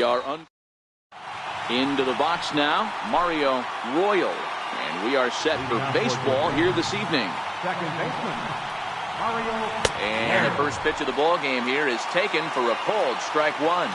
We are into the box now, Mario Royal. And we are set for baseball here this evening. Second baseman, Mario. And the first pitch of the ball game here is taken for a called strike one.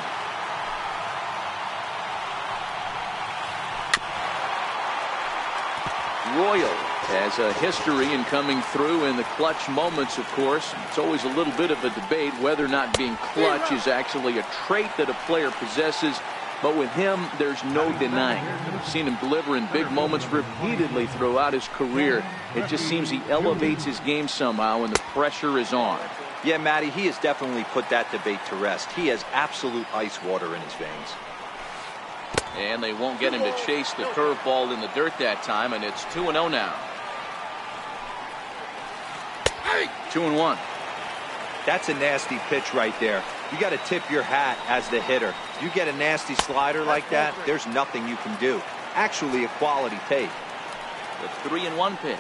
Royal has a history in coming through in the clutch moments, of course. It's always a little bit of a debate whether or not being clutch is actually a trait that a player possesses. But with him, there's no denying it. We've seen him deliver in big moments repeatedly throughout his career. It just seems he elevates his game somehow when the pressure is on. Yeah, Matty, he has definitely put that debate to rest. He has absolute ice water in his veins. And they won't get him to chase the curveball in the dirt that time, and it's 2-0 now. 2-1. That's a nasty pitch right there. You got to tip your hat as the hitter. You get a nasty slider like that, there's nothing you can do. Actually a quality take. The 3-1 pitch.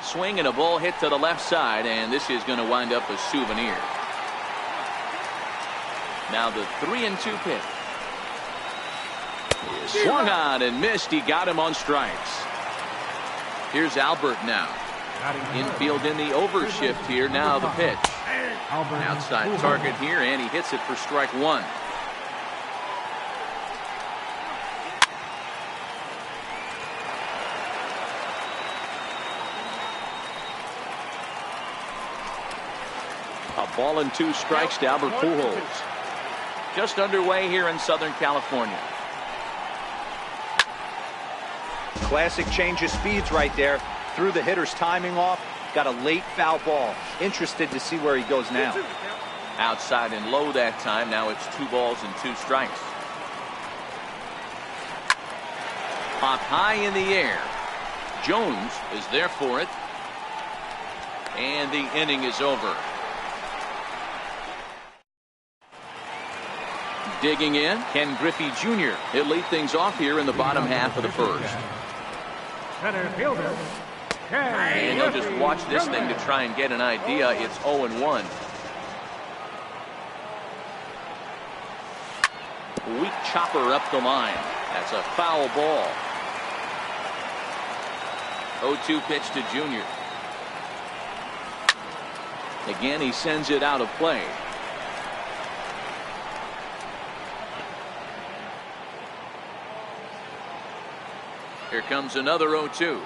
Swing and a ball hit to the left side, and this is going to wind up a souvenir. Now the 3-2 pitch. He swung on and missed. He got him on strikes. Here's Albert now. Infield in the overshift here. Now the pitch. Outside target here, and he hits it for strike one. A ball and 2 strikes to Albert Pujols. Just underway here in Southern California. Classic change of speeds right there. Threw the hitter's timing off. Got a late foul ball. Interested to see where he goes now. Outside and low that time. Now it's 2 balls and 2 strikes. Popped high in the air. Jones is there for it. And the inning is over. Digging in, Ken Griffey Jr. He'll lead things off here in the bottom half of the first. Center fielder. And you'll just watch this thing to try and get an idea. It's 0-1. Weak chopper up the line. That's a foul ball. 0-2 pitch to Junior. Again, he sends it out of play. Here comes another 0-2.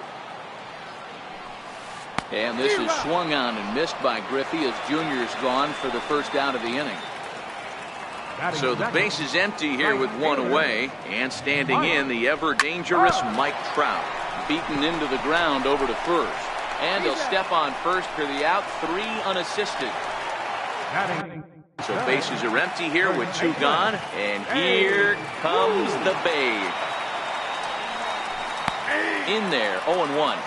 And this is swung on and missed by Griffey as Junior is gone for the first out of the inning. So the base is empty here with 1 away, and standing in the ever dangerous Mike Trout, beaten into the ground over to first, and he'll step on first for the out, 3 unassisted. So bases are empty here with 2 gone, and here comes the Babe. In there, 0-1.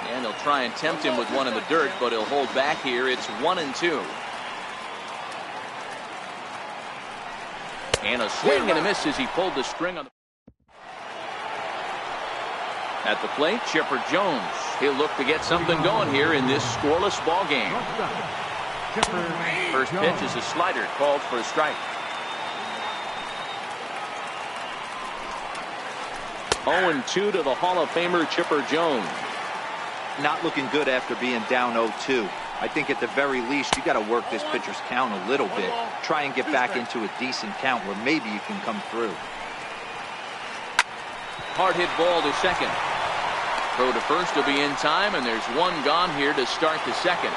And he'll try and tempt him with one in the dirt, but he'll hold back here. It's 1-2. And a swing and a miss as he pulled the string on the. At the plate, Chipper Jones. He'll look to get something going here in this scoreless ball game. First pitch is a slider called for a strike. 0-2 to the Hall of Famer Chipper Jones. Not looking good after being down 0-2. I think at the very least you got to work this pitcher's count a little bit. Try and get back into a decent count where maybe you can come through. Hard hit ball to second. Throw to first will be in time, and there's 1 gone here to start the second.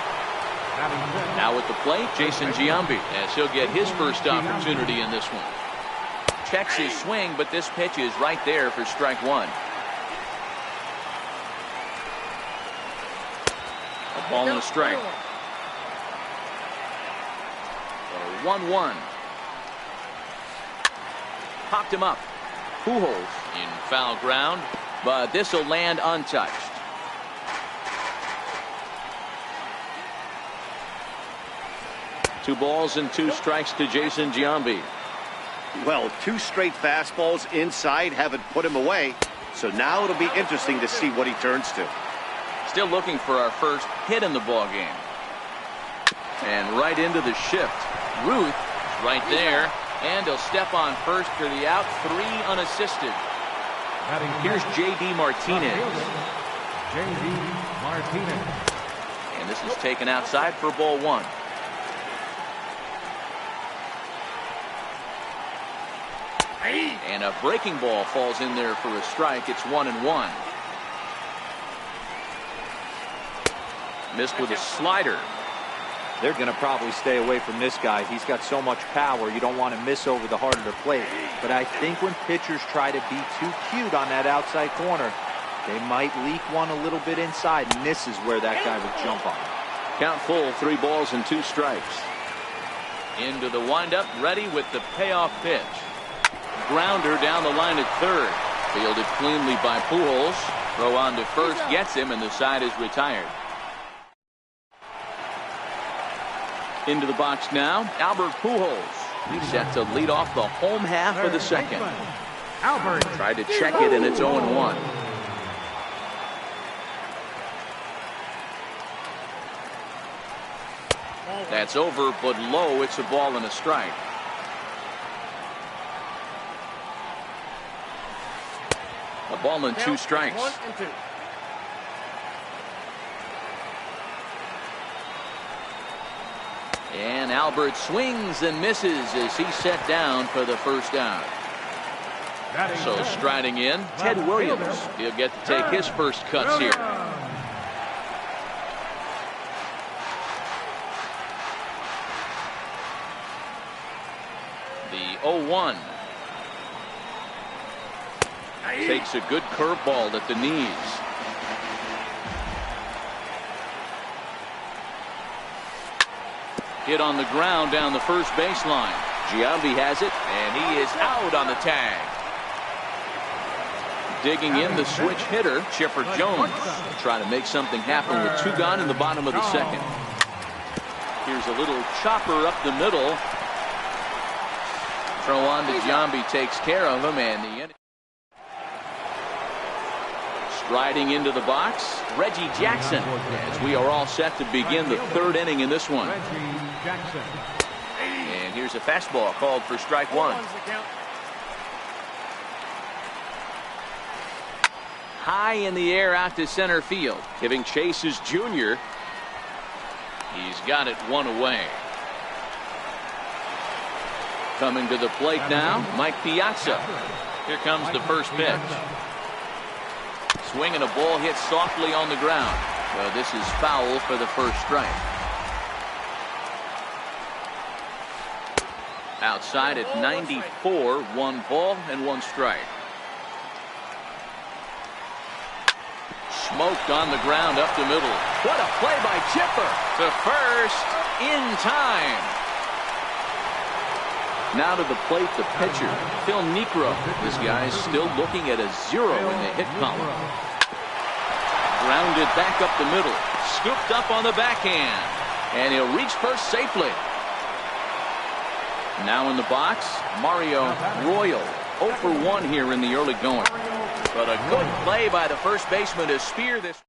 Now at the plate, Jason Giambi, as he'll get his first opportunity in this one. Checks his swing, but this pitch is right there for strike 1. A ball and a strike. 1-1. Popped him up. Pujols in foul ground, but this will land untouched. Two balls and 2 strikes to Jason Giambi. Well, 2 straight fastballs inside haven't put him away. So now it'll be interesting to see what he turns to. Still looking for our first hit in the ball game. And right into the shift. Ruth is right there. And he'll step on first for the out. 3 unassisted. Here's J.D. Martinez. J.D. Martinez. And this is taken outside for ball 1. And a breaking ball falls in there for a strike. It's 1-1. Missed with a slider. They're going to probably stay away from this guy. He's got so much power. You don't want to miss over the heart of the plate. But I think when pitchers try to be too cute on that outside corner, they might leak one a little bit inside, and this is where that guy would jump on. Count full, 3 balls and 2 strikes. Into the windup, ready with the payoff pitch. Grounder down the line at third. Fielded cleanly by Pujols. Throw on to first gets him, and the side is retired. Into the box now, Albert Pujols. He's set to lead off the home half of the second. Albert. Tried to check it, and it's 0-1. That's over, but low. It's a ball and a strike. A ball and 2 strikes. And Albert swings and misses as he's set down for the first out. So striding in, Ted Williams. He'll get to take his first cuts here. The 0-1. Takes a good curveball at the knees. Hit on the ground down the first baseline. Giambi has it, and he is out on the tag. Digging in the switch hitter, Chipper Jones. Trying to make something happen with 2 gone in the bottom of the second. Here's a little chopper up the middle. Throw on to Giambi, takes care of him, and the inning. Riding into the box, Reggie Jackson, as we are all set to begin the 3rd inning in this one. And here's a fastball called for strike 1. High in the air out to center field. Giving chase is Junior. He's got it 1 away. Coming to the plate now, Mike Piazza. Here comes the first pitch. Swing and a ball hit softly on the ground. Well, this is foul for the first strike. Outside at 94, 1 ball and 1 strike. Smoked on the ground up the middle. What a play by Chipper to first in time. Now to the plate, the pitcher, Phil Niekro. This guy's still looking at a 0 in the hit column. Grounded back up the middle. Scooped up on the backhand. And he'll reach first safely. Now in the box, Mario Royal. 0 for 1 here in the early going. But a good play by the first baseman to spear this.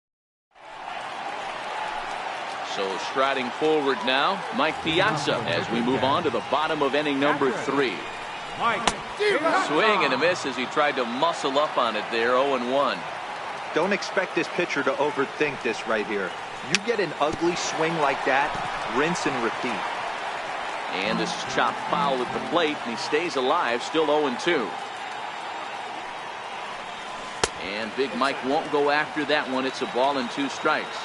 So striding forward now, Mike Piazza as we move on to the bottom of inning number 3. Swing and a miss as he tried to muscle up on it there. 0-1. Don't expect this pitcher to overthink this right here. You get an ugly swing like that, rinse and repeat. And this is chopped foul at the plate, and he stays alive, still 0-2. And Big Mike won't go after that one. It's a ball and 2 strikes.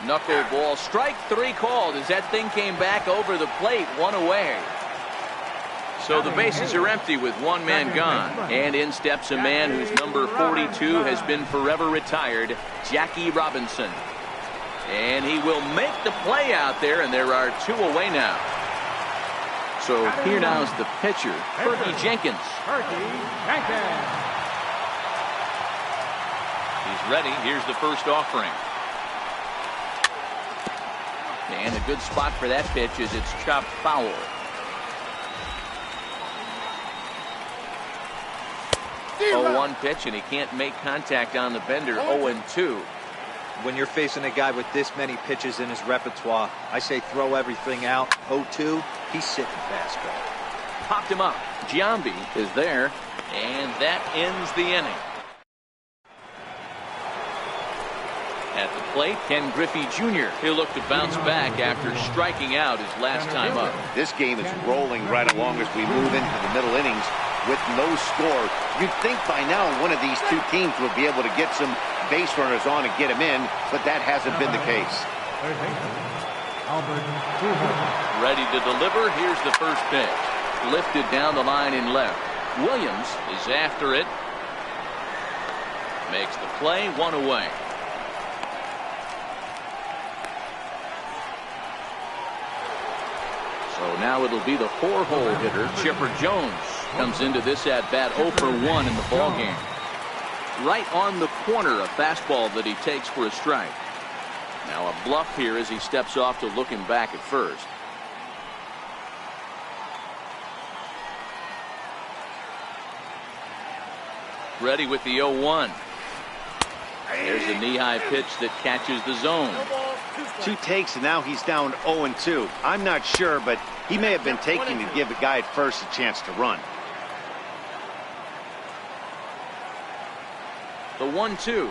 Knuckleball, strike 3 called as that thing came back over the plate, 1 away. So the bases are empty with 1 man gone. And in steps a man whose number 42 has been forever retired, Jackie Robinson. And he will make the play out there, and there are 2 away now. So here now is the pitcher, Fergie Jenkins. He's ready. Here's the first offering. And a good spot for that pitch is it's chopped foul. Oh, 1 pitch, and he can't make contact on the bender. 0-2. When you're facing a guy with this many pitches in his repertoire, I say throw everything out. 0-2, he's sitting fastball. Popped him up. Giambi is there, and that ends the inning. At the plate, Ken Griffey Jr. He'll look to bounce back after striking out his last time up. This game is rolling right along as we move into the middle innings with no score. You'd think by now one of these two teams would be able to get some base runners on and get them in, but that hasn't been the case. Ready to deliver. Here's the first pitch. Lifted down the line in left. Williams is after it. Makes the play, 1 away. So now it'll be the 4-hole hitter, Chipper Jones, comes into this at-bat 0 for 1 in the ballgame. Right on the corner, a fastball that he takes for a strike. Now a bluff here as he steps off to look him back at first. Ready with the 0-1. There's a knee-high pitch that catches the zone. 2 takes, and now he's down 0-2. I'm not sure, but he may have been taking to give the guy at first a chance to run. The 1-2.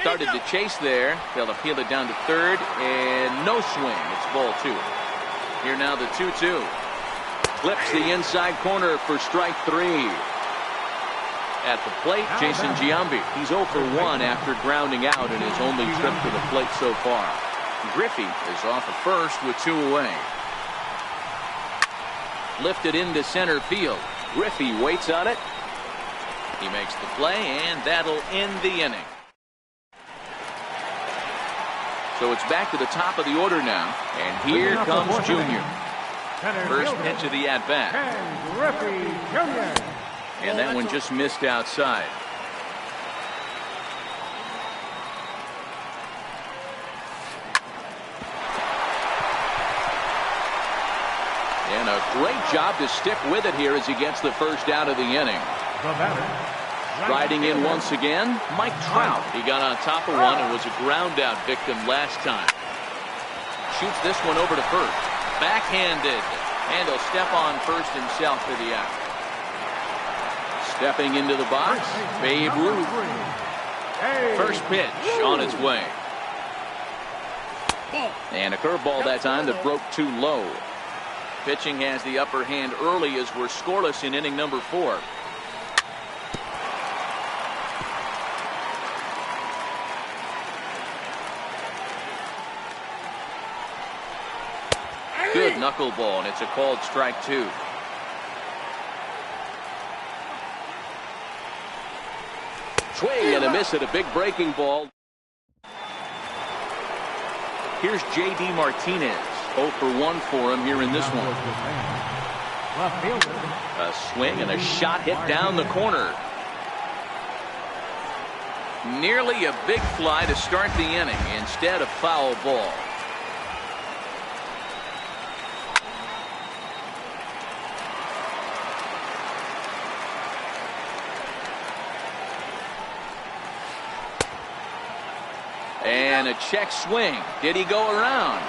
Started to chase there. They'll appeal it down to third, and no swing. It's ball 2. Here now the 2-2. Clips the inside corner for strike 3. At the plate, Jason Giambi. He's 0 for 1 after grounding out in his only trip to the plate so far. Griffey is off at first with 2 away. Lifted into center field. Griffey waits on it. He makes the play, and that'll end the inning. So it's back to the top of the order now, and here comes Junior. First pitch of the at-bat. Griffey Jr. And that one just missed outside. And a great job to stick with it here as he gets the first out of the inning. Riding in once again, Mike Trout. He got on top of one and was a ground out victim last time. Shoots this one over to first. Backhanded. And he'll step on first himself for the out. Stepping into the box, Babe Ruth. First pitch on its way. And a curveball that time that broke too low. Pitching has the upper hand early as we're scoreless in inning number 4. Good knuckleball, and it's a called strike 2. Swing and a miss at a big breaking ball. Here's J.D. Martinez. 0 for 1 for him here in this one. A swing and a shot hit down the corner. Nearly a big fly to start the inning. Instead, a foul ball. And a check swing. Did he go around?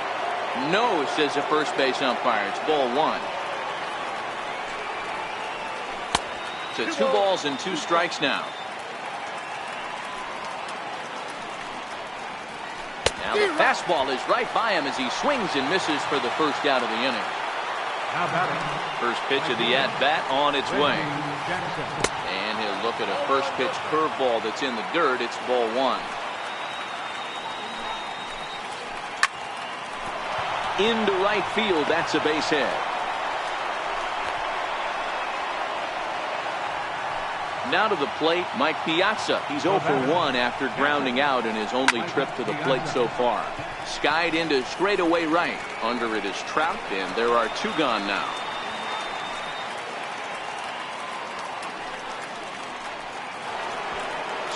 No, says the first base umpire. It's ball 1. So 2 balls and 2 strikes now. Now the fastball is right by him as he swings and misses for the first out of the inning. First pitch of the at-bat on its way. And he'll look at a first pitch curveball that's in the dirt. It's ball 1. Into right field, that's a base hit. Now to the plate, Mike Piazza. He's 0 for 1 after grounding out in his only trip to the plate so far. Skied into straightaway right. Under it is Trout, and there are 2 gone now.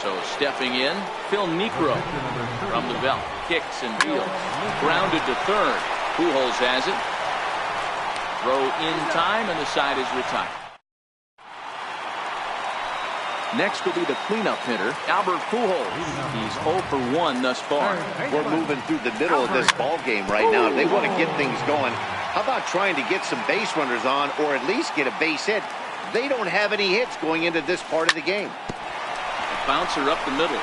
So stepping in, Phil Niekro from the belt. kicks and deals. Grounded to third. Pujols has it. Throw in time, and the side is retired. Next will be the cleanup hitter, Albert Pujols. He's 0 for 1 thus far. We're moving through the middle of this ball game right now. If they want to get things going, how about trying to get some base runners on, or at least get a base hit? They don't have any hits going into this part of the game. A bouncer up the middle.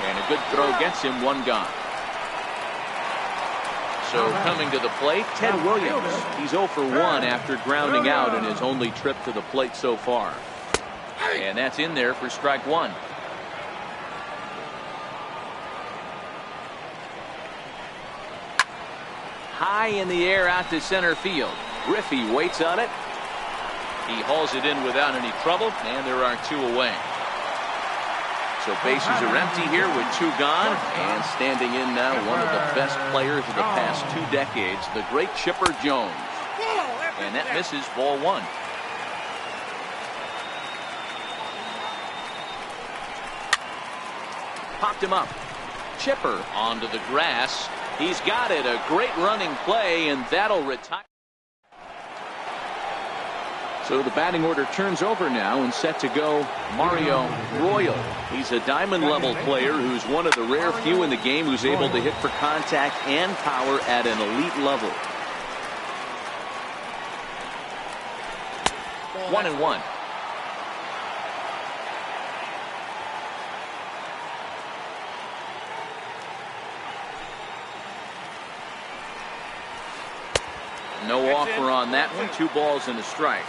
And a good throw gets him, 1 gone. So coming to the plate, Ted Williams. He's 0 for 1 after grounding out in his only trip to the plate so far. And that's in there for strike 1. High in the air out to center field. Griffey waits on it. He hauls it in without any trouble, and there are 2 away. So bases are empty here with 2 gone, and standing in now one of the best players of the past 2 decades, the great Chipper Jones. And that misses, ball 1. Popped him up. Chipper onto the grass. He's got it. A great running play, and that'll retire. So the batting order turns over now, and set to go Mario Royal. He's a diamond level player who's one of the rare few in the game who's able to hit for contact and power at an elite level. 1-1. No offer on that one. 2 balls and a strike.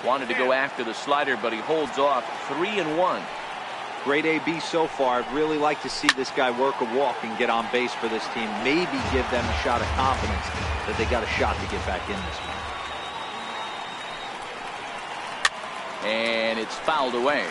Wanted to go after the slider, but he holds off. 3-1. Great AB so far. I'd really like to see this guy work a walk and get on base for this team. Maybe give them a shot of confidence that they got a shot to get back in this one. And it's fouled away.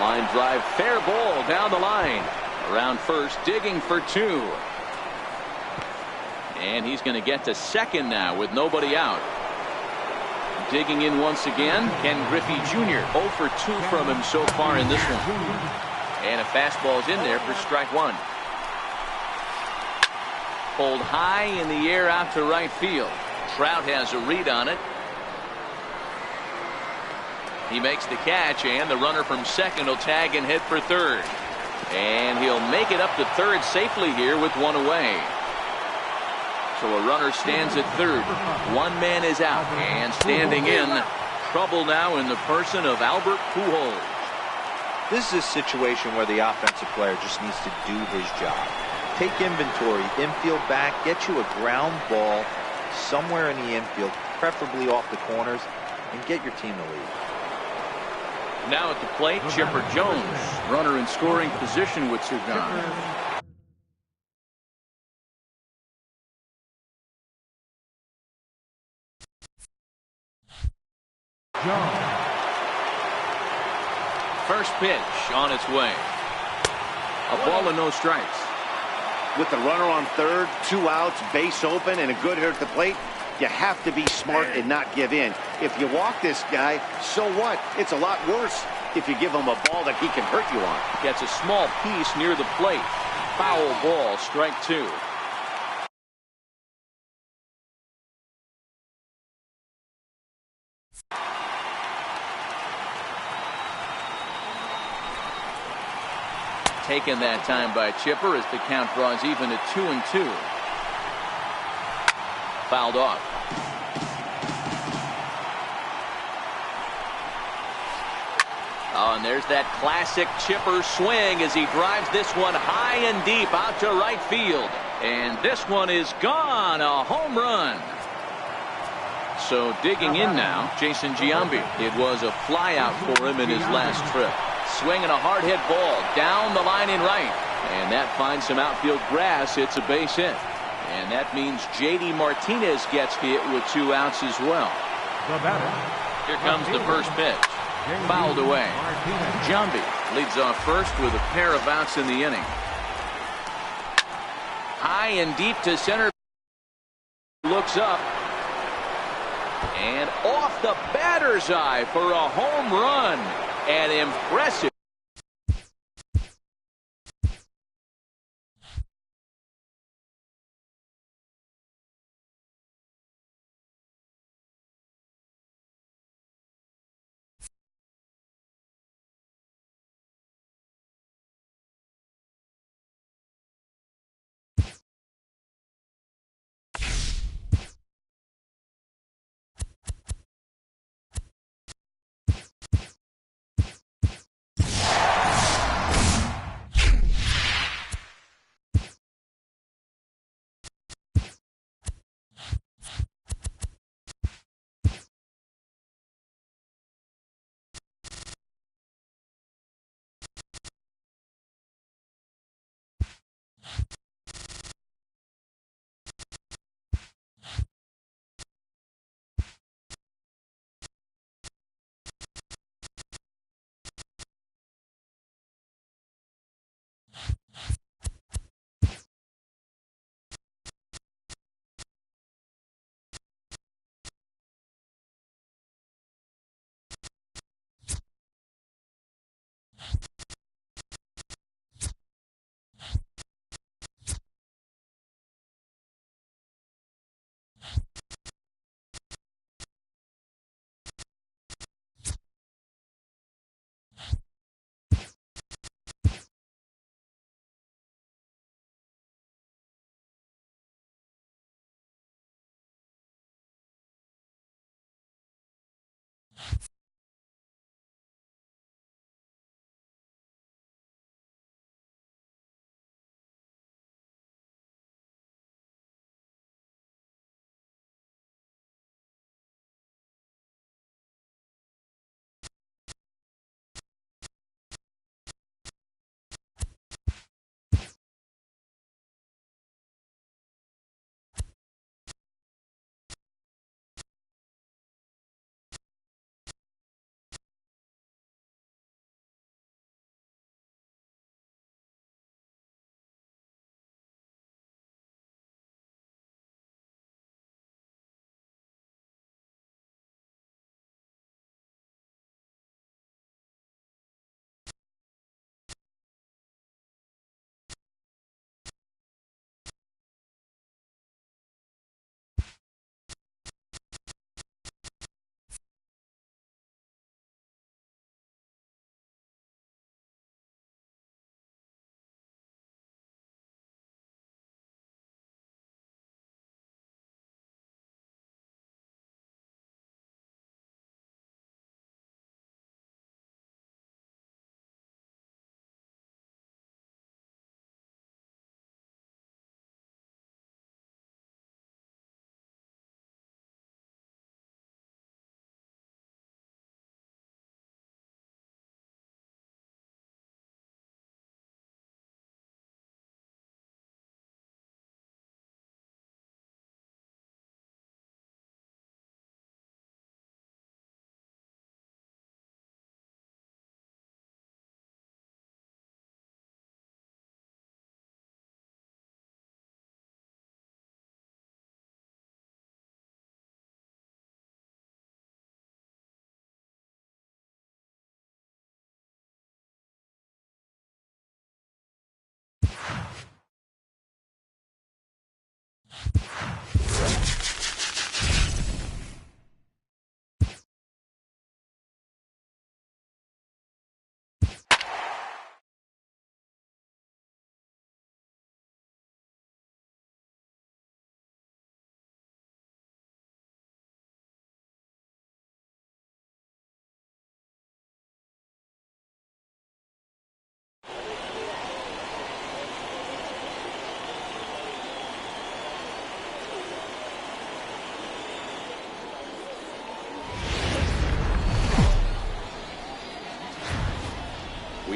Line drive, fair ball down the line. Around first, digging for 2. And he's going to get to second now with nobody out. Digging in once again, Ken Griffey Jr. 0 for 2 from him so far in this one. And a fastball's in there for strike 1. Pulled high in the air out to right field. Trout has a read on it. He makes the catch, and the runner from second will tag and head for third. And he'll make it up to third safely here with 1 away. So a runner stands at third. 1 man is out, and standing in, trouble now in the person of Albert Pujols. This is a situation where the offensive player just needs to do his job. Take inventory, infield back, get you a ground ball somewhere in the infield, preferably off the corners, and get your team the lead. Now at the plate, Chipper Jones, runner in scoring position with 2 gone. First pitch on its way. A ball and no strikes. With the runner on third, 2 outs, base open, and a good hitter at the plate, you have to be smart and not give in. If you walk this guy, so what? It's a lot worse if you give him a ball that he can hurt you on. Gets a small piece near the plate. Foul ball, strike 2. Taken that time by Chipper as the count draws even at 2-2. Fouled off. Oh, and there's that classic Chipper swing as he drives this one high and deep out to right field. And this one is gone. A home run. So digging in now, Jason Giambi. It was a flyout for him in his last trip. Swinging a hard hit ball down the line in right. And that finds some outfield grass. It's a base hit. And that means J.D. Martinez gets hit with 2 outs as well. Here comes the first pitch. Fouled away. Giambi leads off first with a pair of outs in the inning. high and deep to center. Looks up. And off the batter's eye for a home run. And impressive.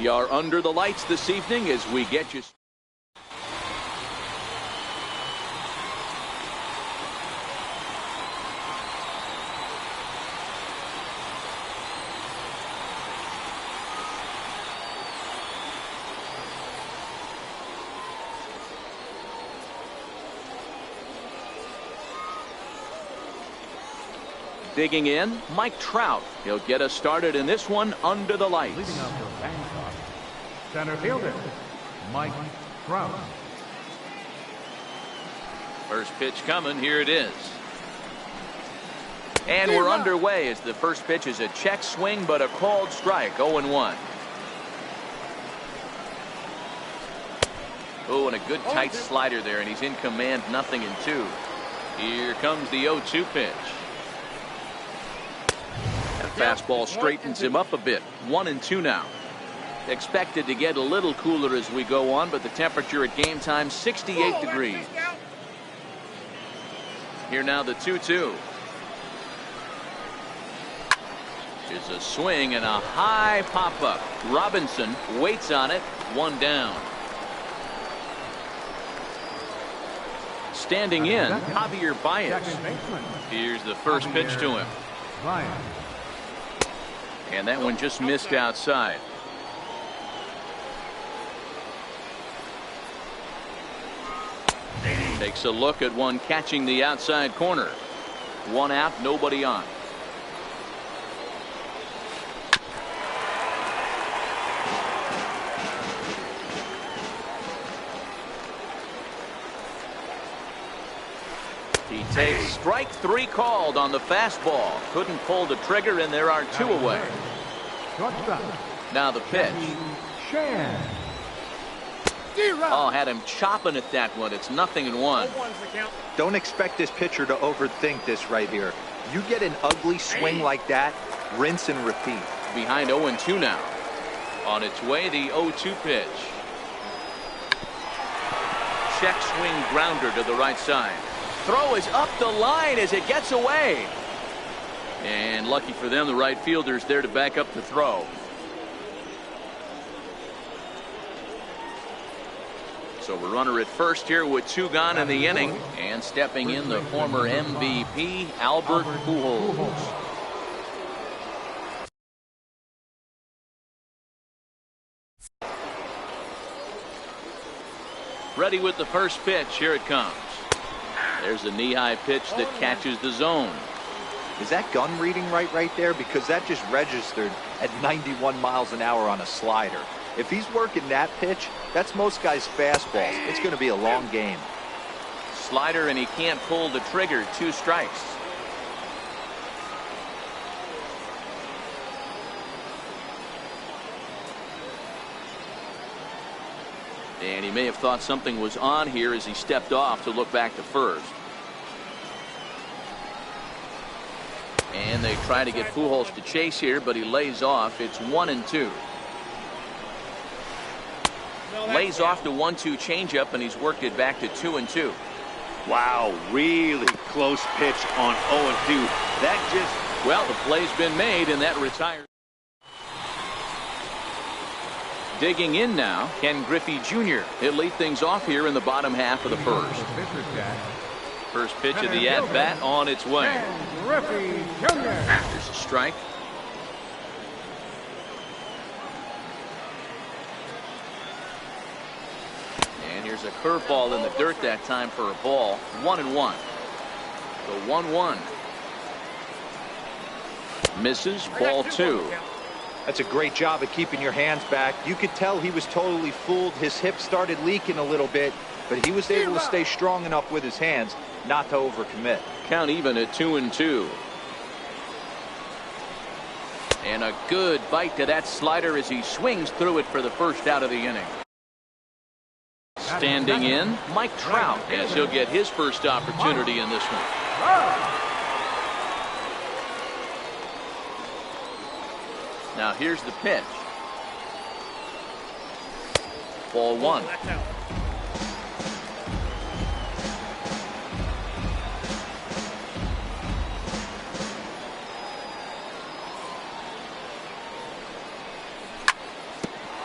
We are under the lights this evening as we get you. Digging in, Mike Trout. He'll get us started in this one under the lights. Leading up for Bangkok, center fielder, Mike Trout. First pitch coming. Here it is. And we're underway as the first pitch is a check swing, but a called strike. 0-1. Oh, and a good tight slider there, and he's in command, 0-2. Here comes the 0-2 pitch. That fastball straightens him up a bit. 1-2 now. Expected to get a little cooler as we go on, but the temperature at game time, 68 degrees. Here now the 2-2. It's a swing and a high pop-up. Robinson waits on it. 1 down. Standing in, Javier Baez. Here's the first pitch to him. And that one just missed outside. Takes a look at one catching the outside corner. 1 out, nobody on. He takes strike 3 called on the fastball. Couldn't pull the trigger, and there are 2 away. Now the pitch. Oh, had him chopping at that one. It's 0-1. Don't expect this pitcher to overthink this right here. You get an ugly swing like that, rinse and repeat. Behind 0-2 now. On its way, the 0-2 pitch. Check swing grounder to the right side. Throw is up the line as it gets away. And lucky for them, the right fielder's there to back up the throw. So a runner at first here with 2 gone in the inning. And stepping in, the former MVP, Albert Pujols. Ready with the first pitch. Here it comes. There's a knee-high pitch that catches the zone. Is that gun reading right there? Because that just registered at 91 miles an hour on a slider. If he's working that pitch, that's most guys' fastballs. It's going to be a long game. Slider, and he can't pull the trigger. 2 strikes. And he may have thought something was on here as he stepped off to look back to first. And they try to get Pujols to chase here, but he lays off. It's 1-2. Lays off the 1-2 changeup, and he's worked it back to 2-2. Wow, really close pitch on 0-2. That just... Well, the play's been made, and that retires. Digging in now, Ken Griffey Jr. He'll lead things off here in the bottom half of the first. First pitch of the at-bat on its way. Ken Griffey Jr. There's a strike. And here's a curveball in the dirt that time for a ball. 1-1. The 1-1. Misses, ball 2. That's a great job of keeping your hands back. You could tell he was totally fooled. His hip started leaking a little bit, but he was able to stay strong enough with his hands not to overcommit. Count even at 2-2. And a good bite to that slider as he swings through it for the first out of the inning. Standing in, Mike Trout, as he'll get his first opportunity in this one. Now here's the pitch. Ball 1.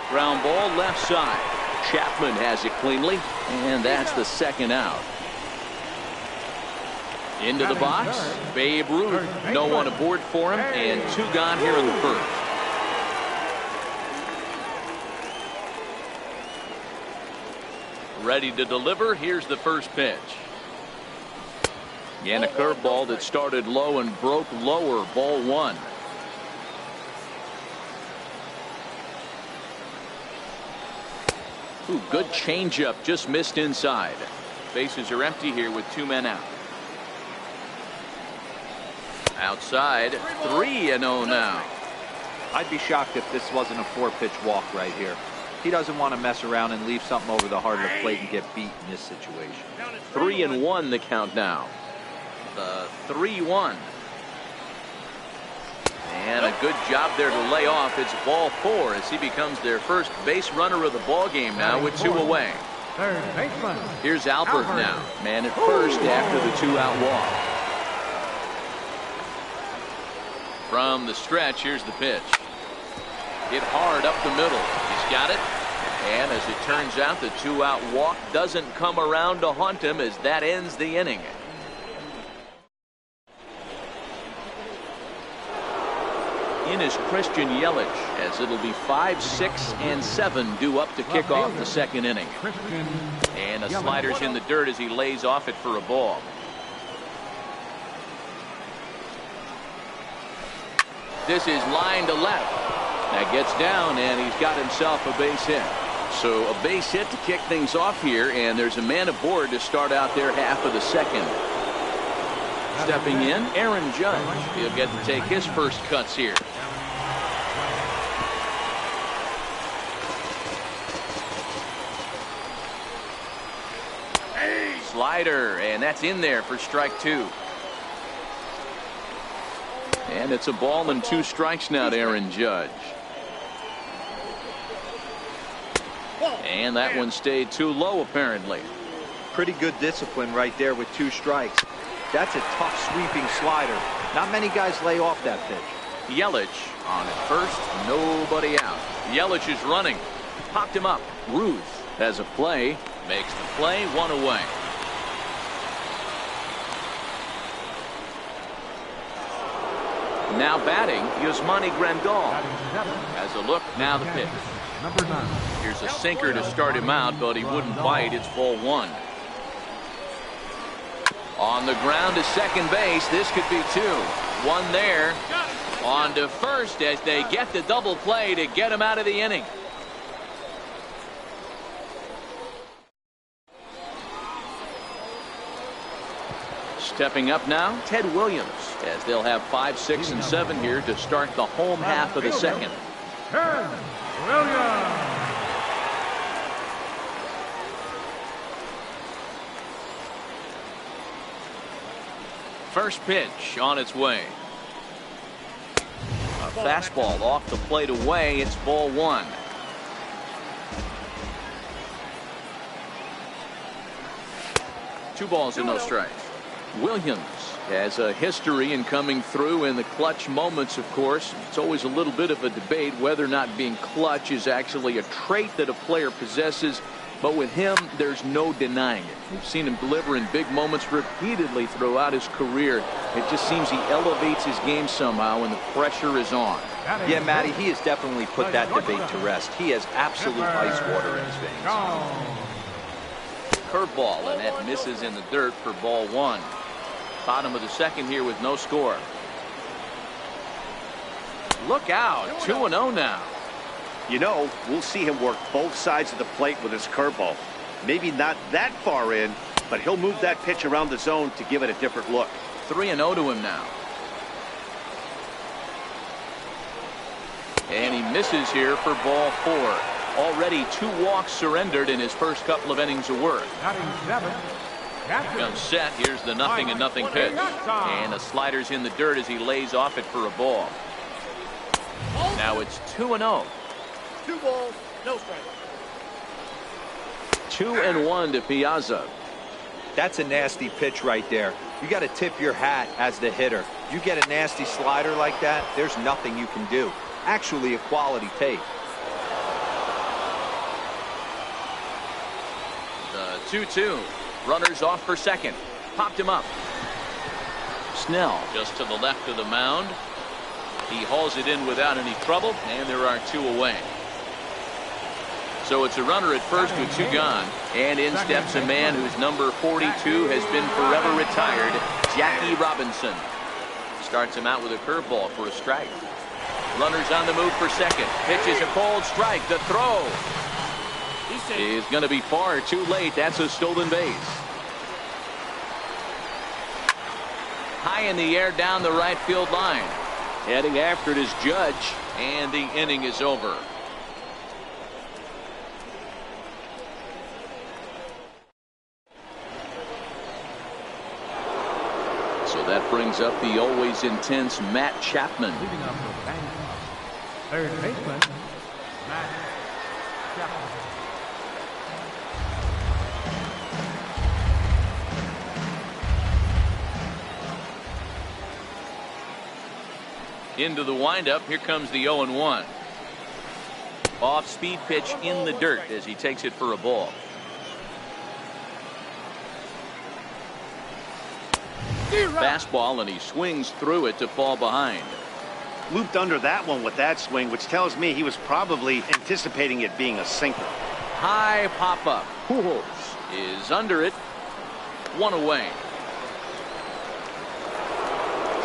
Ground ball left side. Chapman has it cleanly, and that's the 2nd out. Into the box, Babe Ruth. No one aboard for him, and 2 gone here in the first. Ready to deliver. Here's the first pitch. And a curveball that started low and broke lower. Ball one. Ooh, good changeup, just missed inside. Bases are empty here with 2 men out. Outside, 3-0 now. I'd be shocked if this wasn't a 4-pitch walk right here. He doesn't want to mess around and leave something over the heart of the plate and get beat in this situation. 3-1 the count now. The 3-1. And a good job there to lay off. It's ball 4 as he becomes their first base runner of the ball game now with 2 away. Third baseman. Here's Albert now, man at first after the 2-out walk. From the stretch, here's the pitch. Hit hard up the middle. He's got it. And as it turns out, the 2-out walk doesn't come around to haunt him as that ends the inning. In is Christian Yelich as it'll be 5, 6, and 7 due up to kick off the second inning. And a slider's in the dirt as he lays off it for a ball. This is line to left. That gets down and he's got himself a base hit. So a base hit to kick things off here, and there's a man aboard to start out their half of the second. Stepping in, Aaron Judge. He'll get to take his first cuts here. Slider, and that's in there for strike 2. And it's a ball and 2 strikes now to Aaron Judge. And that one stayed too low apparently. Pretty good discipline right there with 2 strikes. That's a tough sweeping slider. Not many guys lay off that pitch. Yelich on at first, nobody out. Yelich is running. Popped him up. Ruth has a play. Makes the play, 1 away. Now batting, Yasmani Grandal. Has a look, now the pitch. Number 9. Here's a sinker to start him out, but he wouldn't bite. It's ball 1. On the ground to second base. This could be 2. 1 there. On to first as they get the double play to get him out of the inning. Stepping up now, Ted Williams, as they'll have 5, 6, and 7 here to start the home half of the second. Ted Williams. First pitch on its way. A fastball off the plate away. It's ball 1. Two balls and no strikes. Williams has a history in coming through in the clutch moments, of course. It's always a little bit of a debate whether or not being clutch is actually a trait that a player possesses. But with him, there's no denying it. We've seen him deliver in big moments repeatedly throughout his career. It just seems he elevates his game somehow when the pressure is on. Yeah, Matty, he has definitely put that debate to rest. He has absolute ice water in his veins. Curveball, and that misses in the dirt for ball 1. Bottom of the second here with no score. Look out, 2-0 now. You know, we'll see him work both sides of the plate with his curveball. Maybe not that far in, but he'll move that pitch around the zone to give it a different look. 3-0 to him now. And he misses here for ball 4. Already 2 walks surrendered in his first couple of innings of work. Comes set. Here's the 0-0 pitch. And the slider's in the dirt as he lays off it for a ball. Now it's 2-0. 2 balls, no strikes. 2-1 to Piazza. That's a nasty pitch right there. You got to tip your hat as the hitter. You get a nasty slider like that, there's nothing you can do. Actually a quality take. The 2-2. Runners off for second. Popped him up. Snell just to the left of the mound. He hauls it in without any trouble, and there are 2 away. So it's a runner at first with 2 gone. And in steps a man whose number 42 has been forever retired, Jackie Robinson. Starts him out with a curveball for a strike. Runners on the move for second. Pitches a cold strike. The throw is going to be far too late. That's a stolen base. High in the air down the right field line. Heading after it is Judge, and the inning is over. So that brings up the always intense Matt Chapman. Leading up for Bangkok, third baseman, Matt Chapman. Into the windup. Here comes the 0-1. Off-speed pitch in the dirt as he takes it for a ball. Fastball, and he swings through it to fall behind. Looped under that one with that swing, which tells me he was probably anticipating it being a sinker. High pop-up. Pujols is under it. 1 away.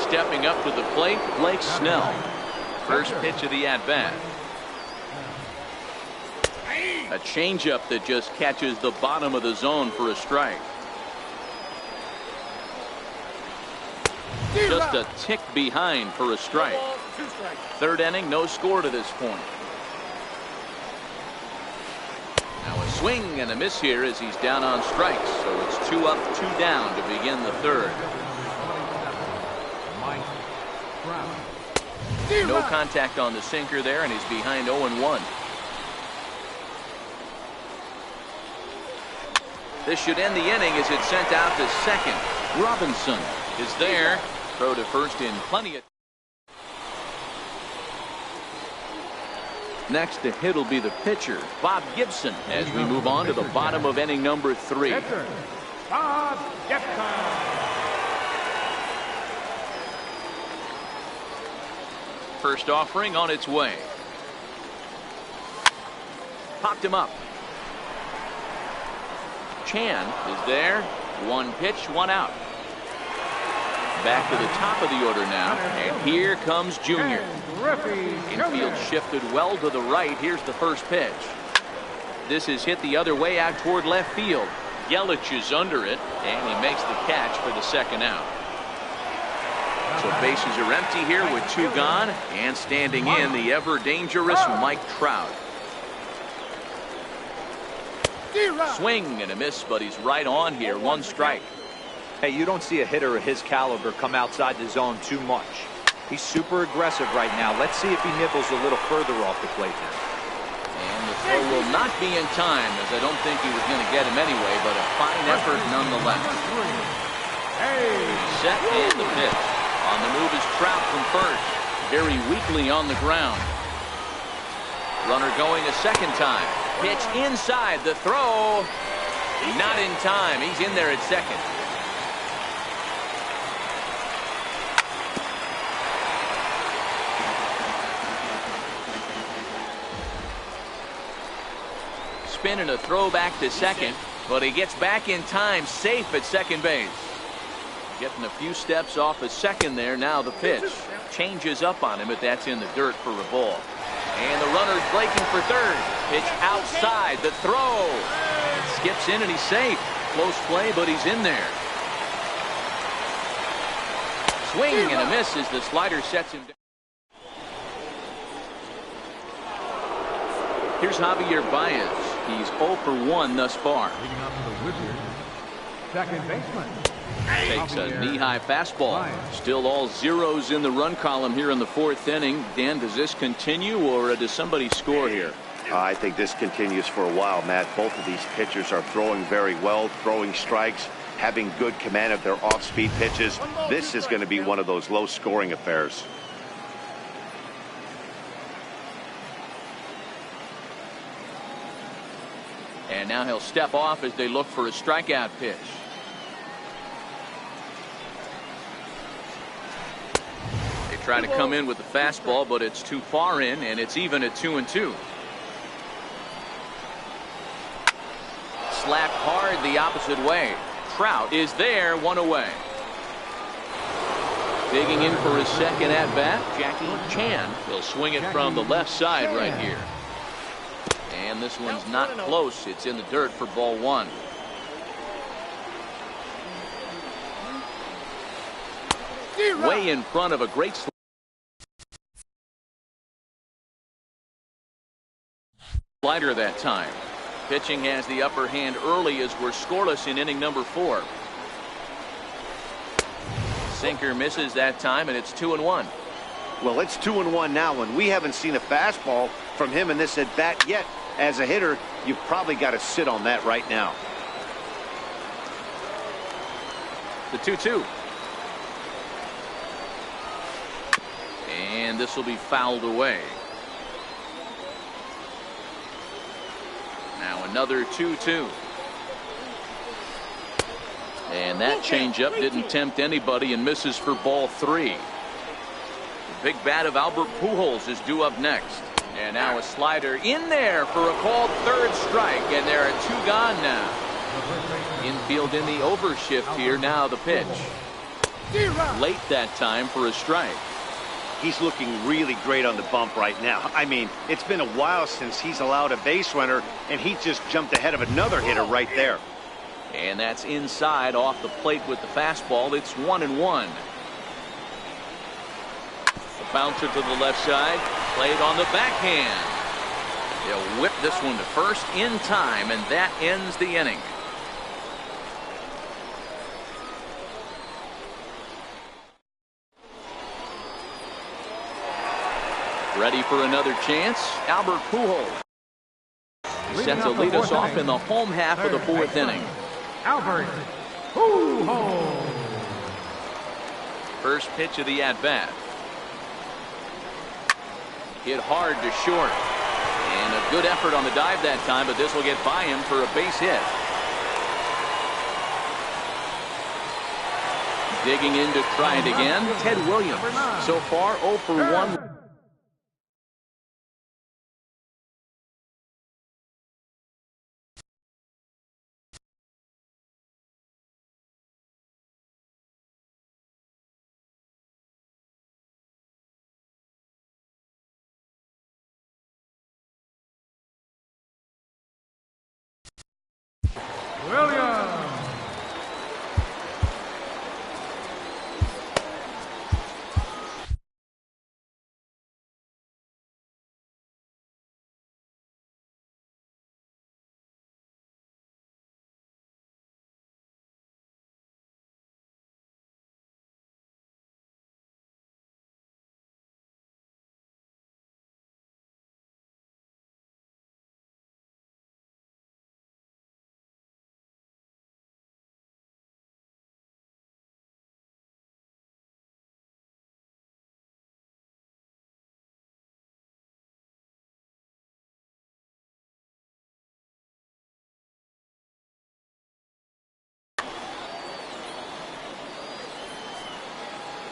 Stepping up to the plate, Blake Snell. First pitch of the at-bat. A changeup that just catches the bottom of the zone for a strike. Just a tick behind for a strike. Third inning, no score to this point. Now a swing and a miss here as he's down on strikes. So it's 2 up, 2 down to begin the third. No contact on the sinker there, and he's behind 0-1. This should end the inning as it's sent out to second. Robinson is there. Throw to first in plenty of. Next to hit will be the pitcher, Bob Gibson, as we move on to the bottom of inning number 3. Pitcher, Bob Gibson. First offering on its way. Popped him up. Chan is there. 1 pitch, 1 out. Back to the top of the order now, and here comes Junior. Infield shifted well to the right. Here's the first pitch. This is hit the other way out toward left field. Yelich is under it, and he makes the catch for the second out. So bases are empty here with 2 gone, and standing in the ever dangerous Mike Trout. Swing and a miss, but he's right on here. 1 strike. Hey, you don't see a hitter of his caliber come outside the zone too much. He's super aggressive right now. Let's see if he nibbles a little further off the plate now. And the throw will not be in time, as I don't think he was going to get him anyway, but a fine effort nonetheless. Set and the pitch. On the move is Trout from first. Very weakly on the ground. Runner going a second time. Pitch inside. The throw. Not in time. He's in there at second. Spin and a throw back to second, but he gets back in time, safe at second base. Getting a few steps off of second there. Now the pitch changes up on him, but that's in the dirt for a ball. And the runner's breaking for third. Pitch outside. The throw. Skips in and he's safe. Close play, but he's in there. Swing and a miss as the slider sets him down. Here's Javier Baez. He's 0 for 1 thus far. Leading up to the Wizards, second baseman. Takes a knee-high fastball. Still all zeros in the run column here in the 4th inning. Dan, does this continue, or does somebody score here? I think this continues for a while, Matt. Both of these pitchers are throwing very well, throwing strikes, having good command of their off-speed pitches. This is going to be one of those low-scoring affairs. And now he'll step off as they look for a strikeout pitch. They try to come in with the fastball, but it's too far in, and it's even at 2-2. slapped hard the opposite way. Trout is there, one away. Digging in for his second at bat, Jackie Chan. He'll swing it from the left side right here. And this one's not close. It's in the dirt for ball one. Way in front of a great slider that time. Pitching has the upper hand early as we're scoreless in inning number 4. Sinker misses that time, and it's 2-1. Well, it's 2-1 now, and we haven't seen a fastball from him in this at bat yet. As a hitter, you've probably got to sit on that right now. The 2-2. And this will be fouled away. Now another 2-2. And that changeup didn't tempt anybody and misses for ball 3. The big bat of Albert Pujols is due up next. And now a slider in there for a called third strike. And there are 2 gone now. Infield in the overshift here. Now the pitch. Late that time for a strike. He's looking really great on the bump right now. I mean, it's been a while since he's allowed a base runner, and he just jumped ahead of another hitter right there. And that's inside off the plate with the fastball. It's 1-1. The bouncer to the left side, played on the backhand. He'll whip this one to first in time, and that ends the inning. Ready for another chance, Albert Pujols. Set to lead us off in the home half of the 4th inning. Albert Pujols. First pitch of the at-bat. Hit hard to short. And a good effort on the dive that time, but this will get by him for a base hit. Digging in to try it again, Ted Williams. So far 0 for 1. Williams.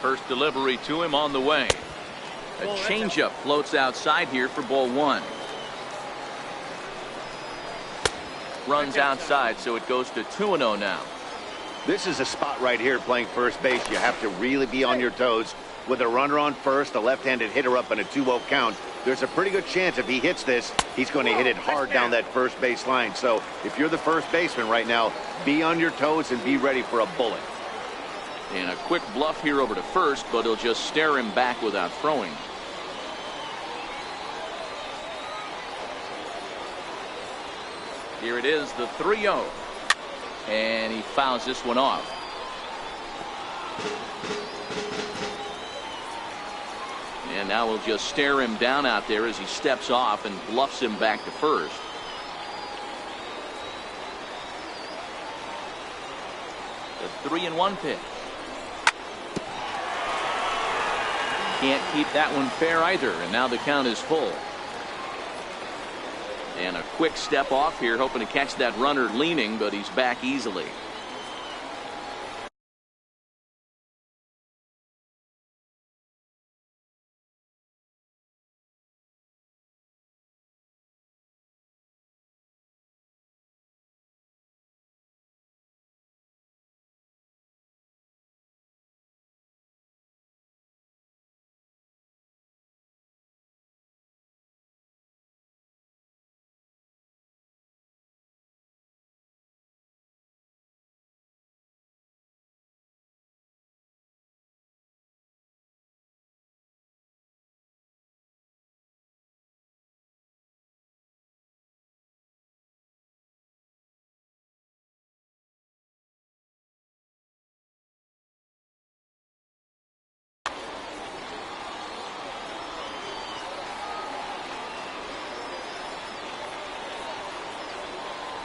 First delivery to him on the way. A changeup floats outside here for ball 1. Runs outside, so it goes to 2-0 now. This is a spot right here playing first base. You have to really be on your toes. With a runner on first, a left-handed hitter up in a 2-0 count, there's a pretty good chance if he hits this, he's going to hit it hard down that first base line. So if you're the first baseman right now, be on your toes and be ready for a bullet. And a quick bluff here over to first, but he'll just stare him back without throwing. Here it is, the 3-0. And he fouls this one off. And now we'll just stare him down out there as he steps off and bluffs him back to first. The 3-1 pitch. Can't keep that one fair either, and now the count is full. And a quick step off here, hoping to catch that runner leaning, but he's back easily.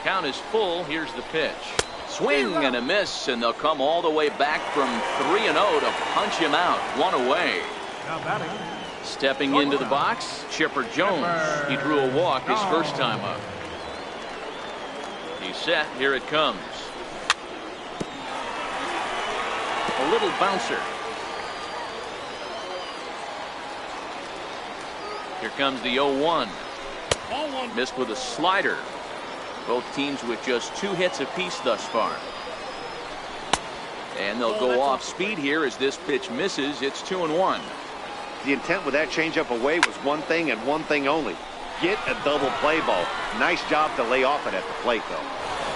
Count is full. Here's the pitch. Swing and a miss, and they'll come all the way back from 3-0 to punch him out. One away. Now batting. Stepping into the box, Chipper Jones. He drew a walk his first time up. He's set. Here it comes. A little bouncer. Here comes the 0-1. Missed with a slider. Both teams with just 2 hits apiece thus far. And they'll go off speed here as this pitch misses. It's 2-1. The intent with that changeup away was one thing and one thing only. Get a double play ball. Nice job to lay off it at the plate, though.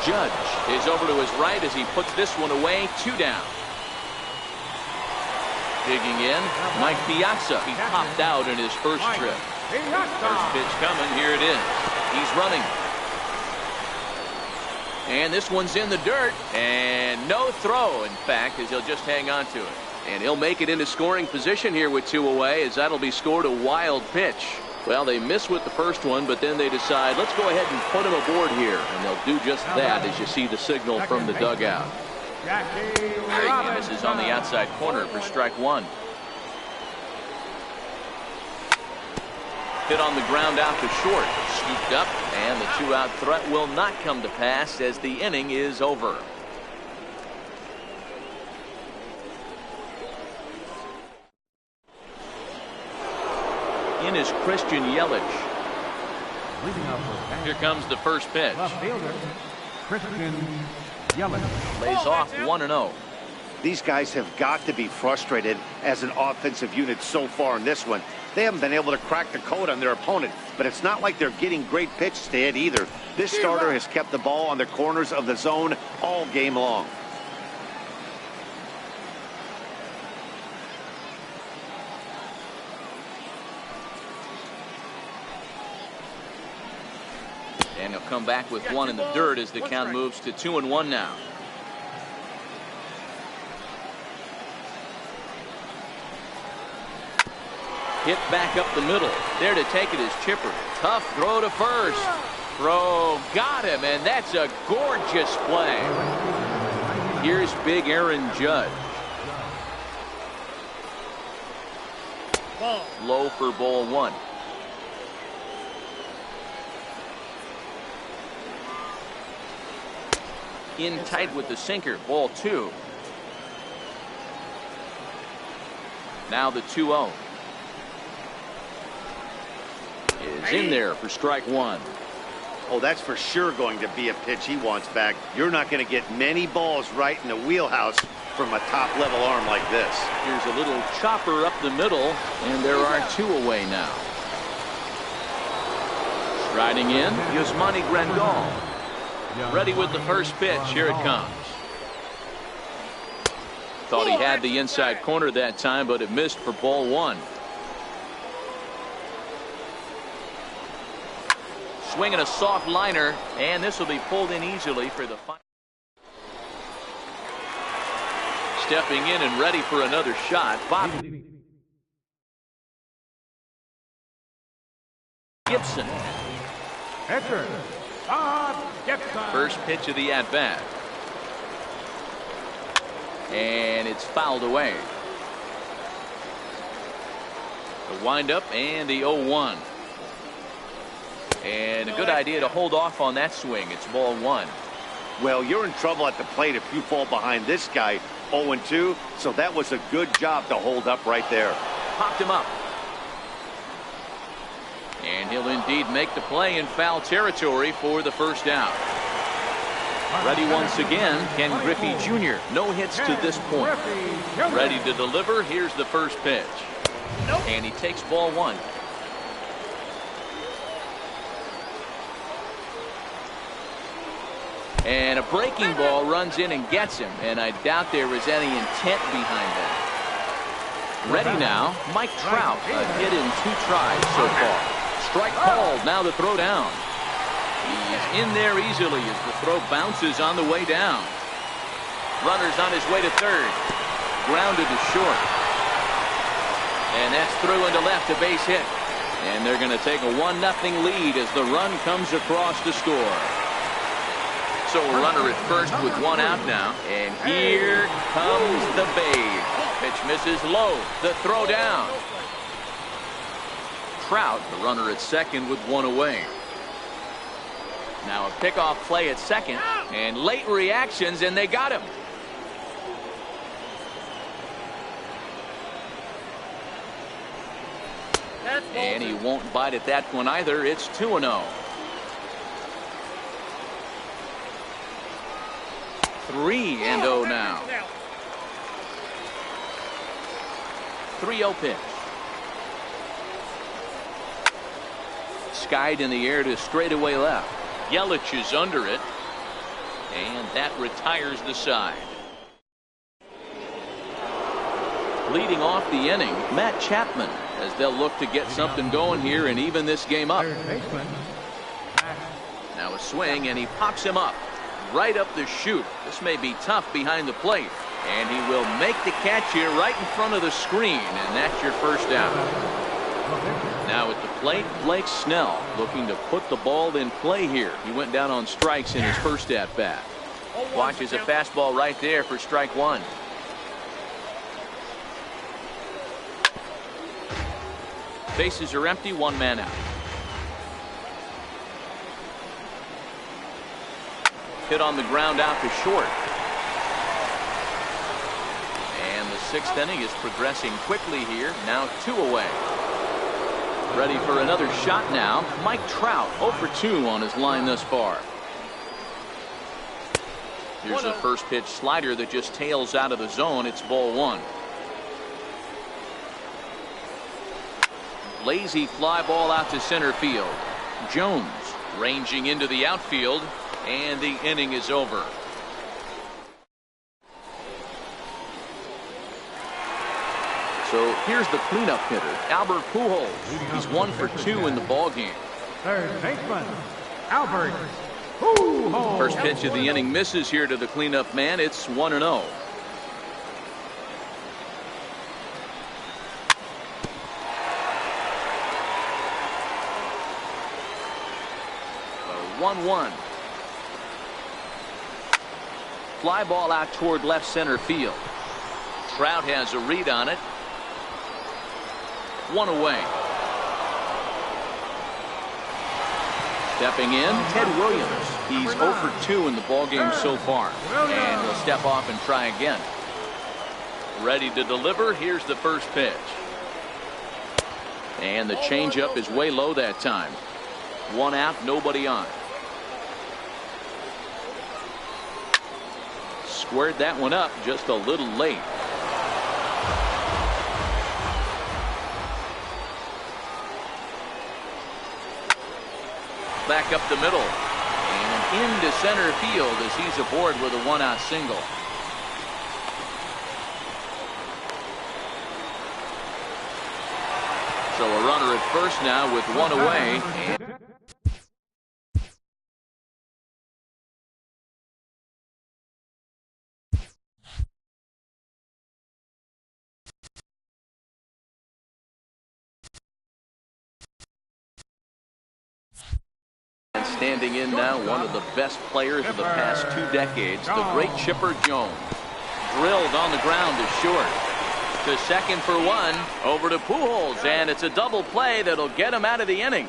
Judge is over to his right as he puts this one away. 2 down. Digging in, Mike Piazza. He popped out in his first trip. First pitch coming. Here it is. He's running. And this one's in the dirt. And no throw, in fact, as he'll just hang on to it. And he'll make it into scoring position here with 2 away, as that'll be scored a wild pitch. Well, they miss with the first one, but then they decide, let's go ahead and put him aboard here. And they'll do just that as you see the signal from the dugout. And this is on the outside corner for strike 1. Hit on the ground out to short. Scooped up, and the 2-out threat will not come to pass as the inning is over. In is Christian Yelich. Here comes the first pitch. Left fielder, Christian Yelich. Lays off 1-0. These guys have got to be frustrated as an offensive unit so far in this one. They haven't been able to crack the code on their opponent, but it's not like they're getting great pitches to hit either. This starter has kept the ball on the corners of the zone all game long. And he'll come back with 1 in the dirt as the count moves to 2-1 now. Hit back up the middle. There to take it is Chipper. Tough throw to first. Throw got him, and that's a gorgeous play. Here's big Aaron Judge. Low for ball 1. In tight with the sinker, ball 2. Now the 2-0. Is in there for strike 1. Oh, that's for sure going to be a pitch he wants back. You're not going to get many balls right in the wheelhouse from a top-level arm like this. Here's a little chopper up the middle, and there are 2 away now. Striding in, Yasmani Grandal. Ready with the first pitch. Here it comes. Thought he had the inside corner that time, but it missed for ball 1. Swinging a soft liner, and this will be pulled in easily for the final. Stepping in and ready for another shot, Bobby Gibson. First pitch of the at-bat. And it's fouled away. The windup and the 0-1. And a good idea to hold off on that swing. It's ball 1. Well, you're in trouble at the plate if you fall behind this guy 0-2, so that was a good job to hold up right there. Popped him up. And he'll indeed make the play in foul territory for the first out. Ready once again, Ken Griffey Jr. No hits to this point. Ready to deliver. Here's the first pitch. And he takes ball 1. And a breaking ball runs in and gets him, and I doubt there was any intent behind that. Ready now, Mike Trout, a hit in 2 tries so far. Strike called, now the throw down. He's in there easily as the throw bounces on the way down. Runner's on his way to third. Grounded to short. And that's through into left, a base hit. And they're going to take a 1-0 lead as the run comes across to score. So a runner at first with one out now. And here comes the bait. Pitch misses low. The throw down. Trout, the runner at second with one away. Now a pickoff play at second. And late reactions, and they got him. And he won't bite at that one either. It's 2-0. 3-0 now. 3-0 pitch. Skied in the air to straightaway left. Yelich is under it. And that retires the side. Leading off the inning, Matt Chapman, as they'll look to get something going here and even this game up. Now a swing, and he pops him up right up the chute. This may be tough behind the plate, and he will make the catch here right in front of the screen, and that's your first out. Now at the plate, Blake Snell looking to put the ball in play here. He went down on strikes in his first at bat. Watches a fastball right there for strike one. Bases are empty, one man out. Hit on the ground out to short. And the sixth inning is progressing quickly here. Now 2 away. Ready for another shot now. Mike Trout 0 for 2 on his line thus far. Here's a first pitch slider that just tails out of the zone. It's ball one. Lazy fly ball out to center field. Jones ranging into the outfield, and the inning is over. So here's the cleanup hitter, Albert Pujols. He's 1 for 2 in the ballgame. Third baseman, Albert Pujols. First pitch of the inning misses here to the cleanup man. It's 1-0. A 1-1. Fly ball out toward left center field. Trout has a read on it. 1 away. Stepping in, Ted Williams. He's 0 for 2 in the ballgame so far. And he'll step off and try again. Ready to deliver. Here's the first pitch. And the changeup is way low that time. 1 out, nobody on. Squared that one up just a little late. Back up the middle and into center field as he's aboard with a 1-out single. So a runner at first now with 1 away. And standing in now, one of the best players of the past 2 decades, the great Chipper Jones. Drilled on the ground to short. To second for 1. Over to Pujols, and it's a double play that'll get him out of the inning.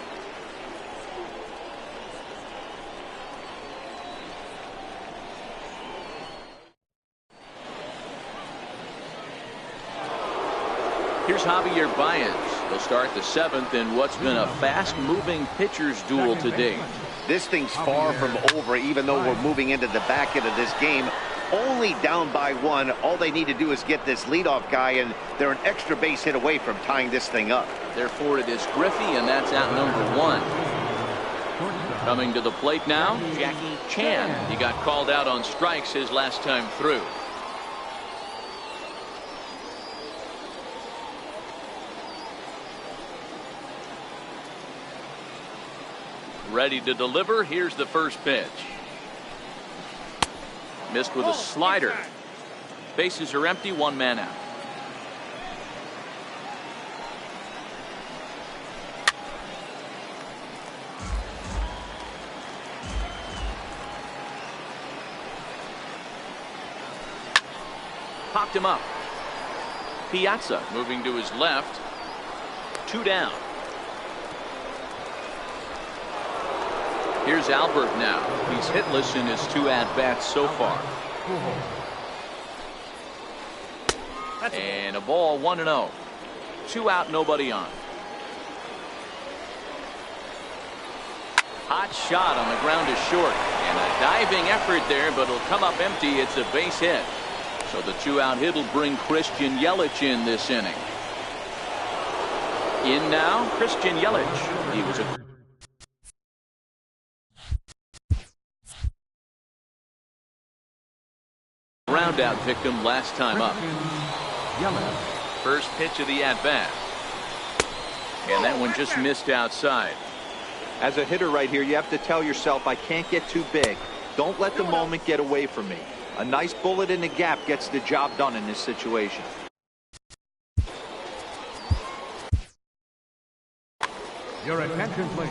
Here's Javier Baez. He'll start the 7th in what's been a fast-moving pitcher's duel to date. This thing's far from over, even though we're moving into the back end of this game. Only down by 1. All they need to do is get this leadoff guy, and they're an extra base hit away from tying this thing up. Therefore, it is Griffey, and that's out number 1. Coming to the plate now, Jackie Chan. He got called out on strikes his last time through. Ready to deliver. Here's the first pitch. Missed with a slider. Bases are empty, 1 man out. Popped him up. Piazza moving to his left. 2 down. Here's Albert now. He's hitless in his 2 at-bats so far. And a ball, 1-0. 2 out, nobody on. Hot shot on the ground is short. And a diving effort there, but it'll come up empty. It's a base hit. So the 2-out hit will bring Christian Yelich in this inning. In now, Christian Yelich. He was a ground-out victim last time up. First pitch of the at-bat. And that one just missed outside. As a hitter right here, you have to tell yourself, I can't get too big. Don't let the moment get away from me. A nice bullet in the gap gets the job done in this situation. Your attention, please.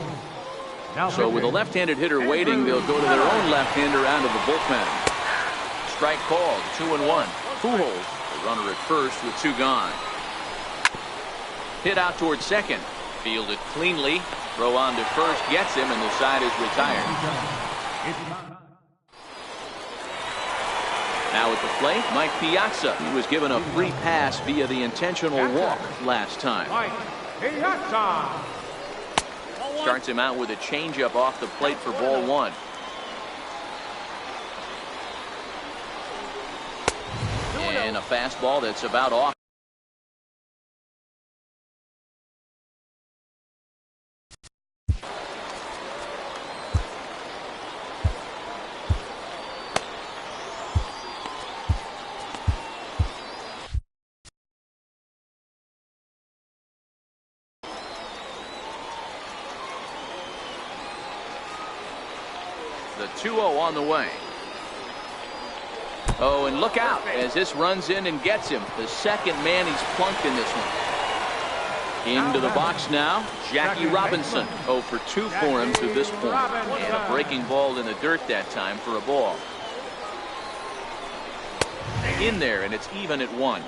Now So with a left-handed hitter waiting, they'll go to their own left-hander out of the bullpen. Strike called, 2-1. Pujols, the runner at first with 2 gone. Hit out towards second. Fielded cleanly. Throw on to first, gets him, and the side is retired. Now at the plate, Mike Piazza. He was given a free pass via the intentional walk last time. Mike Piazza. Starts him out with a changeup off the plate for ball 1. And a fastball that's about off. The 2-0 on the way. Oh, and look out as this runs in and gets him. The second man he's plunked in this one. Into the box now, Jackie Robinson. 0 for 2 for him to this point. And a breaking ball in the dirt that time for a ball. In there, and it's even at 1.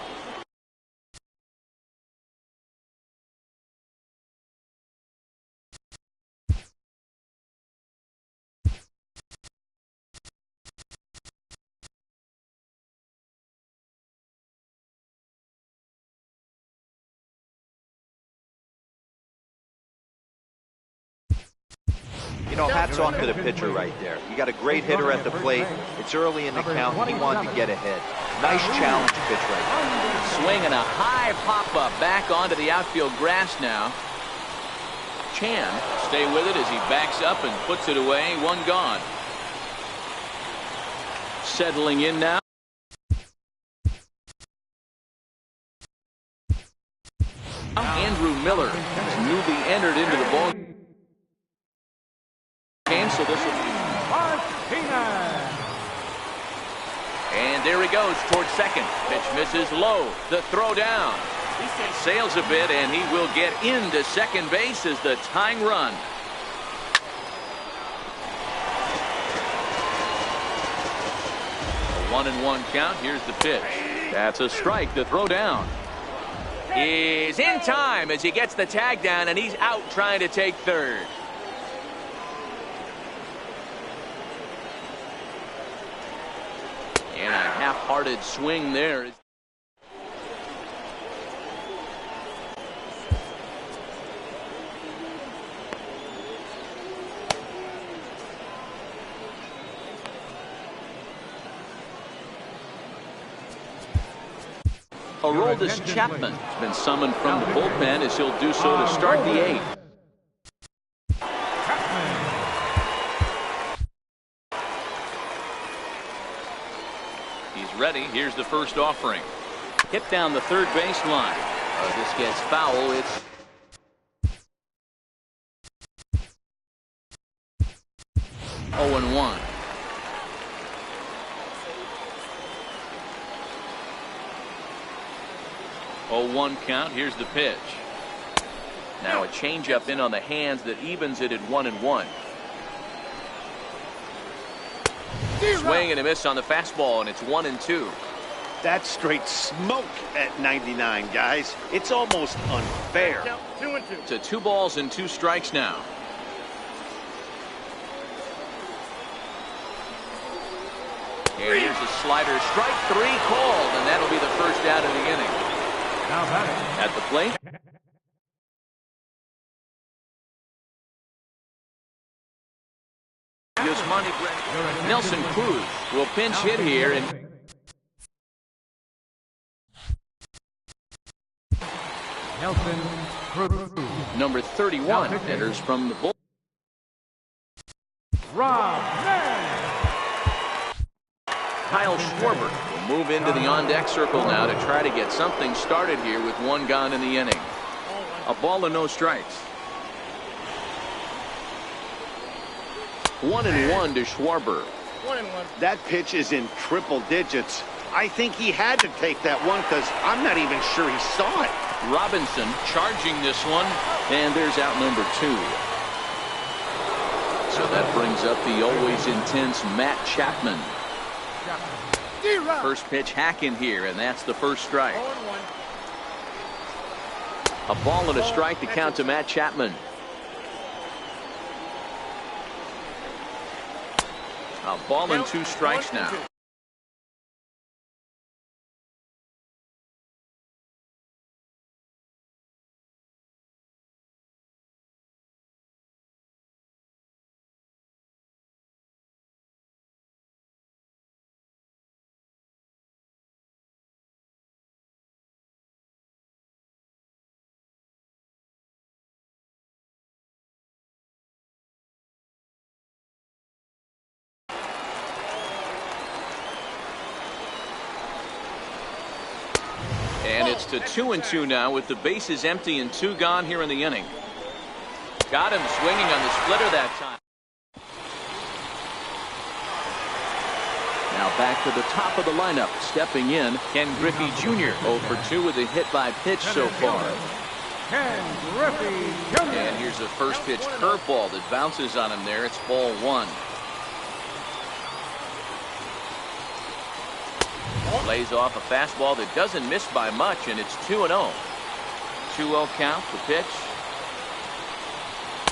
You know, hats off to the pitcher right there. You got a great hitter at the plate. It's early in the count. He wanted to get ahead. Nice challenge pitch right there. Swinging a high pop-up back onto the outfield grass now. Chan stay with it as he backs up and puts it away. 1 gone. Settling in now. Andrew Miller is newly entered into the ball game, so this will be. And there he goes towards second. Pitch misses low. The throw down. He sails a bit, and he will get into second base as the tying run. A 1-1 count. Here's the pitch. That's a strike. The throw down is in time as he gets the tag down, and he's out trying to take third. And a half-hearted swing there. Aroldis Chapman has been summoned from the bullpen as he'll do so to start the 8th. He's ready. Here's the first offering. Hit down the third baseline. This gets foul. It's 0-1. Oh, 1 count. Here's the pitch. Now a changeup in on the hands that evens it at 1-1. Swing and a miss on the fastball, and it's 1-2. That's straight smoke at 99, guys. It's almost unfair. Count 2-2. To 2 balls and 2 strikes now. And here's a slider, strike 3 called, and that'll be the first out of the inning. Now batting. At the plate, Yasmani Greinke. Nelson Cruz will pinch hit here, and Nelson Cruz. number 31 enters from the bull. Rob Mann. Kyle Schwarber will move into the on-deck circle now to try to get something started here with 1 gone in the inning. A ball and no strikes. 1-1 to Schwarber. 1-1. That pitch is in triple digits. I think he had to take that one because I'm not even sure he saw it. Robinson charging this one, and there's out number 2. So that brings up the always intense Matt Chapman. D-Rock. First pitch hacking here, and that's the first strike. 0-1. A ball and a strike to count to Matt Chapman. A ball and 2 strikes now. And it's to 2-2 now with the bases empty and 2 gone here in the inning. Got him swinging on the splitter that time. Now back to the top of the lineup. Stepping in, Ken Griffey Jr. 0 for 2 with a hit by pitch so far. Ken Griffey Jr. And here's a first pitch curveball that bounces on him there. It's ball 1. Lays off a fastball that doesn't miss by much, and it's 2-0. 2-0 count, the pitch.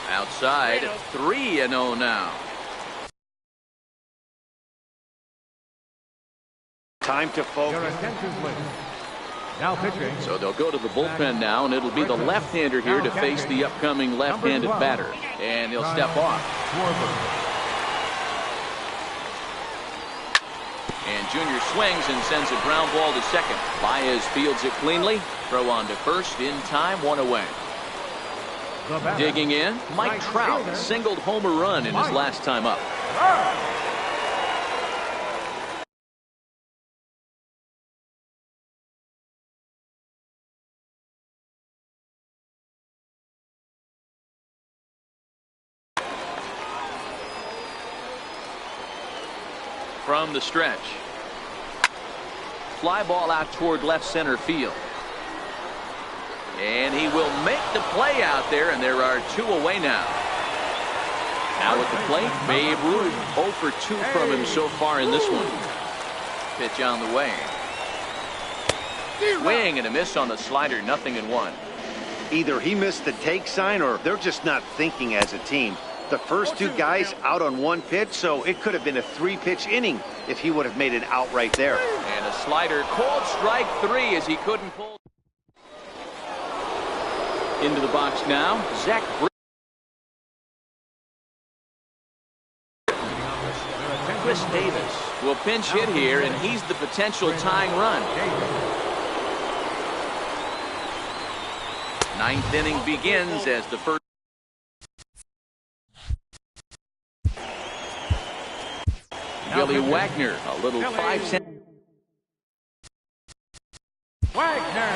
Outside, 3-0 now. Time to Your focus. attention, please. Now pitching. So they'll go to the bullpen now, and it'll be the left-hander here to face the upcoming left-handed batter. And he'll step off. Schwarber. And Junior swings and sends a ground ball to second. Baez fields it cleanly. Throw on to first in time, 1 away. The batter. Digging in, Mike Trout singled home a run in his last time up. From the stretch. Fly ball out toward left center field. And he will make the play out there, and there are 2 away now. Now at the plate, Babe Ruth 0 for 2 from him so far in this one. Pitch on the way. Swing and a miss on the slider, 0-1. Either he missed the take sign or they're just not thinking as a team. The first 2 guys out on 1 pitch, so it could have been a 3-pitch inning if he would have made it out right there. And a slider, called strike 3 as he couldn't pull. Into the box now, Zach Britton. Chris Davis will pinch hit here, and he's the potential tying run. 9th inning begins as the first. Billy Wagner, a little 5-cent. Wagner.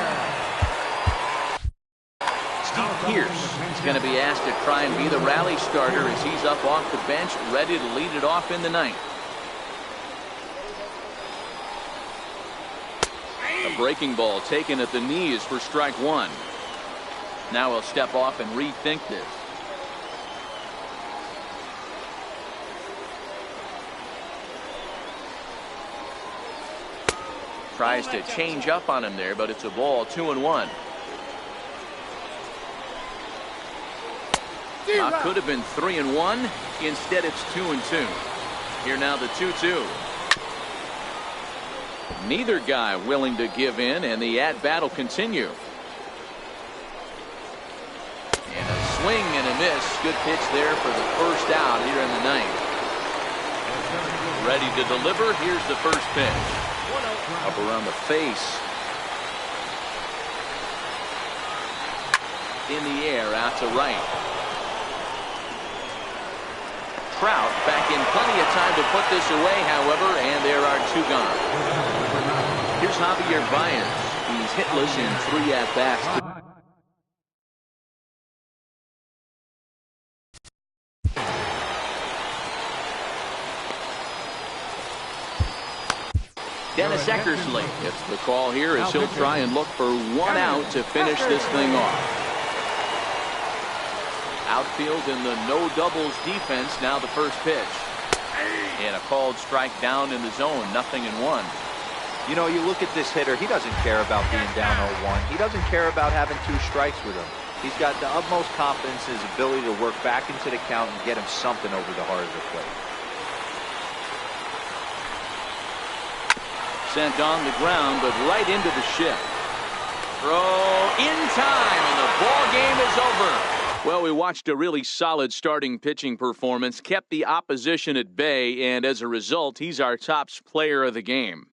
Steve Pearce is going to be asked to try and be the rally starter as he's up off the bench, ready to lead it off in the 9th. A breaking ball taken at the knees for strike 1. Now he'll step off and rethink this. Tries to change up on him there, but it's a ball, 2-1. Could have been 3-1. Instead, it's 2-2. Here now the 2-2. Neither guy willing to give in, and the at-bat will continue. And a swing and a miss. Good pitch there for the first out here in the ninth. Ready to deliver. Here's the first pitch. Up around the face. In the air, out to right. Trout back in plenty of time to put this away, however, and there are 2 gone. Here's Javier Baez. He's hitless in 3 at-bats. Dennis Eckersley gets the call here as he'll try and look for 1 out to finish this thing off. Outfield in the no doubles defense. Now the first pitch. And a called strike down in the zone. 0-1. You know, you look at this hitter, he doesn't care about being down 0-1. He doesn't care about having 2 strikes with him. He's got the utmost confidence in his ability to work back into the count and get him something over the heart of the plate. Sent on the ground, but right into the shift. Throw in time, and the ball game is over. Well, we watched a really solid starting pitching performance, kept the opposition at bay, and as a result, he's our top player of the game.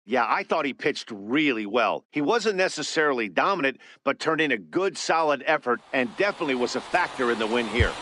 Yeah, I thought he pitched really well. He wasn't necessarily dominant, but turned in a good, solid effort and definitely was a factor in the win here.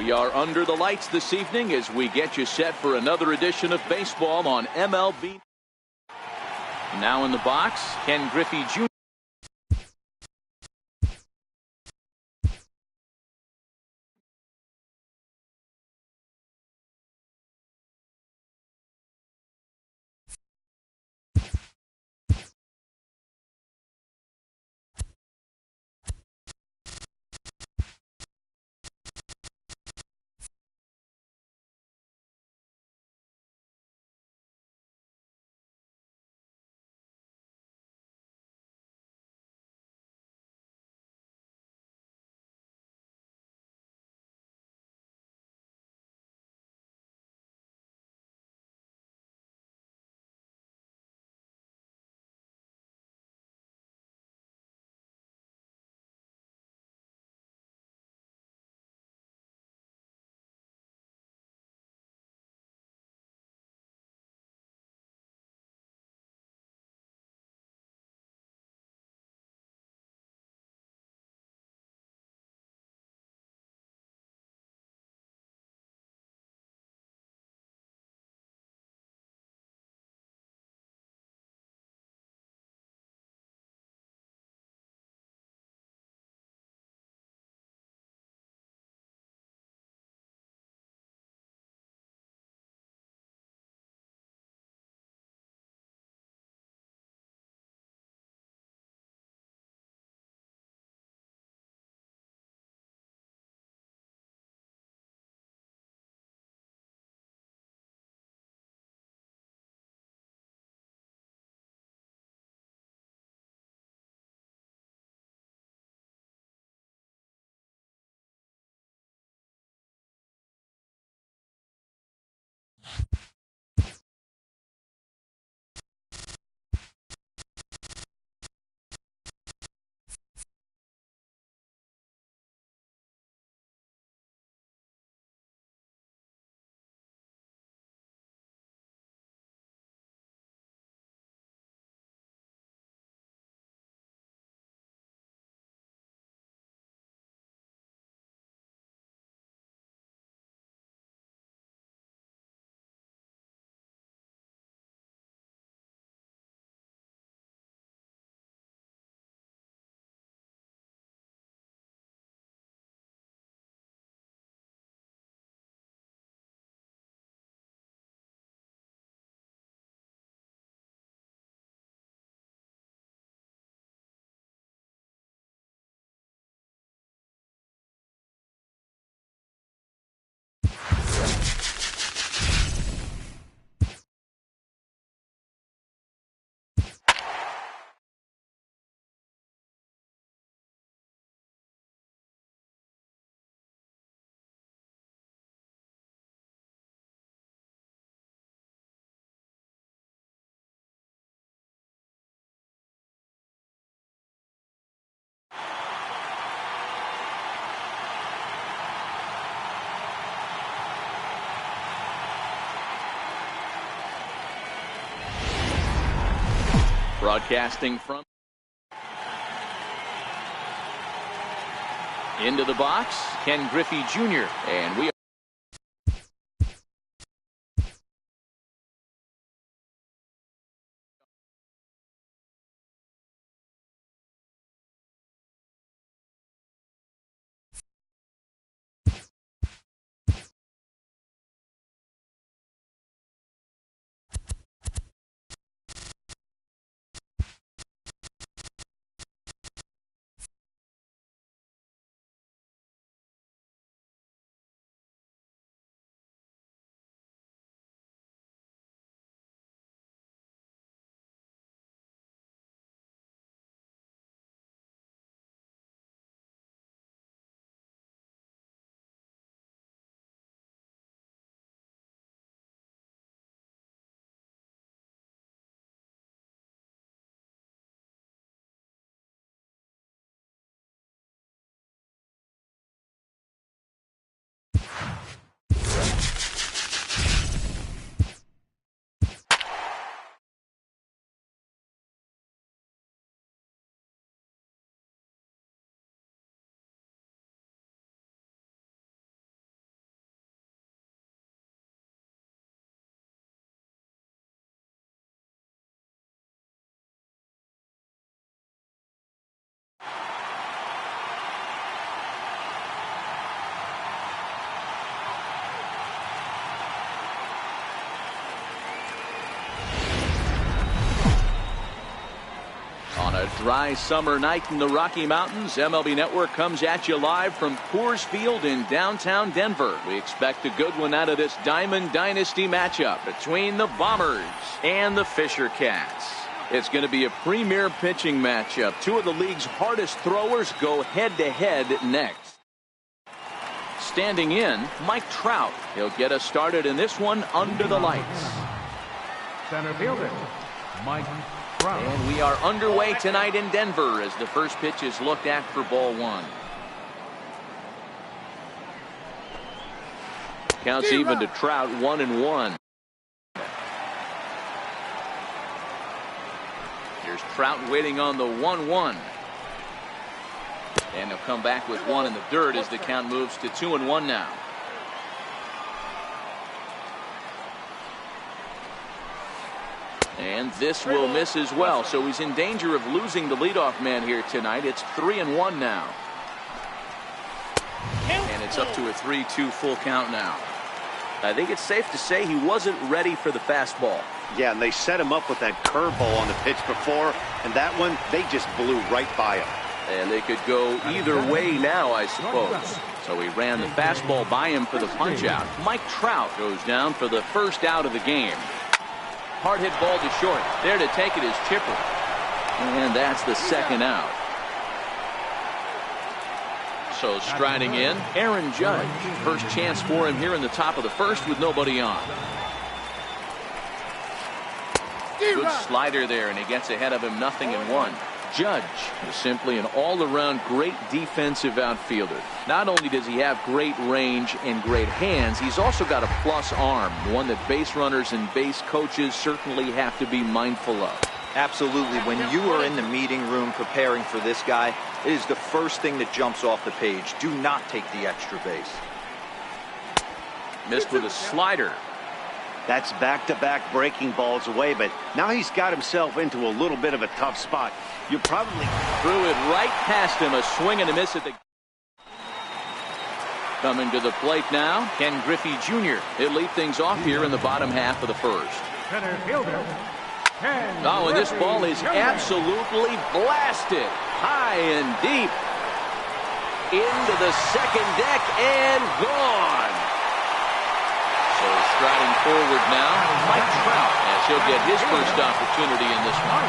We are under the lights this evening as we get you set for another edition of baseball on MLB. Now in the box, Ken Griffey Jr. Broadcasting from into the box, Ken Griffey Jr. And we A dry summer night in the Rocky Mountains. MLB Network comes at you live from Coors Field in downtown Denver. We expect a good one out of this Diamond Dynasty matchup between the Bombers and the Fisher Cats. It's going to be a premier pitching matchup. Two of the league's hardest throwers go head-to-head next. Standing in, Mike Trout. He'll get us started in this one under the lights. Center fielder, Mike Trout. And we are underway tonight in Denver as the first pitch is looked at for ball one. Counts even to Trout, 1-1. Here's Trout waiting on the 1-1. And he'll come back with one in the dirt as the count moves to 2-1 now. And this will miss as well, so he's in danger of losing the leadoff man here tonight. It's 3-1 now. And it's up to a 3-2 full count now. I think it's safe to say he wasn't ready for the fastball. Yeah, and they set him up with that curveball on the pitch before, and that one, they just blew right by him. And they could go either way now, I suppose. So he ran the fastball by him for the punch-out. Mike Trout goes down for the first out of the game. Hard hit ball to short. There to take it is Chipper. And that's the second out. So striding in, Aaron Judge. First chance for him here in the top of the first with nobody on. Good slider there, and he gets ahead of him, 0-1. Judge is simply an all-around great defensive outfielder. Not only does he have great range and great hands, he's also got a plus arm, one that base runners and base coaches certainly have to be mindful of. Absolutely. When you are in the meeting room preparing for this guy, it is the first thing that jumps off the page. Do not take the extra base. Missed with a slider. That's back-to-back breaking balls away, but now he's got himself into a little bit of a tough spot. You probably threw it right past him. A swing and a miss at the... Coming to the plate now, Ken Griffey Jr. He'll lead things off here in the bottom half of the first. Center fielder, Ken Oh, and this Griffey ball is Jr. absolutely blasted. High and deep. Into the second deck and gone. So striding forward now, Mike Trout, as he'll get his first opportunity in this one.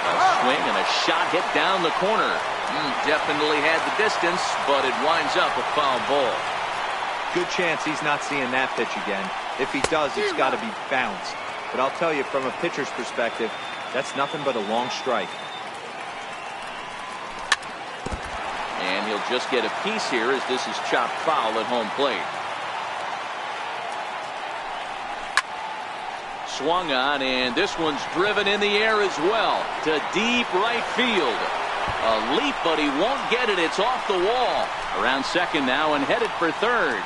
A swing and a shot hit down the corner. Definitely had the distance, but it winds up a foul ball. Good chance he's not seeing that pitch again. If he does, it's got to be bounced. But I'll tell you, from a pitcher's perspective, that's nothing but a long strike. And he'll just get a piece here as this is chopped foul at home plate. Swung on, and this one's driven in the air as well to deep right field. A leap, but he won't get it. It's off the wall. Around second now and headed for third.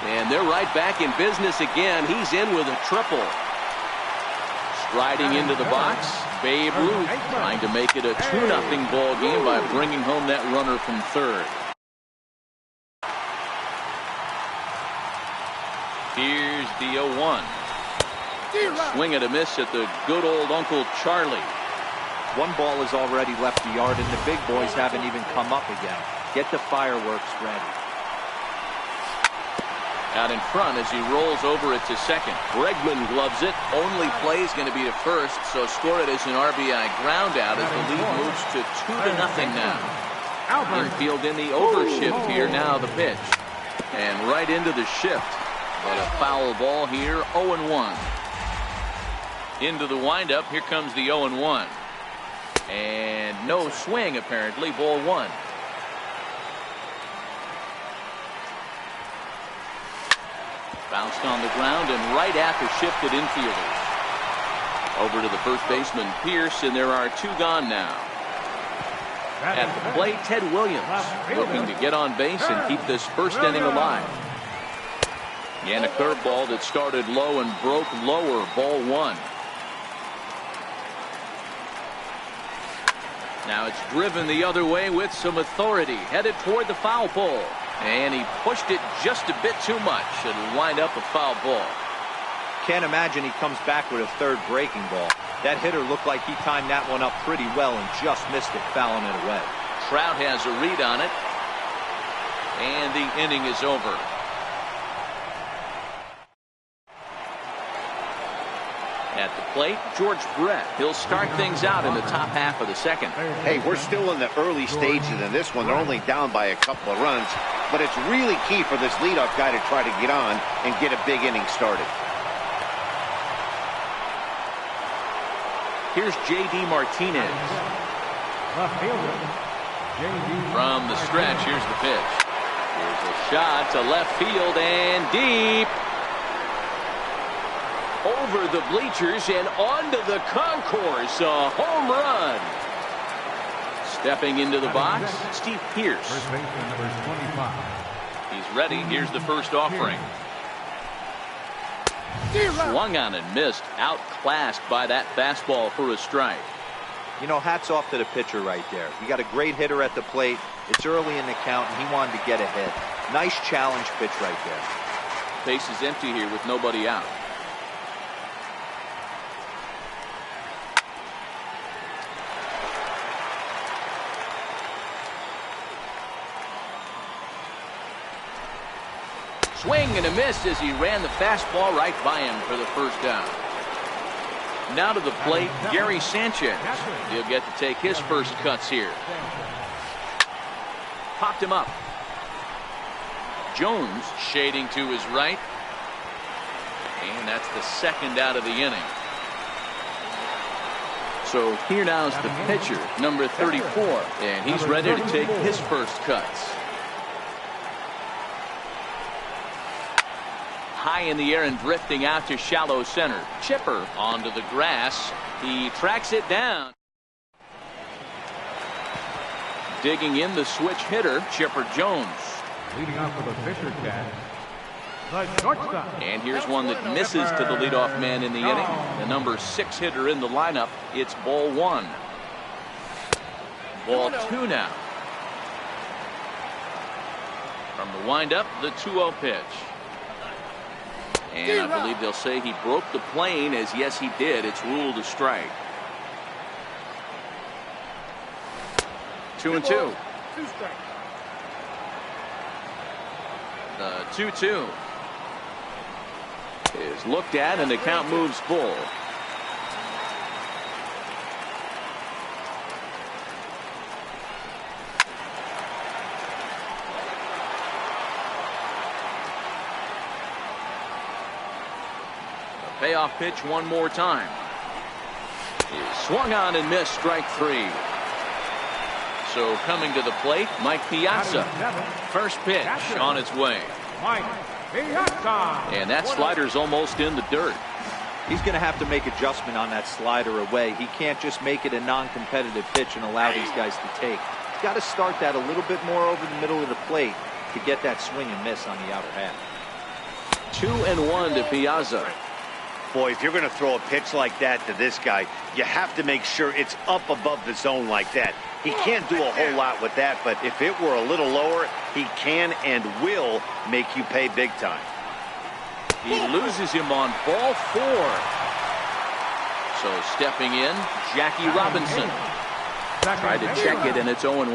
And they're right back in business again. He's in with a triple. Striding into the box, Babe Ruth trying to make it a 2-0 ball game by bringing home that runner from third. Here's the 0-1. Swing and a miss at the good old Uncle Charlie. One ball has already left the yard, and the big boys haven't even come up again. Get the fireworks ready. Out in front as he rolls over it to second. Bregman gloves it. Only play is going to be to first, so score it as an RBI ground out as the lead moves to 2-0 now. Infield in the overshift here now the pitch. And right into the shift. But a foul ball here, 0-1. Into the windup, here comes the 0-1. And no swing apparently, ball one. Bounced on the ground and right at the shifted infielders. Over to the first baseman, Pierce, and there are two gone now. At the plate, Ted Williams, looking to get on base and keep this first inning alive. And a curveball that started low and broke lower, ball one. Now it's driven the other way with some authority, headed toward the foul pole. And he pushed it just a bit too much. It'll wind up a foul ball. Can't imagine he comes back with a third breaking ball. That hitter looked like he timed that one up pretty well and just missed it, fouling it away. Trout has a read on it. And the inning is over. At the plate, George Brett. He'll start things out in the top half of the second. Hey, we're still in the early stages in this one. They're only down by a couple of runs, but it's really key for this leadoff guy to try to get on and get a big inning started. Here's J.D. Martinez. Left fielder, J.D. From the stretch, here's the pitch. Here's a shot to left field and deep. Over the bleachers and onto the concourse. A home run. Stepping into the box, Steve Pearce. First baseman number 25. He's ready. Here's the first offering. Swung on and missed. Outclassed by that fastball for a strike. You know, hats off to the pitcher right there. You got a great hitter at the plate. It's early in the count, and he wanted to get ahead. Nice challenge pitch right there. Base is empty here with nobody out. Swing and a miss as he ran the fastball right by him for the first down. Now to the plate, Gary Sanchez. He'll get to take his first cuts here. Popped him up. Jones shading to his right. And that's the second out of the inning. So here now is the pitcher, number 34. And he's ready to take his first cuts. High in the air and drifting out to shallow center. Chipper onto the grass. He tracks it down. Digging in the switch hitter, Chipper Jones. Leading off for the Fisher Cats, the shortstop. And here's one that misses to the leadoff man in the inning. The number 6 hitter in the lineup. It's ball 1. Ball 2 now. From the windup, the 2-0 pitch. And I believe they'll say he broke the plane, as yes he did. It's ruled a strike. 2-2. 2 strikes. The 2-2 is looked at and the count moves full. Payoff pitch one more time. He swung on and missed, strike 3. So coming to the plate, Mike Piazza. First pitch on its way. Mike Piazza. And that slider's almost in the dirt. He's going to have to make adjustment on that slider away. He can't just make it a non-competitive pitch and allow these guys to take. He's got to start that a little bit more over the middle of the plate to get that swing and miss on the outer half. 2-1 to Piazza. Boy, if you're going to throw a pitch like that to this guy, you have to make sure it's up above the zone like that. He can't do a whole lot with that, but if it were a little lower, he can and will make you pay big time. He loses him on ball 4. So stepping in, Jackie Robinson. Tried to check it, and it's 0-1.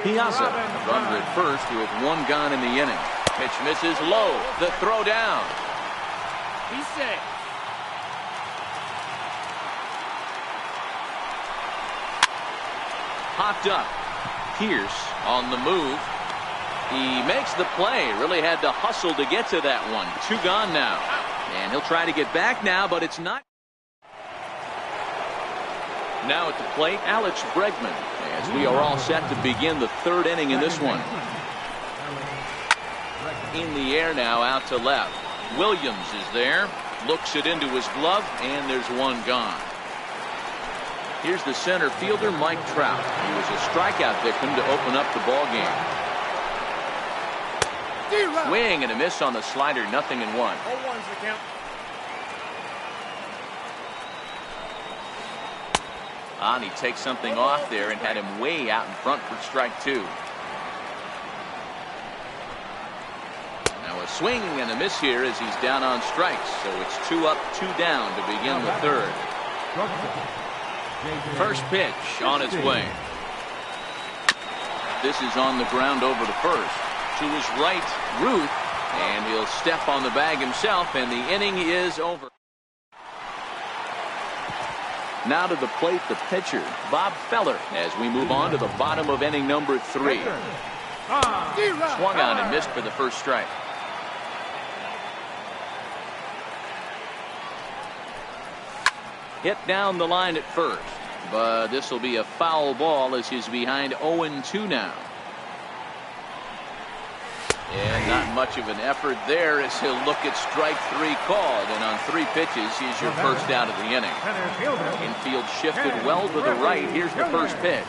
Piazza, runner at first with 1 gone in the inning. Pitch misses low. The throw down. He's safe. Popped up. Pierce on the move. He makes the play. Really had to hustle to get to that one. 2 gone now. And he'll try to get back now, but it's not. Now at the plate, Alex Bregman. As we are all set to begin the 3rd inning in this one. In the air now, out to left. Williams is there. Looks it into his glove, and there's 1 gone. Here's the center fielder, Mike Trout. He was a strikeout victim to open up the ball game. Swing and a miss on the slider, 0-1. 0-1's the count. And he takes something off there and had him way out in front for strike 2. Now a Swing and a miss here as he's down on strikes. So it's 2 up, 2 down to begin the third. First pitch on its way. This is on the ground over to first. To his right, Ruth, and he'll step on the bag himself, and the inning is over. Now to the plate, the pitcher, Bob Feller, as we move on to the bottom of inning number 3. Swung on and missed for the first strike. Hit down the line at first, but this will be a foul ball as he's behind 0-2 now. And not much of an effort there as he'll look at strike 3 called, and on 3 pitches he's your first out of the inning. Infield shifted well to the right. Here's the first pitch.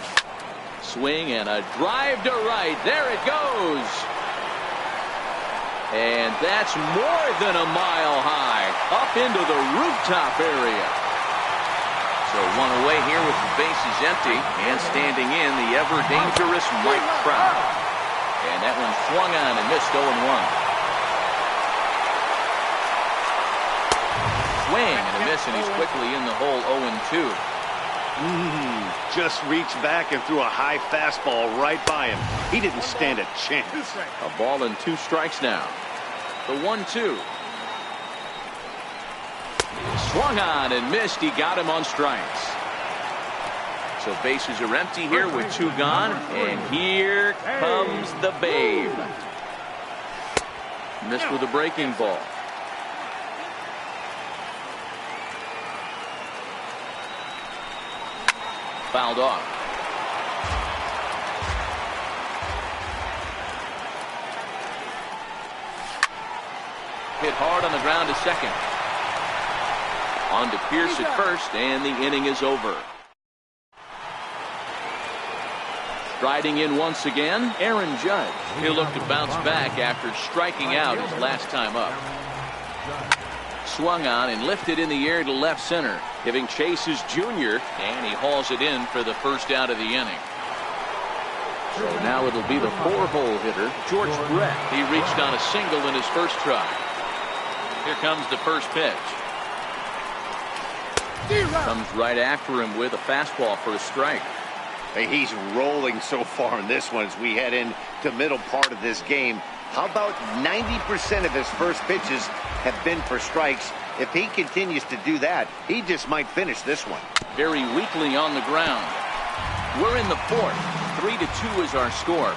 Swing and a drive to right. There it goes. And that's more than a mile high up into the rooftop area. So 1 away here with the bases empty, and standing in the ever dangerous Mike Trout. And that one swung on and missed 0-1. Swing and a miss, and he's quickly in the hole 0-2. Just reached back and threw a high fastball right by him. He didn't stand a chance. A ball and 2 strikes now. The 1-2. Swung on and missed. He got him on strikes. So bases are empty here with 2 gone. And here comes the Babe. Missed with a breaking ball. Fouled off. Hit hard on the ground to second. On to Pierce at first, and the inning is over. Striding in once again, Aaron Judge. He'll look to bounce back after striking out his last time up. Swung on and lifted in the air to left center. Giving chase is Junior, and he hauls it in for the first out of the inning. So now it'll be the 4-hole hitter, George Brett. He reached on a single in his first try. Here comes the first pitch. Comes right after him with a fastball for a strike. Hey, he's rolling so far in this one as we head into middle part of this game. How about 90% of his first pitches have been for strikes? If he continues to do that, he just might finish this one. Very weakly on the ground. We're in the 4th. 3-2 is our score.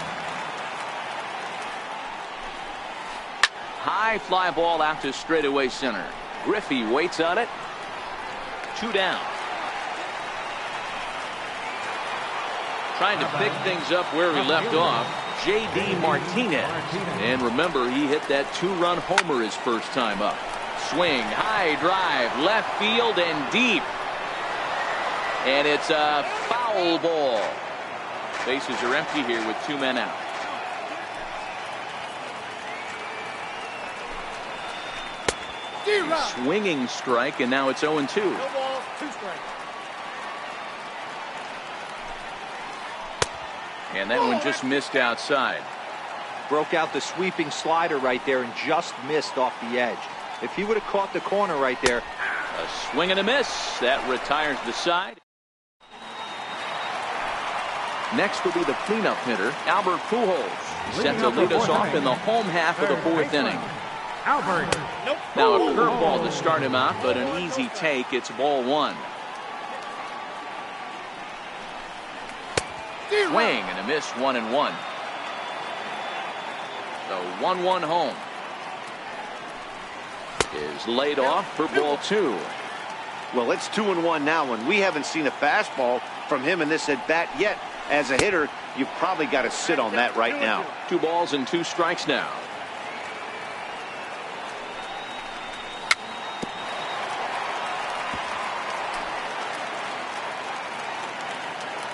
High fly ball out to straightaway center. Griffey waits on it. 2 down. Trying to pick things up where he left off, J.D. Martinez. And remember, he hit that 2-run homer his first time up. Swing, high drive, left field and deep. And it's a foul ball. Bases are empty here with 2 men out. Swinging strike, and now it's 0-2. No balls, 2 strikes. And that one just missed outside. Broke out the sweeping slider right there and just missed off the edge. If he would have caught the corner right there. A swing and a miss. That retires the side. Next will be the cleanup hitter, Albert Pujols. Set to lead us off in the home half of the 4th inning. Albert. Now a curveball to start him out, but an easy take. It's ball 1. Swing and a miss, 1-1. The 1-1 home is laid off for ball 2. Well, it's 2-1 now, and we haven't seen a fastball from him in this at bat yet. As a hitter, you've probably got to sit on that right now. 2 balls and 2 strikes now.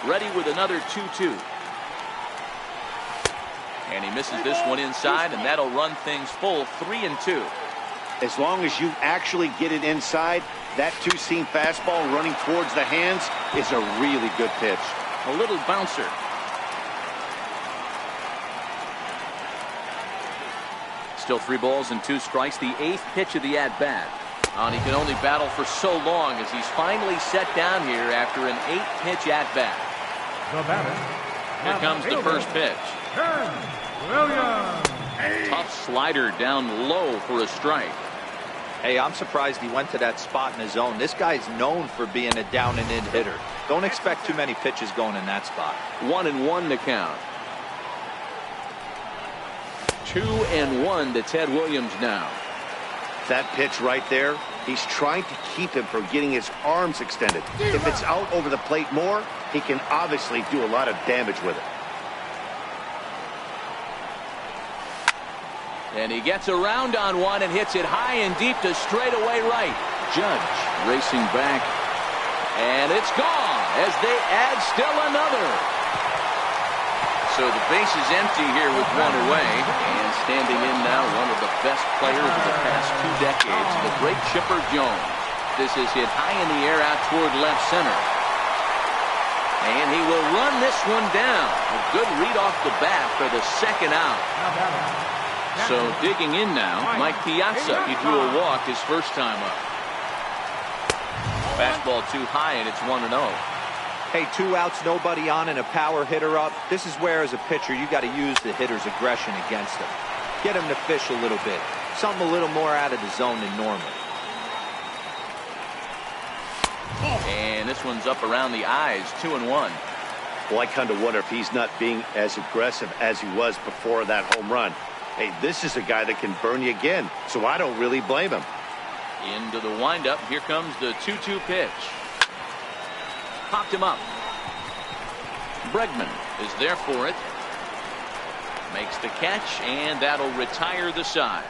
Ready with another 2-2. And he misses this one inside, and that'll run things full 3-2. As long as you actually get it inside, that 2-seam fastball running towards the hands is a really good pitch. A little bouncer. Still 3 balls and 2 strikes. The 8th pitch of the at-bat. And he can only battle for so long as he's finally set down here after an 8-pitch at-bat. The batter. Here comes the first pitch. Ken Williams. Tough slider down low for a strike. Hey, I'm surprised he went to that spot in his zone. This guy's known for being a down and in hitter. Don't expect too many pitches going in that spot. 1-1 to count. 2-1 to Ted Williams now. That pitch right there, he's trying to keep him from getting his arms extended. If it's out over the plate more, he can obviously do a lot of damage with it. And he gets around on one and hits it high and deep to straightaway right. Judge racing back. And it's gone as they add still another. So the base is empty here with 1 away. And standing in now, one of the best players of the past 2 decades, the great Chipper Jones. This is hit high in the air out toward left center. And he will run this one down. A good read off the bat for the second out. So digging in now, Mike Piazza. He drew a walk his first time up. Fastball too high, and it's 1-0. Hey, 2 outs, nobody on, and a power hitter up. This is where, as a pitcher, you got to use the hitter's aggression against him. Get him to fish a little bit. Something a little more out of the zone than normal. And this one's up around the eyes, 2-1. Well, I kind of wonder if he's not being as aggressive as he was before that home run. Hey, this is a guy that can burn you again, so I don't really blame him. Into the windup. Here comes the 2-2 pitch. Popped him up. Bregman is there for it. Makes the catch, and that'll retire the side.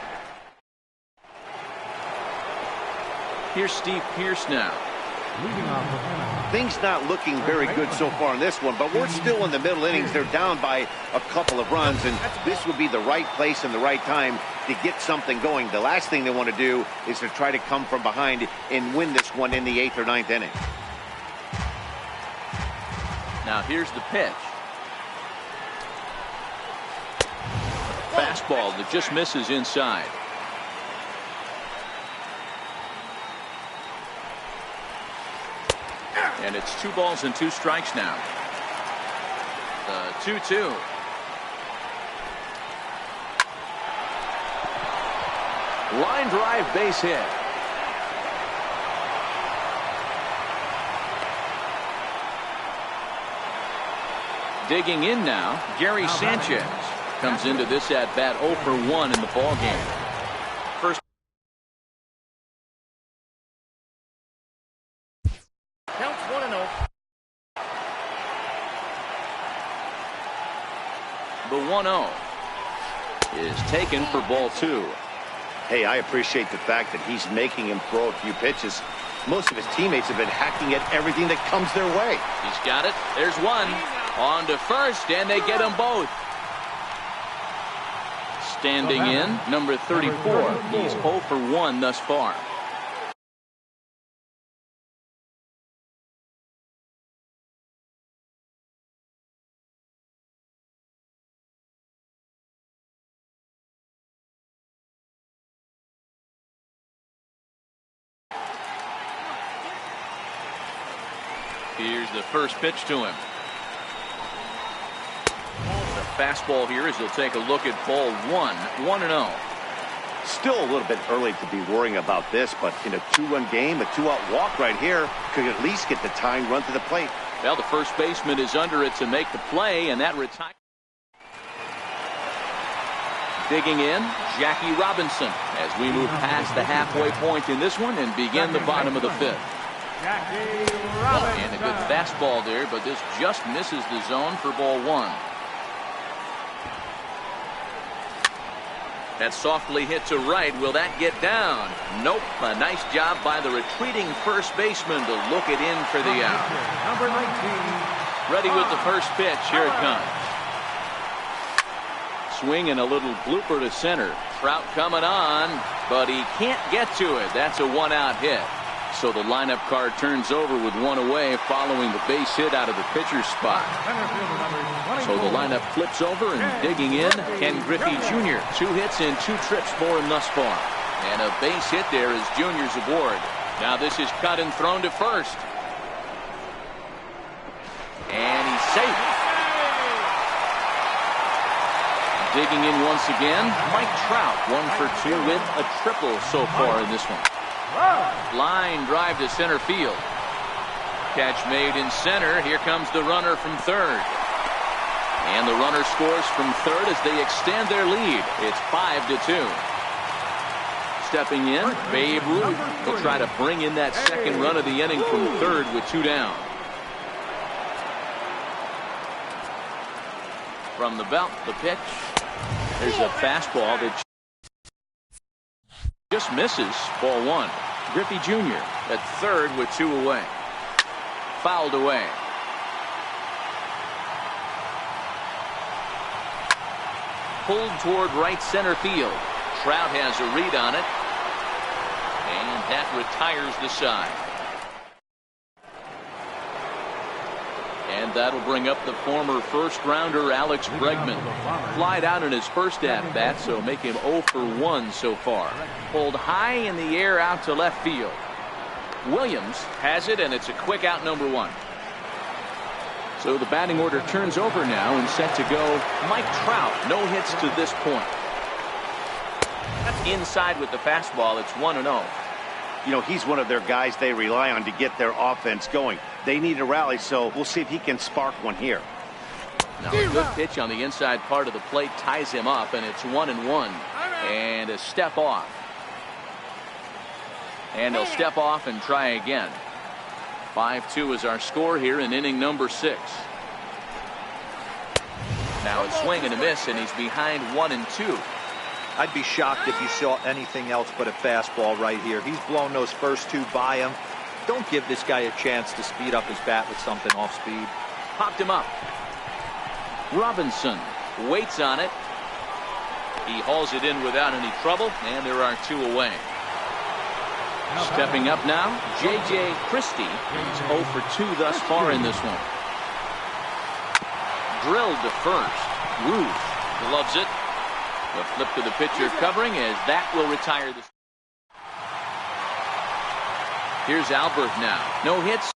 Here's Steve Pearce now. Leading off with Anaheim. Things not looking very good so far in this one, but we're still in the middle innings. They're down by a couple of runs, and this would be the right place and the right time to get something going. The last thing they want to do is to try to come from behind and win this one in the 8th or 9th inning. Now here's the pitch. Fastball that just misses inside. And it's 2 balls and 2 strikes now. The 2-2. Line drive base hit. Digging in now, Gary Sanchez comes into this at bat 0 for 1 in the ball game. First. Counts 1-0. The 1-0 is taken for ball 2. Hey, I appreciate the fact that he's making him throw a few pitches. Most of his teammates have been hacking at everything that comes their way. He's got it. There's one. On to first, and they get them both. Standing in, number 34. He's 0 for 1 thus far. Here's the first pitch to him. The fastball here as he'll take a look at ball 1. 1-0. Still a little bit early to be worrying about this, but in a 2-run game, a 2-out walk right here could at least get the tying run to the plate. Well, the first baseman is under it to make the play, and that retires. Digging in, Jackie Robinson as we move past the halfway point in this one and begin the bottom of the 5th. Jackie Robinson. And a good fastball there, but this just misses the zone for ball 1. That softly hit to right. Will that get down? Nope. A nice job by the retreating first baseman to look it in for the out. Number 19. Ready with the first pitch. Here it comes. Swing and a little blooper to center. Trout coming on, but he can't get to it. That's a 1-out hit. So the lineup card turns over with one away following the base hit out of the pitcher's spot. Center fielder number So the 24. lineup flips over, and digging in, Ken Griffey Jr. 2 hits and 2 trips for him thus far. And a base hit there is Junior's aboard. Now this is cut and thrown to first. And he's safe. Digging in once again, Mike Trout, 1 for 2 with a triple so far in this one. Line drive to center field. Catch made in center. Here comes the runner from third. And the runner scores from third as they extend their lead. It's 5-2. Stepping in, Babe Ruth will try to bring in that second run of the inning from third with 2 down. From the belt, the pitch. There's a fastball that just misses. Ball 1. Griffey Jr. at third with 2 away. Fouled away. Pulled toward right center field. Trout has a read on it. And that retires the side. And that'll bring up the former first-rounder Alex Bregman. Flied out in his first at-bat, so make him 0 for 1 so far. Pulled high in the air out to left field. Williams has it, and it's a quick out, number 1. So the batting order turns over now and set to go. Mike Trout, no hits to this point. That's inside with the fastball. It's 1-0. You know, he's one of their guys they rely on to get their offense going. They need a rally, so we'll see if he can spark one here. Now a good pitch on the inside part of the plate ties him up, and it's 1-1. And a step off. And he'll step off and try again. 5-2 is our score here in inning number 6. Now it's swing and a miss, and he's behind 1-2. I'd be shocked if you saw anything else but a fastball right here. He's blown those first 2 by him. Don't give this guy a chance to speed up his bat with something off speed. Popped him up. Robinson waits on it. He hauls it in without any trouble, and there are 2 away. Stepping up now, J.J. Christie. He's 0 for 2 thus far in this one. Drilled to first. Ruth gloves it. The flip to the pitcher covering as that will retire this. Here's Albert now. No hits.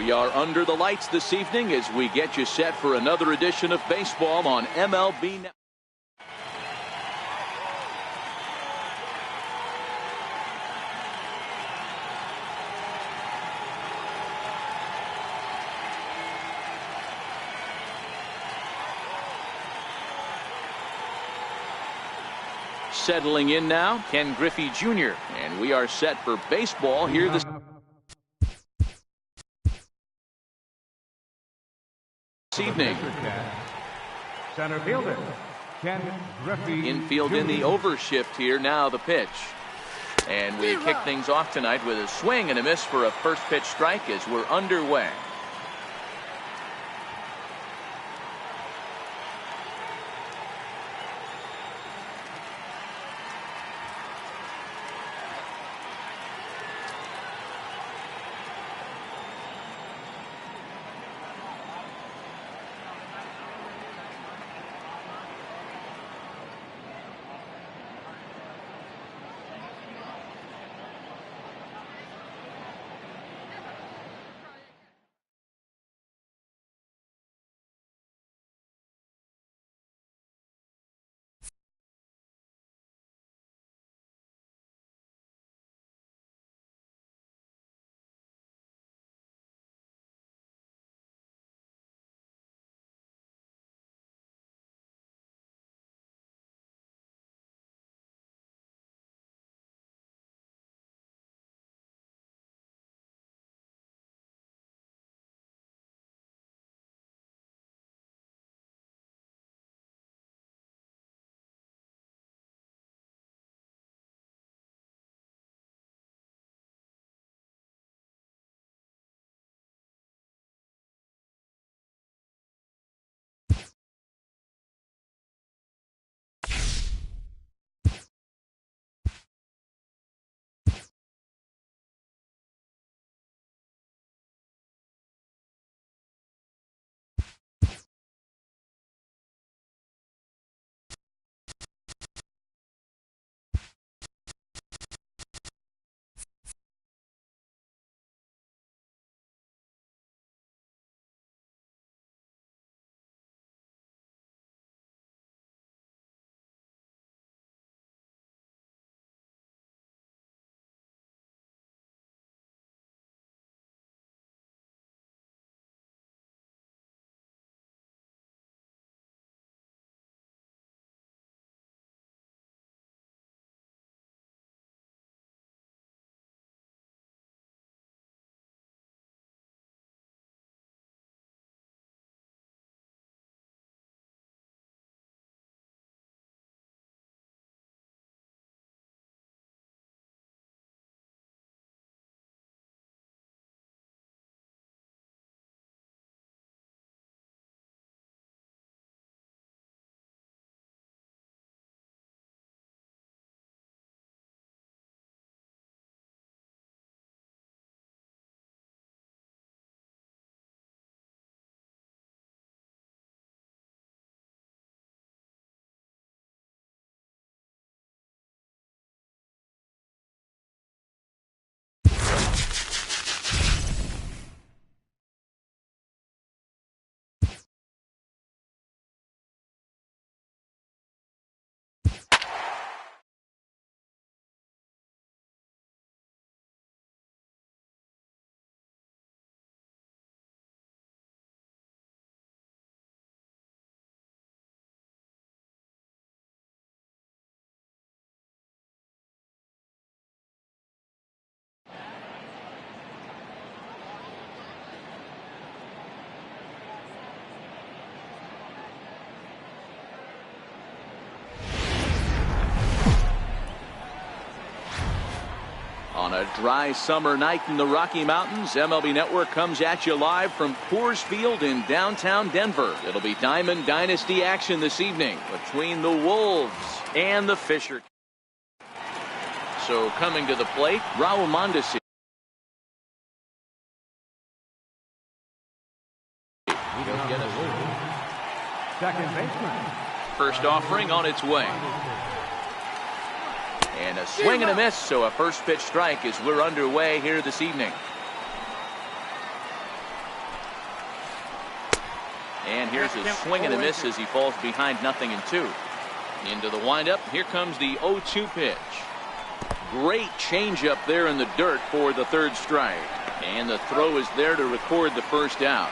We are under the lights this evening as we get you set for another edition of baseball on MLB Network. Settling in now, Ken Griffey Jr. And we are set for baseball here this evening. Center fielder, Ken Griffey Infield Jr. in the overshift here. Now the pitch. And we kick things off tonight with a swing and a miss for a first pitch strike as we're underway. On a dry summer night in the Rocky Mountains, MLB Network comes at you live from Coors Field in downtown Denver. It'll be Diamond Dynasty action this evening between the Wolves and the Fisher. So coming to the plate, Raul Mondesi. Second baseman. First offering on its way. And a swing and a miss, so a first pitch strike as we're underway here this evening. And here's a swing and a miss as he falls behind 0-2. Into the windup. Here comes the 0-2 pitch. Great changeup there in the dirt for the third strike. And the throw is there to record the first out.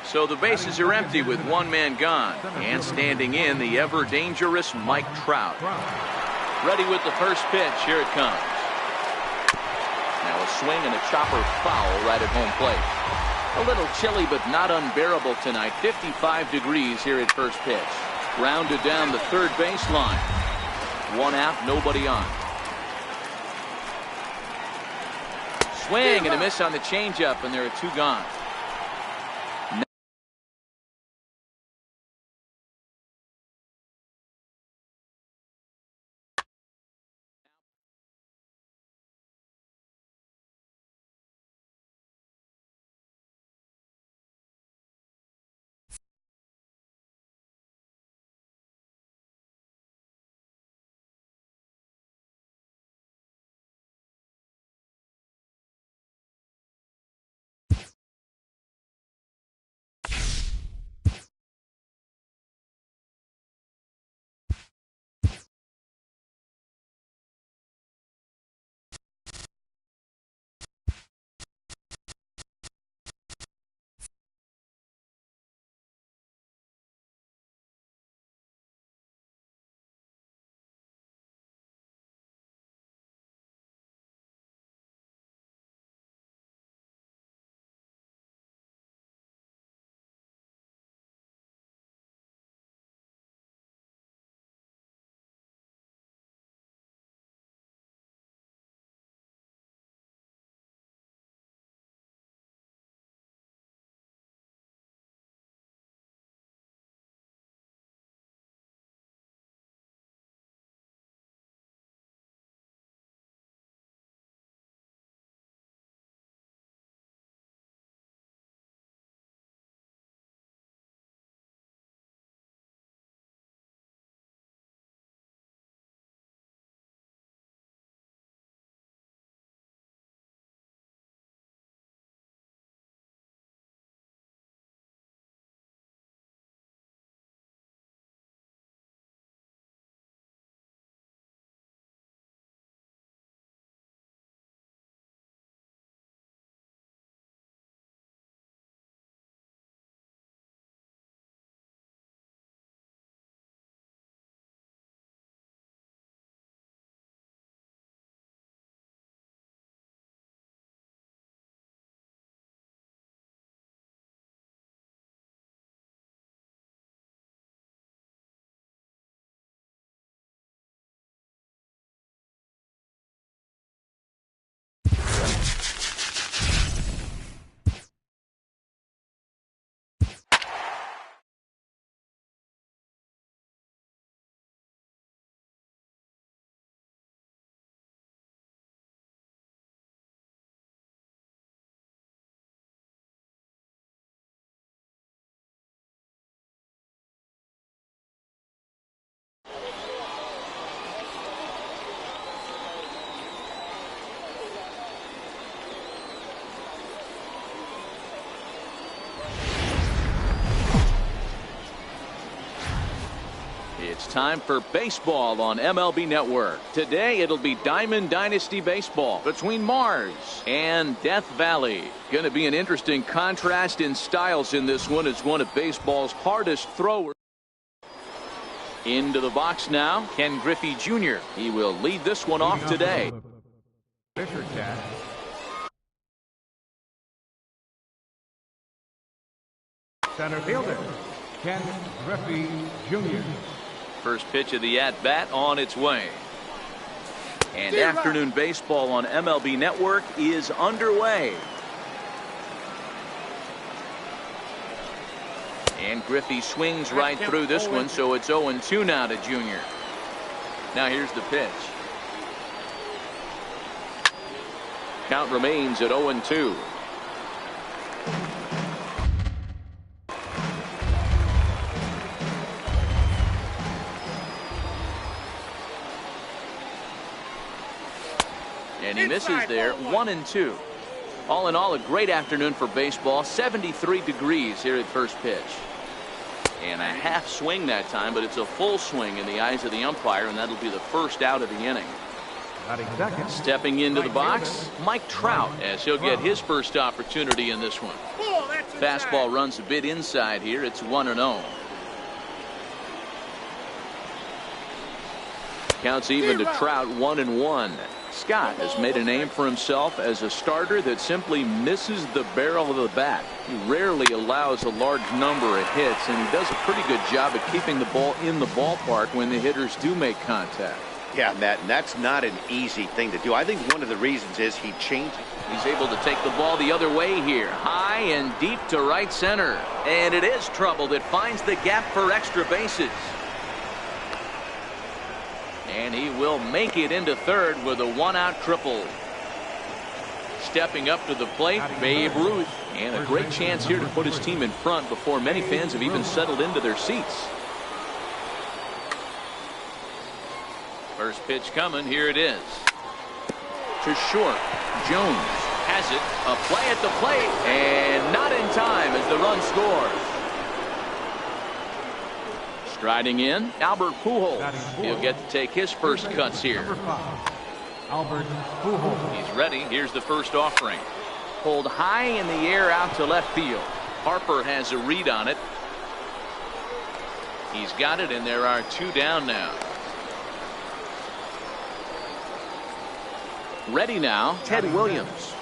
So the bases are empty with one man gone. And standing in, the ever dangerous Mike Trout. Ready with the first pitch. Here it comes. Now a swing and a chopper foul right at home plate. A little chilly but not unbearable tonight. 55 degrees here at first pitch. Grounded down the third baseline. One out, nobody on. Swing and a miss on the changeup, and there are two gone. It's time for baseball on MLB Network. Today it'll be Diamond Dynasty Baseball between Mars and Death Valley. Going to be an interesting contrast in styles in this one. It's one of baseball's hardest throwers. Into the box now, Ken Griffey Jr. He will lead this one off today. Fisher Cat. Center fielder, Ken Griffey Jr. First pitch of the at-bat on its way. And afternoon baseball on MLB Network is underway. And Griffey swings right through this one, so it's 0-2 now to Junior. Now here's the pitch. Count remains at 0-2. And he misses there, 1-2. All in all, a great afternoon for baseball. 73 degrees here at first pitch. And a half swing that time, but it's a full swing in the eyes of the umpire, and that'll be the first out of the inning. Stepping into the box, Mike Trout, as he'll get his first opportunity in this one. Fastball runs a bit inside here. It's 1-0. Counts even to Trout, 1-1. Scott has made a name for himself as a starter that simply misses the barrel of the bat. He rarely allows a large number of hits, and he does a pretty good job of keeping the ball in the ballpark when the hitters do make contact. Yeah, Matt, and that's not an easy thing to do. I think one of the reasons is he changed. He's able to take the ball the other way here. High and deep to right center. And it is trouble that finds the gap for extra bases. And he will make it into third with a one-out triple. Stepping up to the plate, Babe Ruth. And a great chance here to put his team in front before many fans have even settled into their seats. First pitch coming. Here it is. To short. Jones has it. A play at the plate. And not in time as the run scores. Striding in, Albert Pujols. He'll get to take his first cuts here. Albert Pujols. He's ready. Here's the first offering. Pulled high in the air out to left field. Harper has a read on it. He's got it, and there are two down now. Ready now, Ted Williams.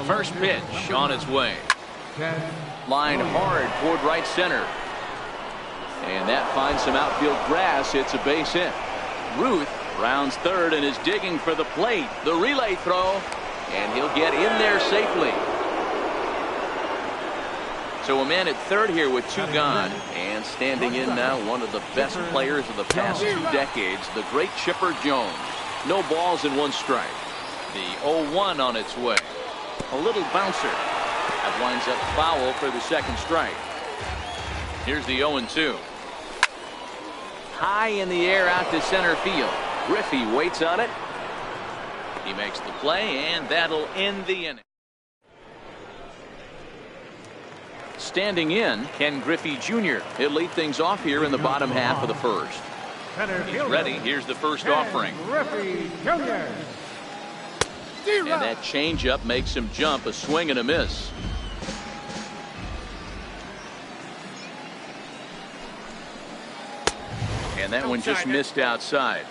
First pitch on its way. Line hard toward right center. And that finds some outfield grass. It's a base hit. Ruth rounds third and is digging for the plate. The relay throw. And he'll get in there safely. So a man at third here with two gone. And standing in now, one of the best players of the past 2 decades, the great Chipper Jones. No balls and 1 strike. The 0-1 on its way. A little bouncer. That winds up foul for the second strike. Here's the 0-2. High in the air out to center field. Griffey waits on it. He makes the play, and that'll end the inning. Standing in, Ken Griffey Jr. He'll lead things off here in the bottom half of the first. He's ready. Here's the first offering. Griffey Jr. And that changeup makes him jump. A swing and a miss. And that one just missed outside.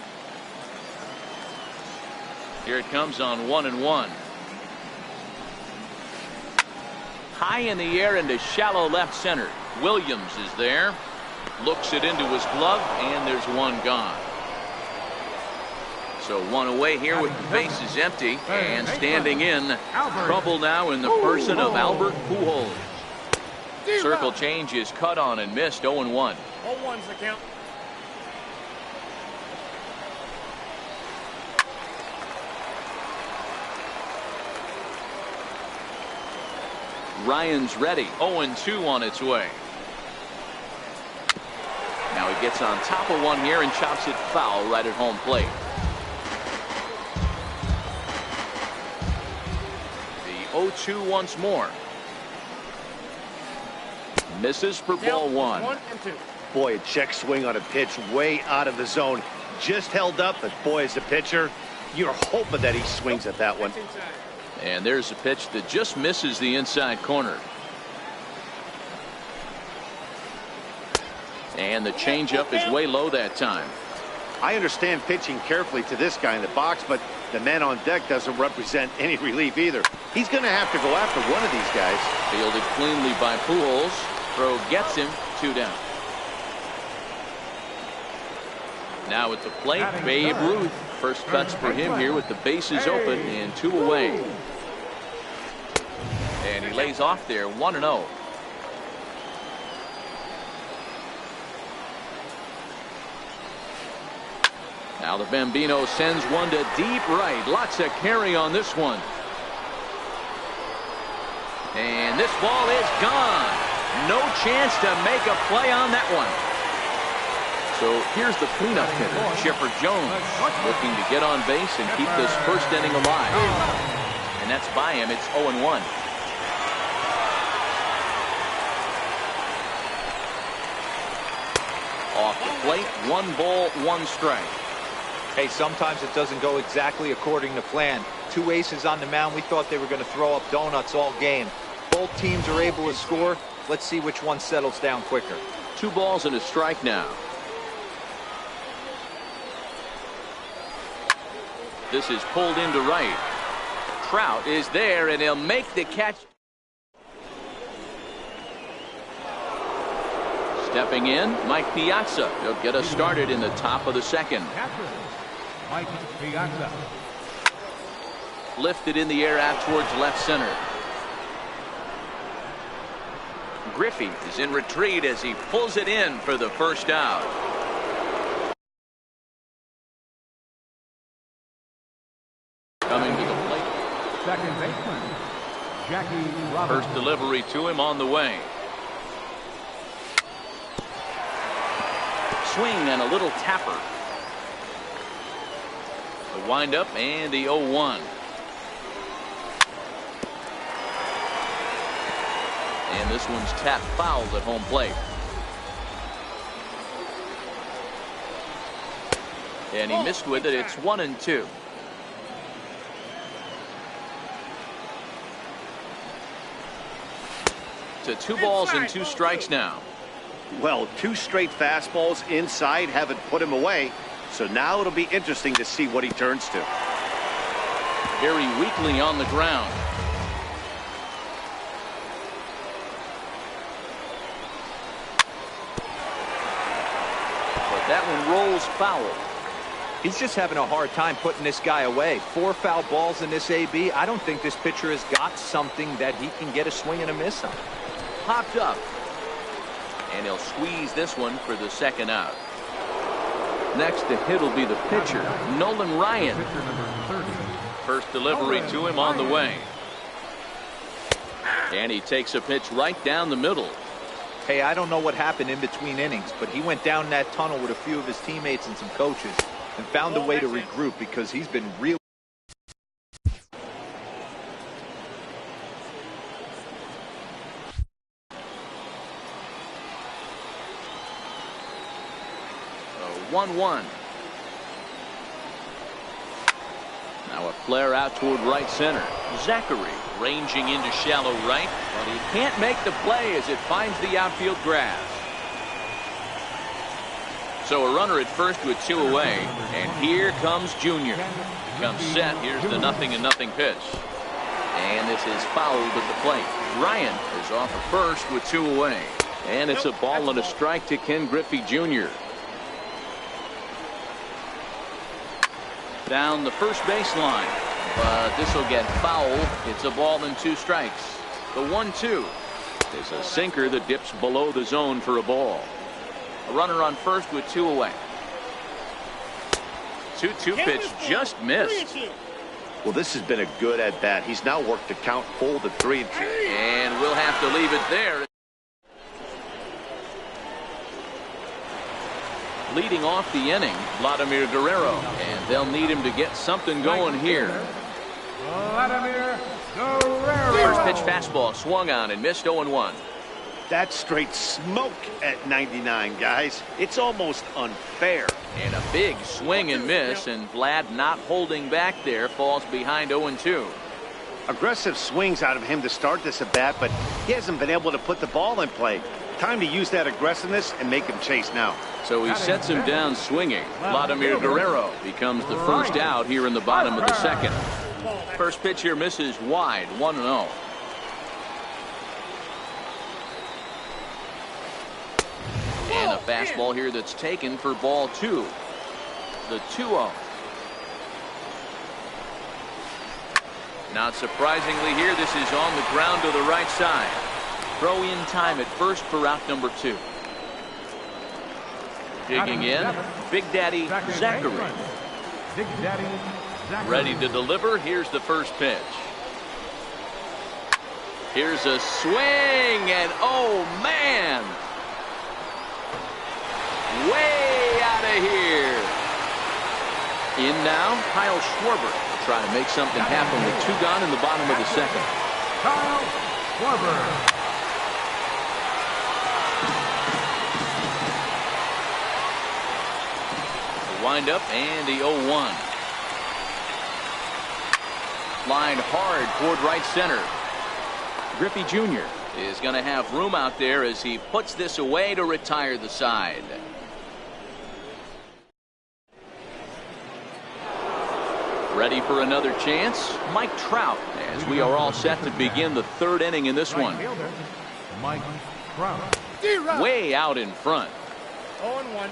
Here it comes on 1-1. High in the air into shallow left center. Williams is there. Looks it into his glove, and there's one gone. So one away here with the bases empty, and standing in, trouble now in the person of Albert Pujols. Circle change is cut on and missed. 0-1. 0-1's the count. Ryan's ready. 0-2 on its way. Now he gets on top of one here and chops it foul right at home plate. The 0-2 once more. Misses for ball 1. 1-2. Boy, a check swing on a pitch way out of the zone. Just held up, but boy, as a pitcher, you're hoping that he swings at that one. And there's a pitch that just misses the inside corner. And the changeup is way low that time. I understand pitching carefully to this guy in the box, but the man on deck doesn't represent any relief either. He's going to have to go after one of these guys. Fielded cleanly by Pujols. Throw gets him. 2 down. Now at the plate, Babe Ruth. First cuts for him here with the bases open and 2 away. And he lays off there. 1-0. Now the Bambino sends one to deep right. Lots of carry on this one. And this ball is gone. No chance to make a play on that one. So here's the cleanup hitter, Chipper Jones, looking to get on base and keep this first inning alive. and that's by him. It's 0-1. Off the plate, 1 ball, 1 strike. Hey, sometimes it doesn't go exactly according to plan. 2 aces on the mound. We thought they were going to throw up donuts all game. Both teams are able to score. Let's see which one settles down quicker. 2 balls and a strike now. This is pulled into right. Trout is there, and he'll make the catch. Stepping in, Mike Piazza. He'll get us started in the top of the second. Mike Piazza. Lifted in the air out towards left center. Griffey is in retreat as he pulls it in for the first out. Coming to the plate. Second baseman, Jackie Robinson. First delivery to him on the way. Swing and a little tapper. The windup and the 0-1. And this one's tapped foul at home plate. And he missed with it. It's 1-2. To 2 balls and 2 strikes now. Well, 2 straight fastballs inside haven't put him away. So now it'll be interesting to see what he turns to. Very weakly on the ground. But that one rolls foul. He's just having a hard time putting this guy away. 4 foul balls in this AB. I don't think this pitcher has got something that he can get a swing and a miss on. Popped up. And he'll squeeze this one for the second out. Next to hit will be the pitcher, Nolan Ryan. Pitcher number 30. First delivery to him on the way. And he takes a pitch right down the middle. Hey, I don't know what happened in between innings, but he went down that tunnel with a few of his teammates and some coaches and found a way to regroup because he's been really. 1-1. Now a flare out toward right center. Zachary ranging into shallow right, but he can't make the play as it finds the outfield grass. So a runner at first with 2 away, and here comes Junior. Comes set. Here's the 0-0 pitch, and this is fouled at the plate. Ryan is off at first with 2 away, and it's a ball and a strike to Ken Griffey Jr. Down the first baseline, but this will get foul. It's a ball and 2 strikes. The 1-2 is a sinker that dips below the zone for a ball. A runner on first with 2 away. 2-2 pitch just missed. Well, this has been a good at bat. He's now worked the count full to 3-2. And we'll have to leave it there. Leading off the inning, Vladimir Guerrero, and they'll need him to get something going here. Vladimir Guerrero. First pitch fastball swung on and missed. 0-1. That's straight smoke at 99, guys. It's almost unfair. And a big swing and miss, and Vlad not holding back there, falls behind 0-2. Aggressive swings out of him to start this at bat, but he hasn't been able to put the ball in play. Time to use that aggressiveness and make him chase now. So he sets him down swinging. Vladimir Guerrero becomes the first out here in the bottom of the second. First pitch here misses wide. 1-0. And a fastball here that's taken for ball 2. The 2-0. Not surprisingly here, this is on the ground to the right side. Throw in time at first for out number 2. Digging in, Big Daddy Zachary. Big Daddy Zachary. Ready to deliver. Here's the first pitch. Here's a swing, and oh man, way out of here. In now, Kyle Schwarber. try to make something happen with 2 gone in the bottom of the second. Kyle Schwarber. Wind up and the 0-1. Lined hard toward right center. Griffey Jr. is going to have room out there as he puts this away to retire the side. Ready for another chance? Mike Trout, as we are all set to begin the 3rd inning in this one. Mike Trout. Way out in front. 0-1.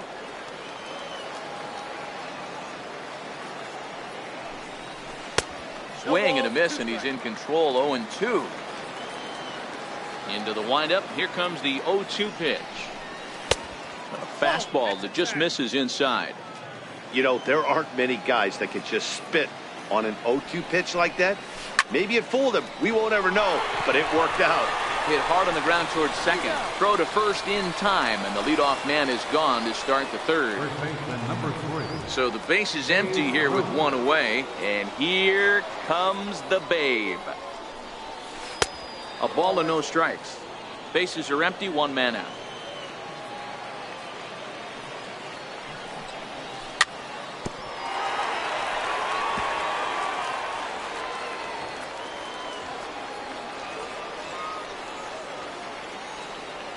Swing and a miss, and he's in control. 0-2. Into the windup. Here comes the 0-2 pitch. A fastball that just misses inside. You know, there aren't many guys that can just spit on an 0-2 pitch like that. Maybe it fooled him. We won't ever know, but it worked out. Hit hard on the ground towards second. Throw to first in time, and the leadoff man is gone to start the 3rd. First baseman number 3. So the base is empty here with 1 away, and here comes the Babe. A ball and no strikes. Bases are empty, 1 man out.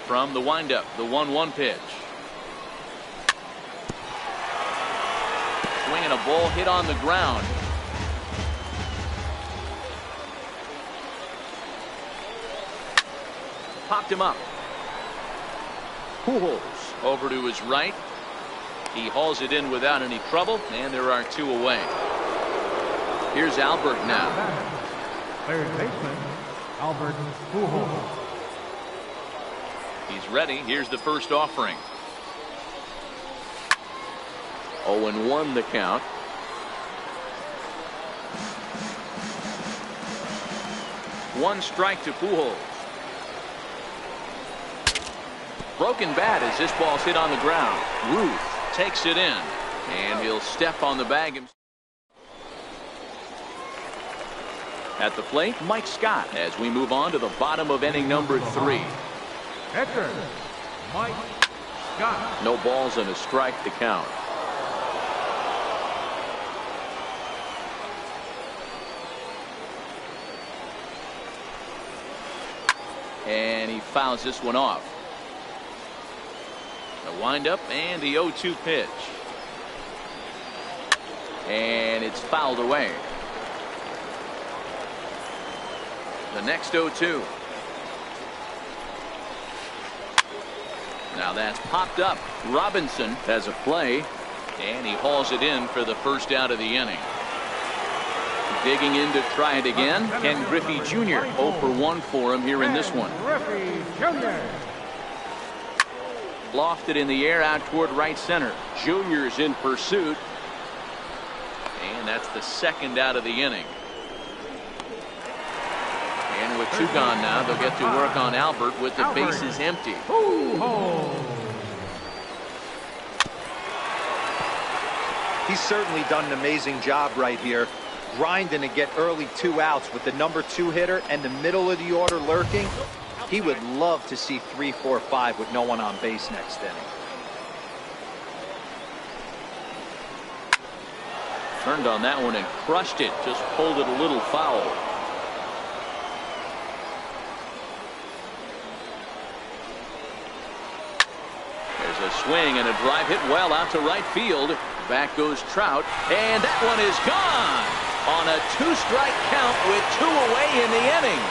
From the windup, the 1-1 pitch. Swinging a ball hit on the ground. Popped him up. Pujols over to his right. He hauls it in without any trouble, and there are 2 away. Here's Albert now. 3rd baseman Albert Pujols. He's ready. Here's the first offering. 0-1 the count. One strike to Pujols. Broken bat as this ball's hit on the ground. Ruth takes it in, and he'll step on the bag himself. At the plate, Mike Scott, as we move on to the bottom of inning number 3. Catcher Mike Scott. No balls and a strike to count. And he fouls this one off. The windup and the 0-2 pitch. And it's fouled away. The next 0-2. Now that's popped up. Robinson has a play, and he hauls it in for the first out of the inning. Digging in to try it again. Ken Griffey Jr. 0 for 1 for him here in this one. Griffey Jr. Lofted in the air out toward right center. Junior's in pursuit. And that's the 2nd out of the inning. And with 2 gone now, they'll get to work on Albert with the bases empty. He's certainly done an amazing job right here, grinding to get early 2 outs with the number 2 hitter and the middle of the order lurking. He would love to see 3, 4, 5 with no one on base next inning. Turned on that one and crushed it. Just pulled it a little foul. There's a swing and a drive hit well out to right field. Back goes Trout, and that one is gone on a 2-strike count with 2 away in the inning.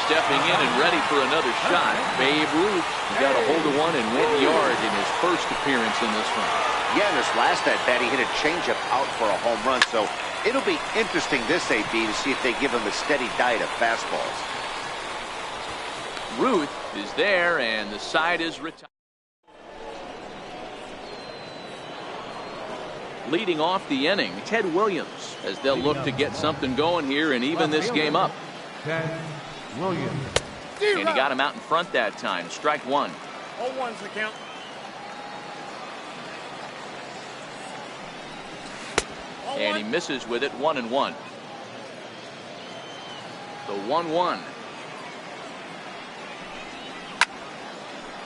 Stepping in and ready for another shot, Babe Ruth got a hold of one and went yard in his first appearance in this one. Yeah, in this last at bat, he hit a changeup out for a home run, so it'll be interesting this AB to see if they give him a steady diet of fastballs. Ruth is there, and the side is retired. Leading off the inning, Ted Williams, as they'll look to get something going here and even this game up. Ted Williams. And he got him out in front that time. Strike 1. 0-1's the count. And he misses with it. 1-1. The 1-1.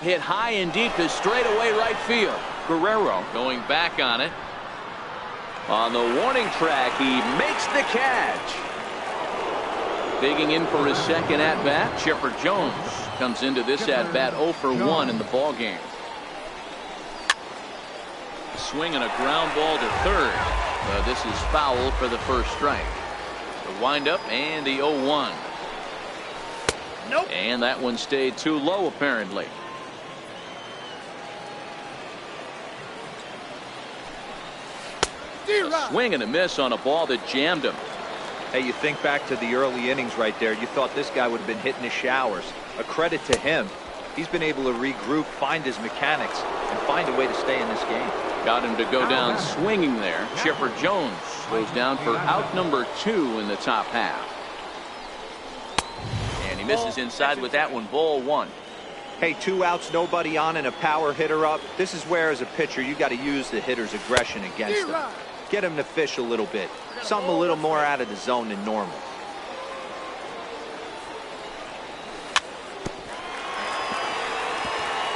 Hit high and deep to straightaway right field. Guerrero going back on it. On the warning track, he makes the catch. Digging in for his second at-bat, Chipper Jones comes into this at-bat 0 for 1 in the ball game. Swing and a ground ball to third. This is foul for the first strike. The windup and the 0-1. Nope. And that one stayed too low apparently. A swing and a miss on a ball that jammed him. Hey, you think back to the early innings right there. You thought this guy would have been hitting his showers. A credit to him. He's been able to regroup, find his mechanics, and find a way to stay in this game. Got him to go down swinging there. Chipper Jones goes down for out number 2 in the top half. And he misses inside with that one. Ball 1. Hey, 2 outs, nobody on, and a power hitter up. This is where, as a pitcher, you got to use the hitter's aggression against him. Get him to fish a little bit. Something a little more out of the zone than normal.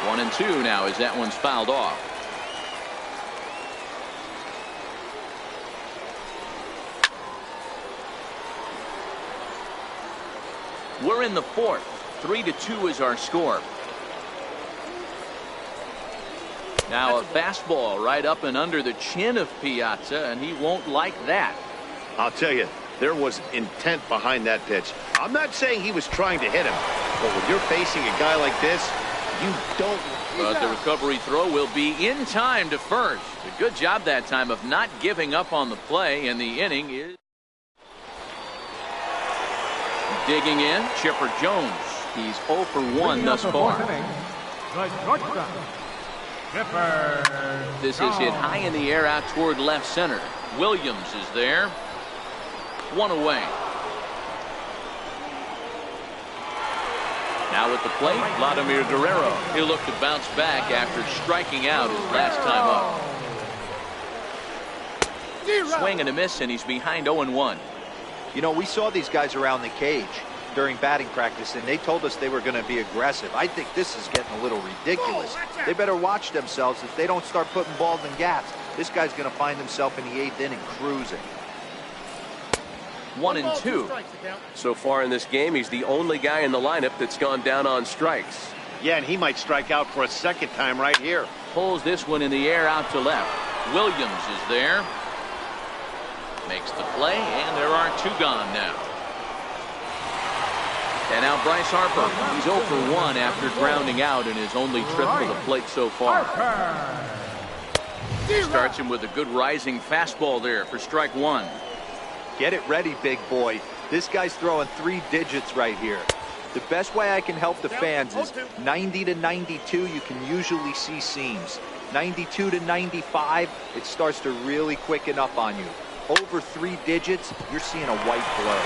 One and 2 now as that one's fouled off. We're in the 4th. 3-2 is our score. Now a fastball right up and under the chin of Piazza, and he won't like that. I'll tell you, there was intent behind that pitch. I'm not saying he was trying to hit him, but when you're facing a guy like this, you don't. But the recovery throw will be in time to first. A good job that time of not giving up on the play, and the inning is digging in. Chipper Jones. He's 0 for 1 thus far. This is hit high in the air out toward left center. Williams is there. 1 away. Now at the plate, Vladimir Guerrero. He'll look to bounce back after striking out his last time up. Swing and a miss, and he's behind 0-1. You know, we saw these guys around the cage during batting practice, and they told us they were going to be aggressive. I think this is getting a little ridiculous. They better watch themselves if they don't start putting balls in gaps. This guy's going to find himself in the 8th inning cruising. 1 and 2. So far in this game, he's the only guy in the lineup that's gone down on strikes. Yeah, and he might strike out for a second time right here. Pulls this one in the air out to left. Williams is there. Makes the play, and there are 2 gone now. And now Bryce Harper. He's 0 for 1 after grounding out in his only trip to the plate so far. Starts him with a good rising fastball there for strike 1. Get it ready, big boy. This guy's throwing 3 digits right here. The best way I can help the fans is 90 to 92, you can usually see seams. 92 to 95, it starts to really quicken up on you. Over 3 digits, you're seeing a white glow.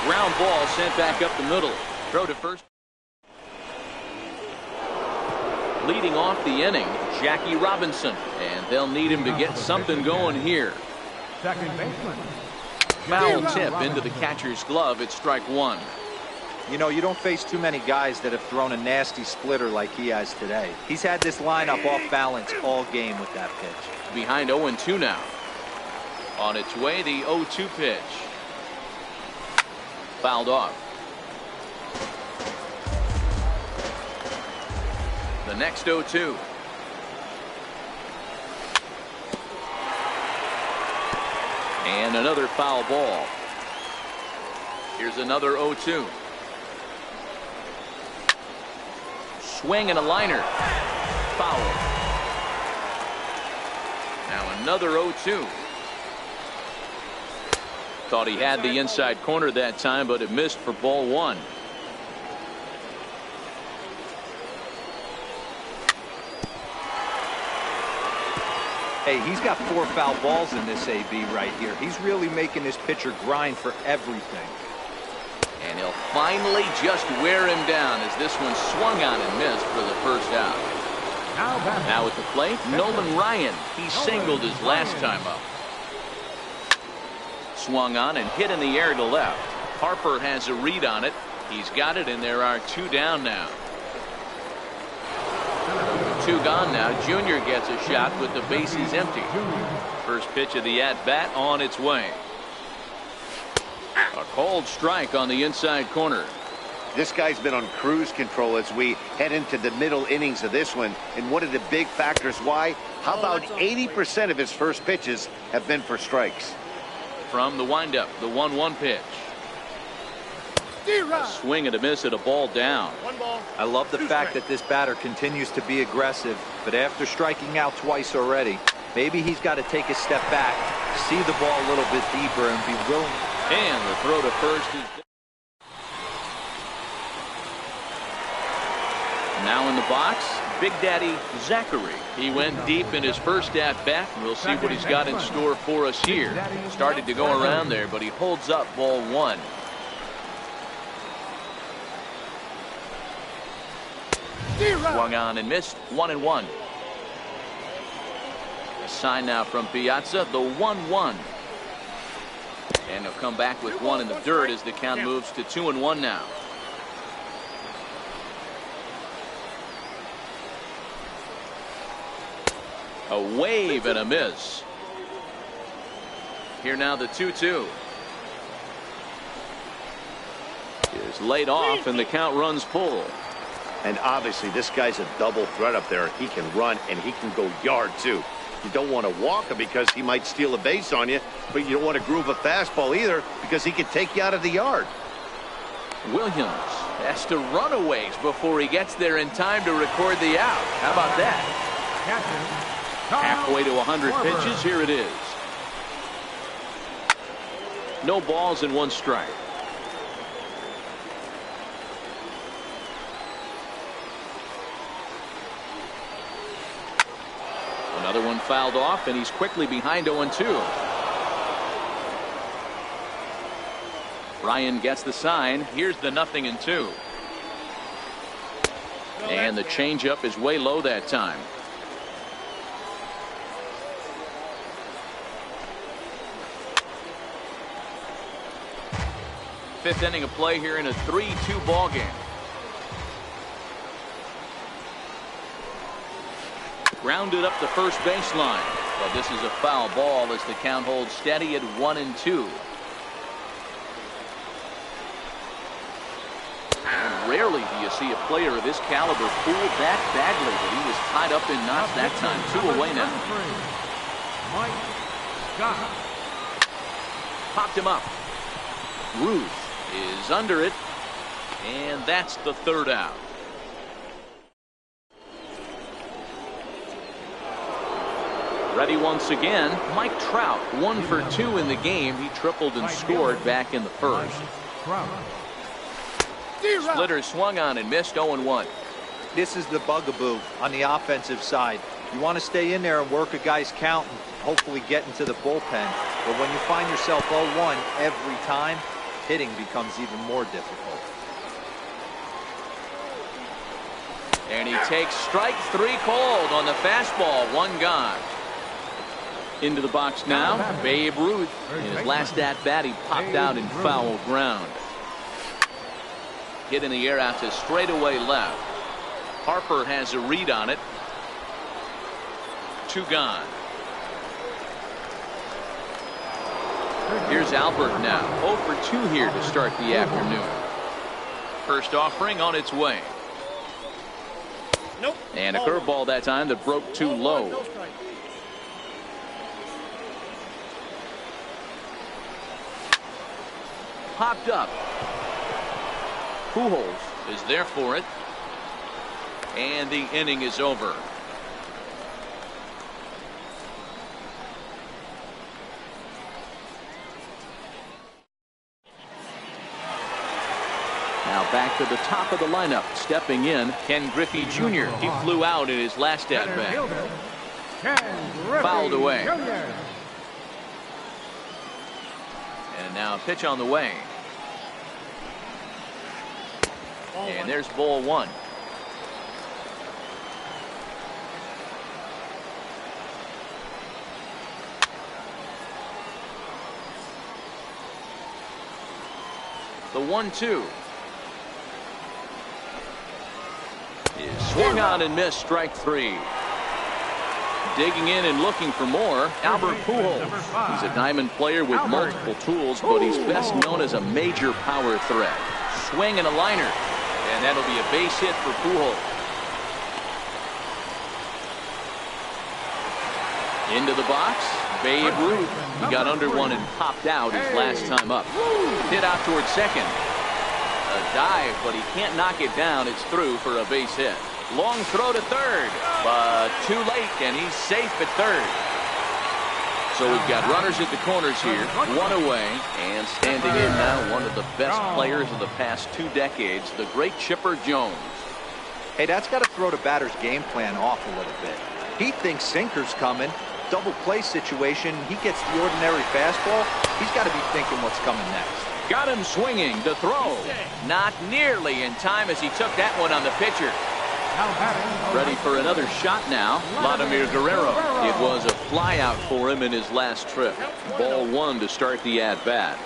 Ground ball sent back up the middle. Throw to first. Leading off the inning, Jackie Robinson. And they'll need him to get something going here. Second baseman. Foul tip into the catcher's glove. It's strike 1. You know, you don't face too many guys that have thrown a nasty splitter like he has today. He's had this lineup off balance all game with that pitch. Behind 0-2 now. On its way, the 0-2 pitch. Fouled off. The next 0-2. And another foul ball. Here's another 0-2. Swing and a liner. Foul. Now another 0-2. Thought he had the inside corner that time, but it missed for ball 1. Hey, he's got 4 foul balls in this AB right here. He's really making this pitcher grind for everything. And he'll finally just wear him down as this one swung on and missed for the first out. Now at the plate, Nolan Ryan. He singled his last time up. Swung on and hit in the air to left. Harper has a read on it. He's got it, and there are 2 down now. 2 gone now. Junior gets a shot with the bases empty. First pitch of the at-bat on its way. A cold strike on the inside corner. This guy's been on cruise control as we head into the middle innings of this one. And one of the big factors why, how about 80% of his first pitches have been for strikes? From the windup, the 1-1 pitch. A swing and a miss at a ball down. I love the fact that this batter continues to be aggressive, but after striking out twice already, maybe he's got to take a step back, see the ball a little bit deeper, and be willing. And the throw to first is now in the box, Big Daddy Zachary. He went deep in his first at bat. We'll see what he's got in store for us here. Started to go around there, but he holds up ball 1. Swung on and missed. 1-1. A sign now from Piazza, the 1-1. And he'll come back with 1 in the dirt as the count moves to 2-1 now. A wave and a miss. Here now the 2-2. Is laid off and the count runs full. And obviously this guy's a double threat up there. He can run and he can go yard too. You don't want to walk him because he might steal a base on you, but you don't want to groove a fastball either because he can take you out of the yard. Williams has to run a ways before he gets there in time to record the out. How about that? Halfway to 100 pitches. Here it is. No balls and 1 strike. Another one fouled off, and he's quickly behind 0-2. Ryan gets the sign. Here's the 0-2. And the changeup is way low that time. Fifth inning of play here in a 3-2 ball game. Grounded up the first baseline. But this is a foul ball as the count holds steady at 1-2. And rarely do you see a player of this caliber fooled that badly, but he was tied up in knots that time. 2 away now. Mike Scott. Popped him up. Ruth is under it, and that's the 3rd out. Ready once again, Mike Trout, 1 for 2 in the game. He tripled and scored back in the first. Splitter swung on and missed. 0-1. This is the bugaboo on the offensive side. You want to stay in there and work a guy's count and hopefully get into the bullpen. But when you find yourself 0-1 every time, hitting becomes even more difficult. And he takes strike 3 called on the fastball. 1 gone. Into the box now, Babe Ruth. In his last at-bat, he popped out in foul ground. Hit in the air out to straightaway left. Harper has a read on it. 2 gone. Here's Albert now. 0 for 2 here to start the afternoon. First offering on its way. Nope. And a curveball that time that broke too low. Popped up. Pujols is there for it. And the inning is over. Now back to the top of the lineup. Stepping in, Ken Griffey Jr. He flew out in his last at-bat. Fouled away. And now a pitch on the way. And there's ball 1. The 1-2 is swung on and missed. Strike 3. Digging in and looking for more, Albert Pujols. He's a diamond player with multiple tools, but he's best known as a major power threat. Swing and a liner, and that'll be a base hit for Pujols. Into the box, Babe Ruth. He got under one and popped out his last time up. Hit out towards second. A dive, but he can't knock it down. It's through for a base hit. Long throw to third, but too late, and he's safe at third. So we've got runners at the corners here, one away, and standing in now, one of the best players of the past 2 decades, the great Chipper Jones. Hey, that's got to throw the batter's game plan off a little bit. He thinks sinker's coming. Double play situation. He gets the ordinary fastball. He's got to be thinking what's coming next. Got him swinging. The throw. Not nearly in time as he took that one on the pitcher. Ready for another shot now. Vladimir Guerrero. It was a flyout for him in his last trip. Ball 1 to start the at-bat.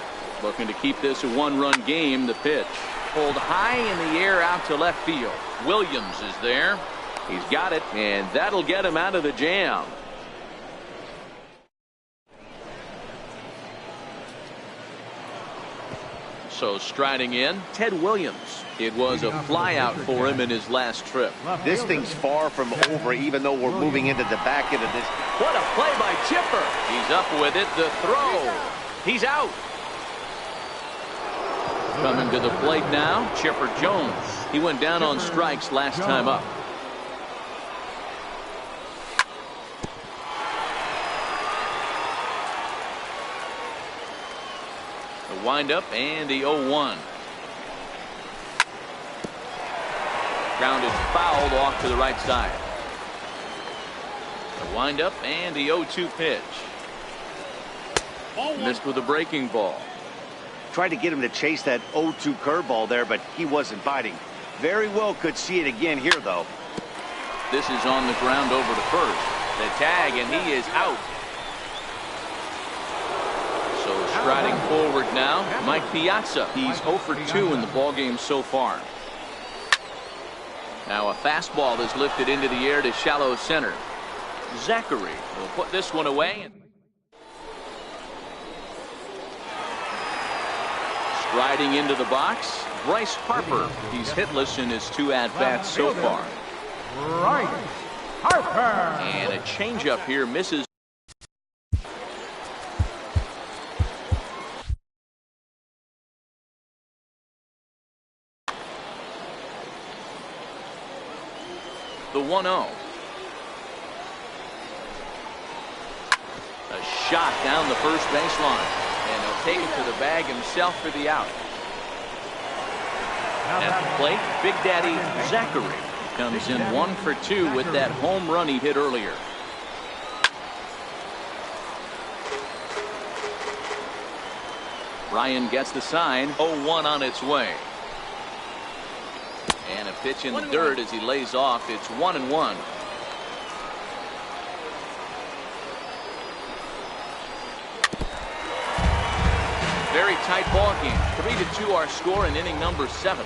Looking to keep this a 1-run game. The pitch. Pulled high in the air out to left field. Williams is there. He's got it, and that'll get him out of the jam. So striding in, Ted Williams. It was a flyout for him in his last trip. This thing's far from over, even though we're moving into the back end of this. What a play by Chipper. He's up with it. The throw. He's out. Coming to the plate now, Chipper Jones. He went down on strikes last time up. The windup and the 0-1. Ground is fouled off to the right side. The windup and the 0-2 pitch. Missed with a breaking ball. Tried to get him to chase that 0-2 curveball there, but he wasn't biting. Very well could see it again here, though. This is on the ground over to first. The tag, and he is out. So striding forward now, Mike Piazza. He's 0 for 2 in the ballgame so far. Now a fastball is lifted into the air to shallow center. Zachary will put this one away. Striding into the box, Bryce Harper. He's hitless in his 2 at-bats so far. Right, Harper. And a changeup here misses. The 1-0. A shot down the first baseline. And he'll take it to the bag himself for the out. At the plate, Big Daddy Zachary comes in 1 for 2 with that home run he hit earlier. Ryan gets the sign. 0-1 on its way. And a pitch in the dirt as he lays off. It's 1-1. Very tight ball game. 3-2 our score in inning number 7.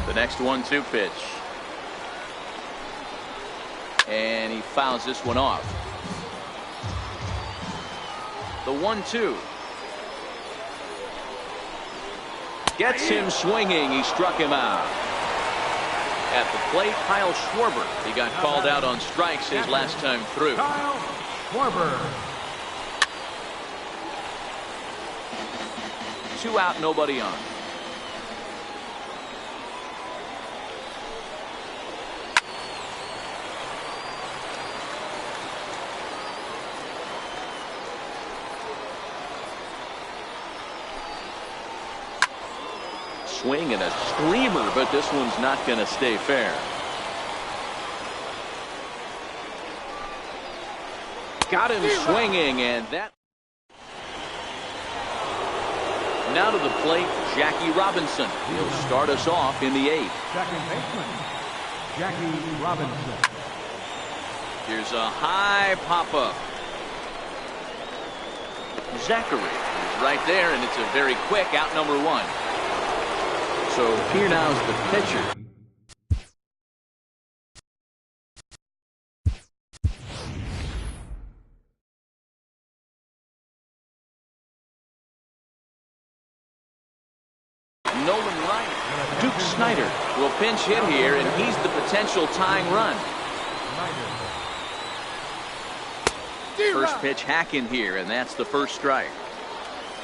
The next 1-2 pitch. And he fouls this one off. The 1-2. Gets him swinging. He struck him out. At the plate, Kyle Schwarber. He got called out on strikes his last time through. Kyle Schwarber. 2 out, nobody on. Swing and a screamer, but this one's not going to stay fair. Got him swinging, and that. Now to the plate, Jackie Robinson. He'll start us off in the 8th. Second baseman, Jackie Robinson. Here's a high pop-up. Zachary is right there, and it's a very quick out number one. So here now is the pitcher. Nolan Wright. Duke Snider will pinch hit here, and he's the potential tying run. First pitch hack in here, and that's the first strike.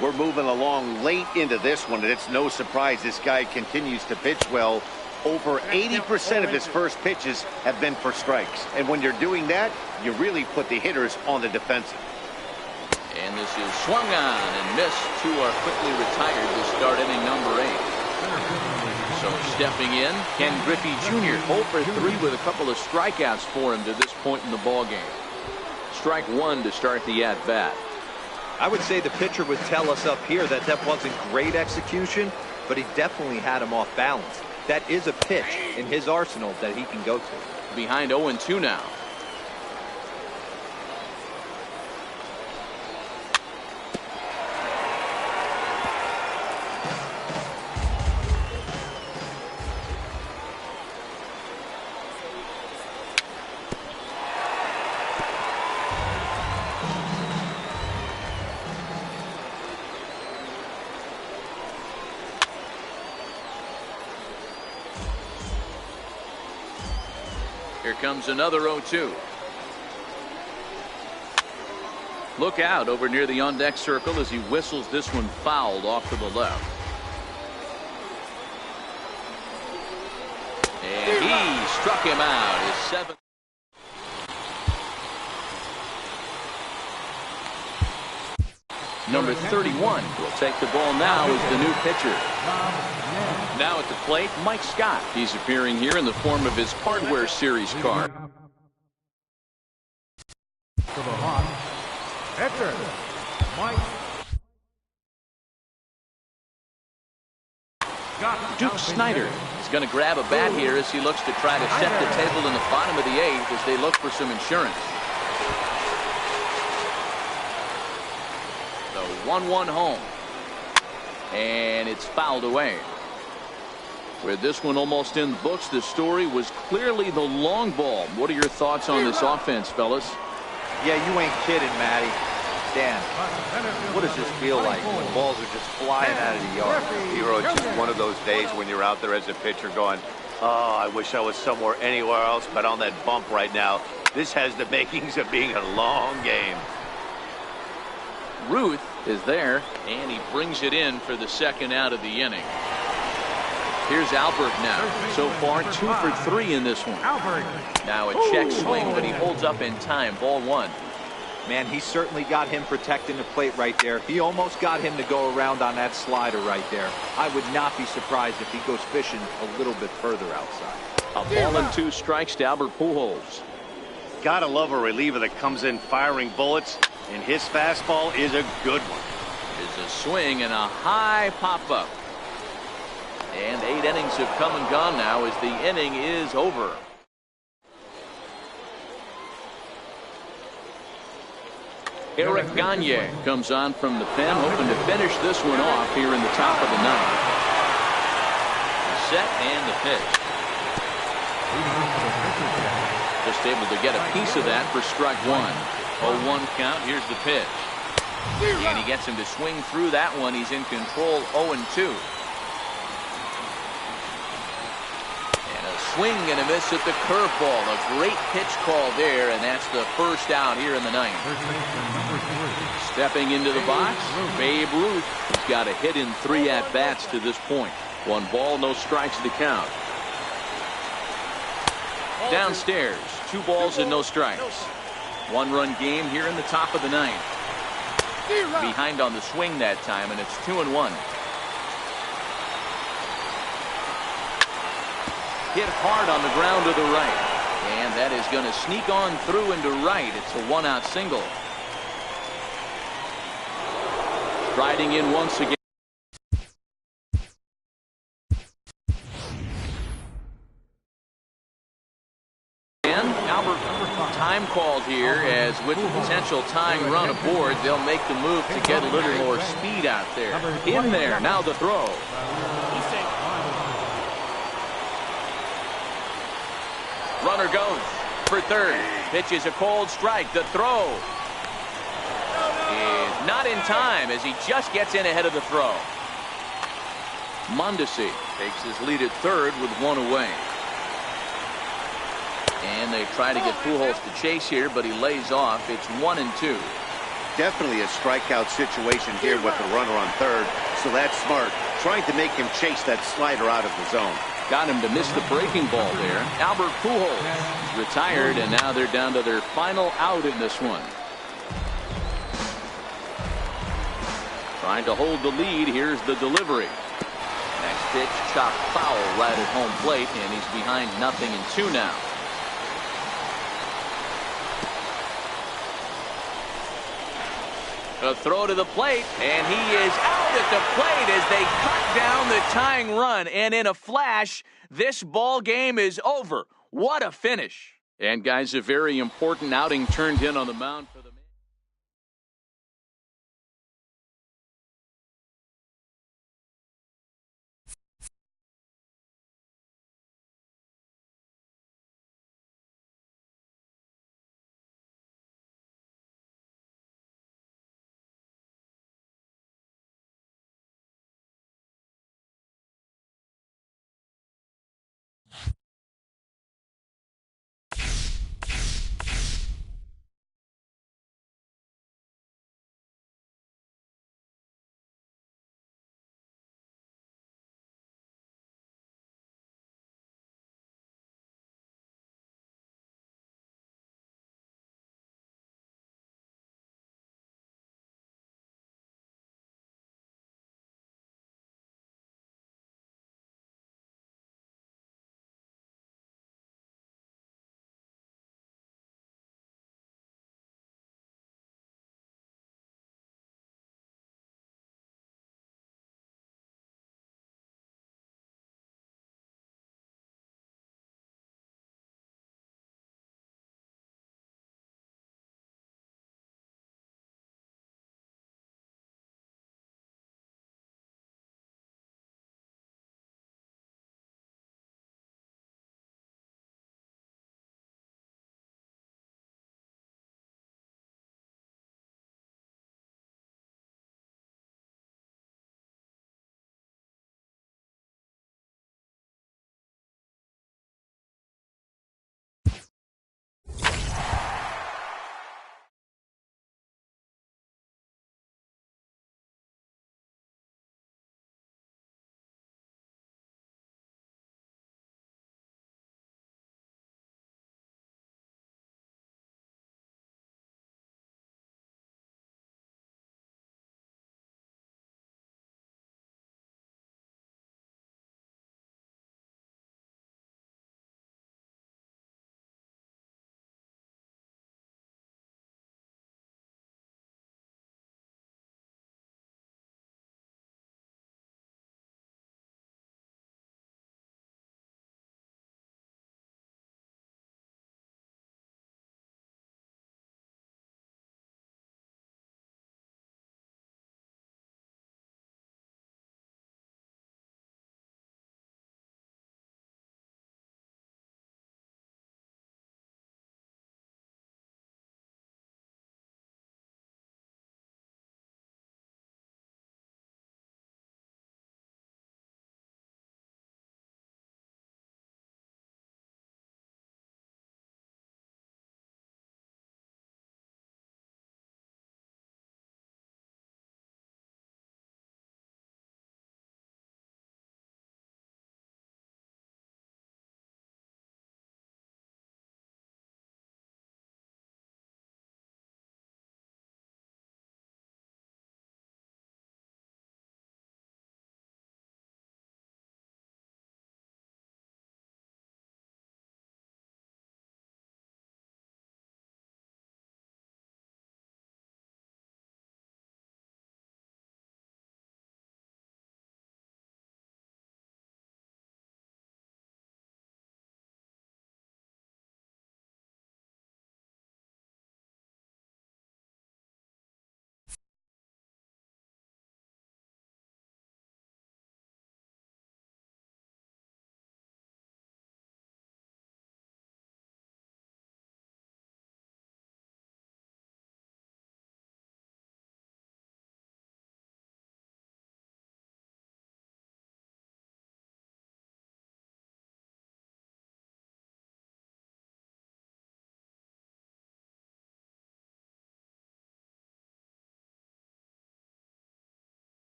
We're moving along late into this one, and it's no surprise this guy continues to pitch well. Over 80% of his first pitches have been for strikes. And when you're doing that, you really put the hitters on the defensive. And this is swung on and missed. Two are quickly retired to start inning number 8. So stepping in, Ken Griffey Jr. 0 for 3 with a couple of strikeouts for him to this point in the ballgame. Strike one to start the at-bat. I would say the pitcher would tell us up here that that wasn't great execution, but he definitely had him off balance. That is a pitch in his arsenal that he can go to. Behind 0-2 now. Here comes another 0-2. Look out over near the on-deck circle as he whistles this one fouled off to the left. And he struck him out. His 7th. Number 31 will take the ball now as the new pitcher. Now at the plate, Mike Scott. He's appearing here in the form of his Hardware Series card. To the hot pitcher, Mike Scott. Duke Snider is going to grab a bat here as he looks to try to set the table in the bottom of the 8th as they look for some insurance. The 1-1 home. And it's fouled away. With this one almost in the books, the story was clearly the long ball. What are your thoughts on this offense, fellas? Yeah, you ain't kidding, Matty. Dan, what does this feel like when balls are just flying out of the yard? Hero, it's just one of those days when you're out there as a pitcher going, oh, I wish I was somewhere anywhere else but on that bump right now. This has the makings of being a long game. Ruth is there, and he brings it in for the second out of the inning. Here's Albert now. So far, 2 for 3 in this one. Now a check swing, but he holds up in time. Ball 1. Man, he certainly got him protecting the plate right there. He almost got him to go around on that slider right there. I would not be surprised if he goes fishing a little bit further outside. A ball and 2 strikes to Albert Pujols. Gotta love a reliever that comes in firing bullets, and his fastball is a good one. Is a swing and a high pop-up. And 8 innings have come and gone now as the inning is over. Eric Gagne comes on from the pen, hoping to finish this one off here in the top of the 9th. The set and the pitch. Just able to get a piece of that for strike 1. 0-1 count. Here's the pitch. And he gets him to swing through that one. He's in control. 0-2. Swing and a miss at the curveball. A great pitch call there, and that's the first out here in the 9th. Stepping into the box, Babe Ruth. He's got a hit in 3 at-bats to this point. 1 ball, no strikes to count. Downstairs, 2 balls and no strikes. 1-run game here in the top of the 9th. Behind on the swing that time, and it's 2-1. Hit hard on the ground to the right. And that is going to sneak on through into right. It's a 1-out single. Striding in once again. Albert time called here, as with the potential tying run aboard, they'll make the move to get a little more speed out there. In there, now the throw. Runner goes for third. Pitch is a cold strike. The throw is not in time as he just gets in ahead of the throw. Mondesi takes his lead at third with one away. And they try to get Pujols to chase here, but he lays off. It's 1-2. Definitely a strikeout situation here with the runner on third, so that's smart. Trying to make him chase that slider out of the zone. Got him to miss the breaking ball there. Albert Pujols retired, and now they're down to their final out in this one. Trying to hold the lead. Here's the delivery. Next pitch, chopped foul right at home plate, and he's behind 0-2 now. A throw to the plate, and he is out at the plate as they cut down the tying run. And in a flash, this ball game is over. What a finish. And guys, a very important outing turned in on the mound for the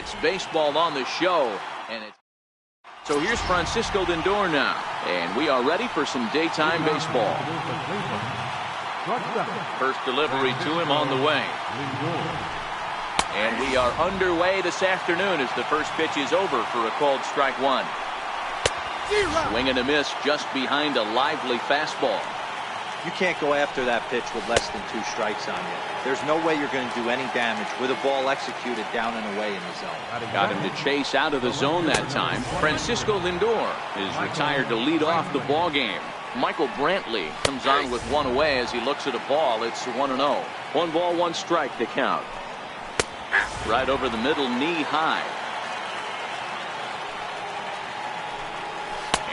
It's baseball on the show. So here's Francisco Lindor now. And we are ready for some daytime baseball. First delivery to him on the way. And we are underway this afternoon as the first pitch is over for a called strike one. Swing and a miss just behind a lively fastball. You can't go after that pitch with less than 2 strikes on you. There's no way you're going to do any damage with a ball executed down and away in the zone. Got him to chase out of the zone that time. Francisco Lindor is retired to lead off the ball game. Michael Brantley comes on with one away as he looks at a ball. It's 1-0. 1 ball, 1 strike to count. Right over the middle, knee high.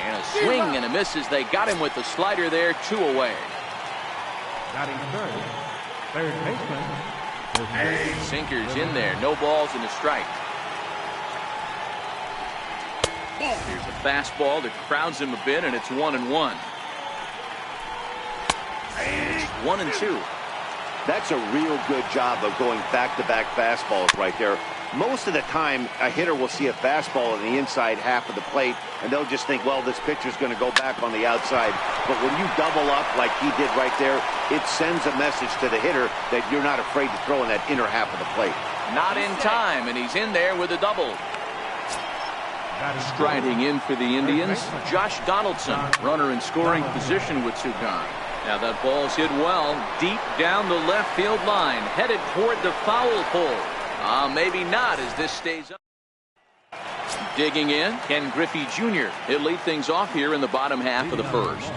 And a swing and a miss as they got him with the slider there. 2 away. Batting third baseman. Sinkers in there. No balls and a strike. Here's a fastball that crowds him a bit, and it's 1-1. It's 1-2. That's a real good job of going back-to-back fastballs right there. Most of the time, a hitter will see a fastball in the inside half of the plate, and they'll just think, well, this pitcher's going to go back on the outside. But when you double up like he did right there, it sends a message to the hitter that you're not afraid to throw in that inner half of the plate. Not in time, and he's in there with a double. Striding in for the Indians, Josh Donaldson, runner in scoring position with 2 gone. Now that ball's hit well, deep down the left field line, headed toward the foul pole. Maybe not as this stays up. Digging in, Ken Griffey Jr. He'll lead things off here in the bottom half of the first.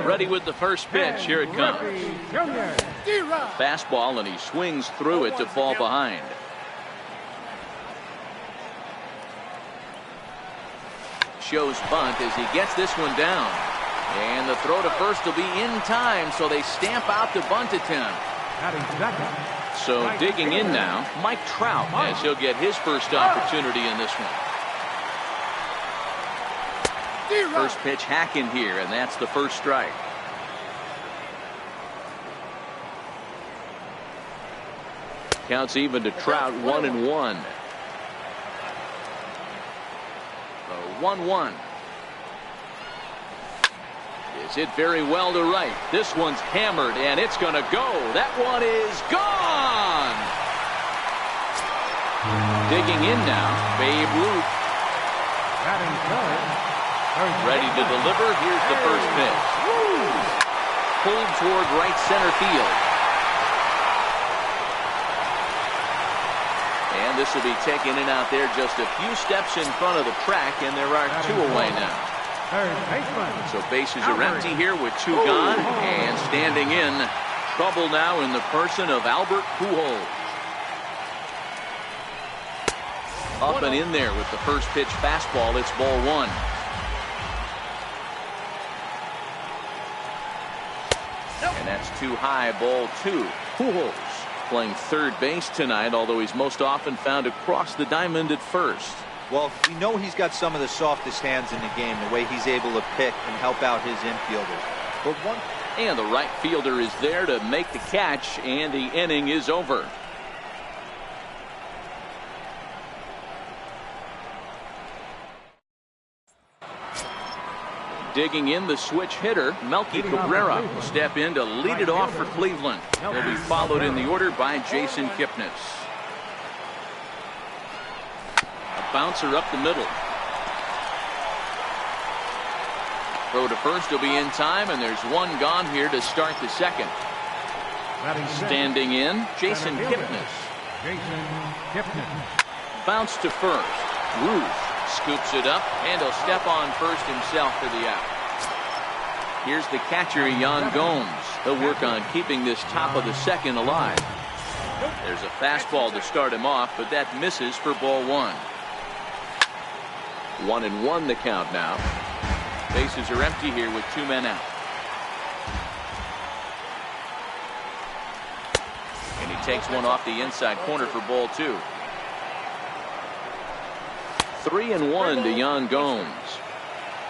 Ready with the first pitch. Here it comes. Fastball, and he swings through it to fall behind. Shows bunt as he gets this one down. And the throw to first will be in time, so they stamp out the bunt attempt. So digging in now, Mike Trout, as he'll get his first opportunity in this one. First pitch hack in here, and that's the first strike. Counts even to Trout, 1-1. 1-1. Is hit very well to right. This one's hammered, and it's going to go. That one is gone. Digging in now, Babe Ruth. Ready to deliver. Here's the first pitch. Pulled toward right center field. And this will be taken in out there just a few steps in front of the track, and there are 2 away now. So bases are empty here with 2 gone, and standing in, trouble now in the person of Albert Pujols. Up and in there with the first pitch fastball. It's ball 1. And that's too high, ball 2. Pujols playing third base tonight, although he's most often found across the diamond at first. Well, we know he's got some of the softest hands in the game, the way he's able to pick and help out his infielders. And the right fielder is there to make the catch, and the inning is over. Digging in, the switch hitter, Melky Cabrera, will step in to lead it off for Cleveland. He'll be followed in the order by Jason Kipnis. Bouncer up the middle. Throw to first will be in time, and there's 1 gone here to start the second. Standing in, Jason Kipnis. Bounce to first. Ruth scoops it up, and he'll step on first himself for the out. Here's the catcher, Yan Gomes. He'll work on keeping this top of the second alive. There's a fastball to start him off, but that misses for ball 1. 1-1 the count now. Bases are empty here with 2 men out. And he takes one off the inside corner for ball 2. 3-1 to Yan Gomes.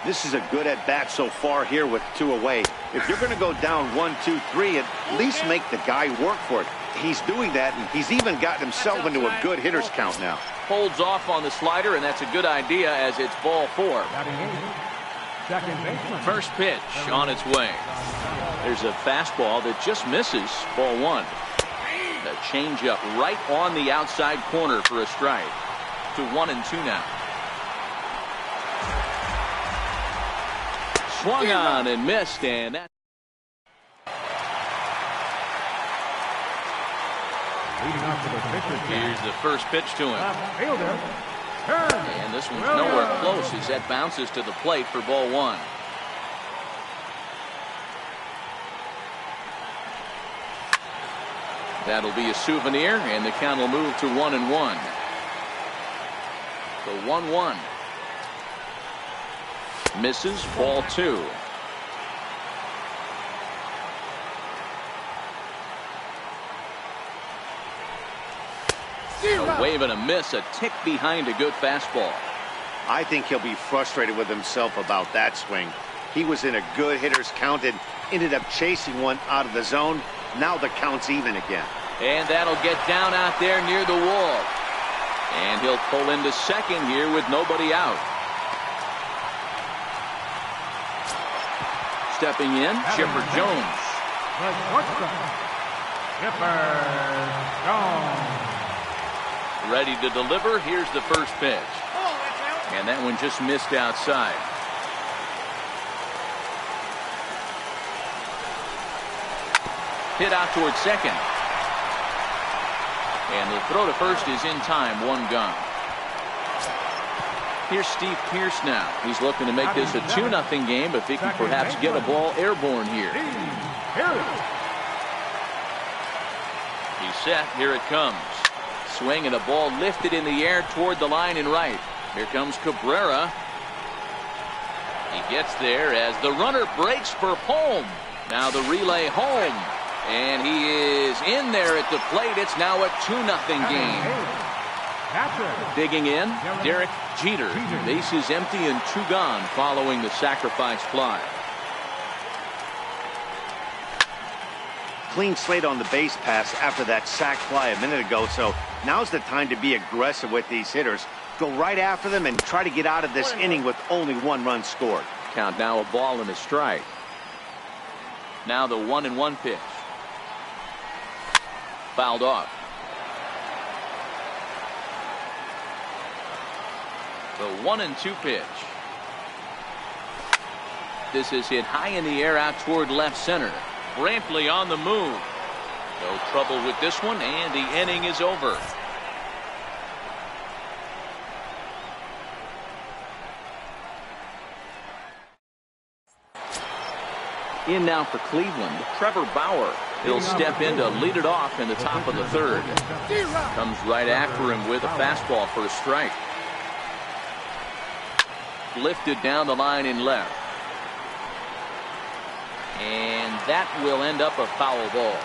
This is a good at-bat so far here with 2 away. If you're going to go down 1, 2, 3, at least make the guy work for it. he's doing that, and he's even gotten himself into a good hitter's count now. Holds off on the slider, and that's a good idea as it's ball 4. Second baseman. First pitch on its way. There's a fastball that just misses, ball 1. The changeup right on the outside corner for a strike. To 1-2 now. Swung on and missed, and that. Leading off to the pitcher's Here's the first pitch to him. left fielder. Turn. And this one's nowhere close as that bounces to the plate for ball 1. That'll be a souvenir, and the count will move to 1-1. So 1-1. Misses, ball 2. A wave and a miss, a tick behind a good fastball. I think he'll be frustrated with himself about that swing. He was in a good hitter's count and ended up chasing one out of the zone. Now the count's even again. And that'll get down out there near the wall. And he'll pull into second here with nobody out. Stepping in, Chipper Jones. The shortstop. Chipper Jones. Ready to deliver. Here's the first pitch. And that one just missed outside. Hit out towards second. And the throw to first is in time. 1 gone. Here's Steve Pearce now. He's looking to make this a 2-0 game, but he can perhaps get a ball airborne here. He's set. Here it comes. Swing and a ball lifted in the air toward the line and right. Here comes Cabrera. He gets there as the runner breaks for home. Now the relay home. And he is in there at the plate. It's now a 2-0 game. Digging in, Derek Jeter. Bases empty and 2 gone following the sacrifice fly. Clean slate on the base pass after that sac fly a minute ago, so now's the time to be aggressive with these hitters. Go right after them and try to get out of this inning with only 1 run scored. Count now, a ball and a strike. Now the 1-1 pitch. Fouled off. The 1-2 pitch. This is hit high in the air out toward left center. Brantley on the move. No trouble with this one, and the inning is over. In now for Cleveland, Trevor Bauer. He'll step in to lead it off in the top of the 3rd. Comes right after him with a fastball for a strike. Lifted down the line in left. And that will end up a foul ball.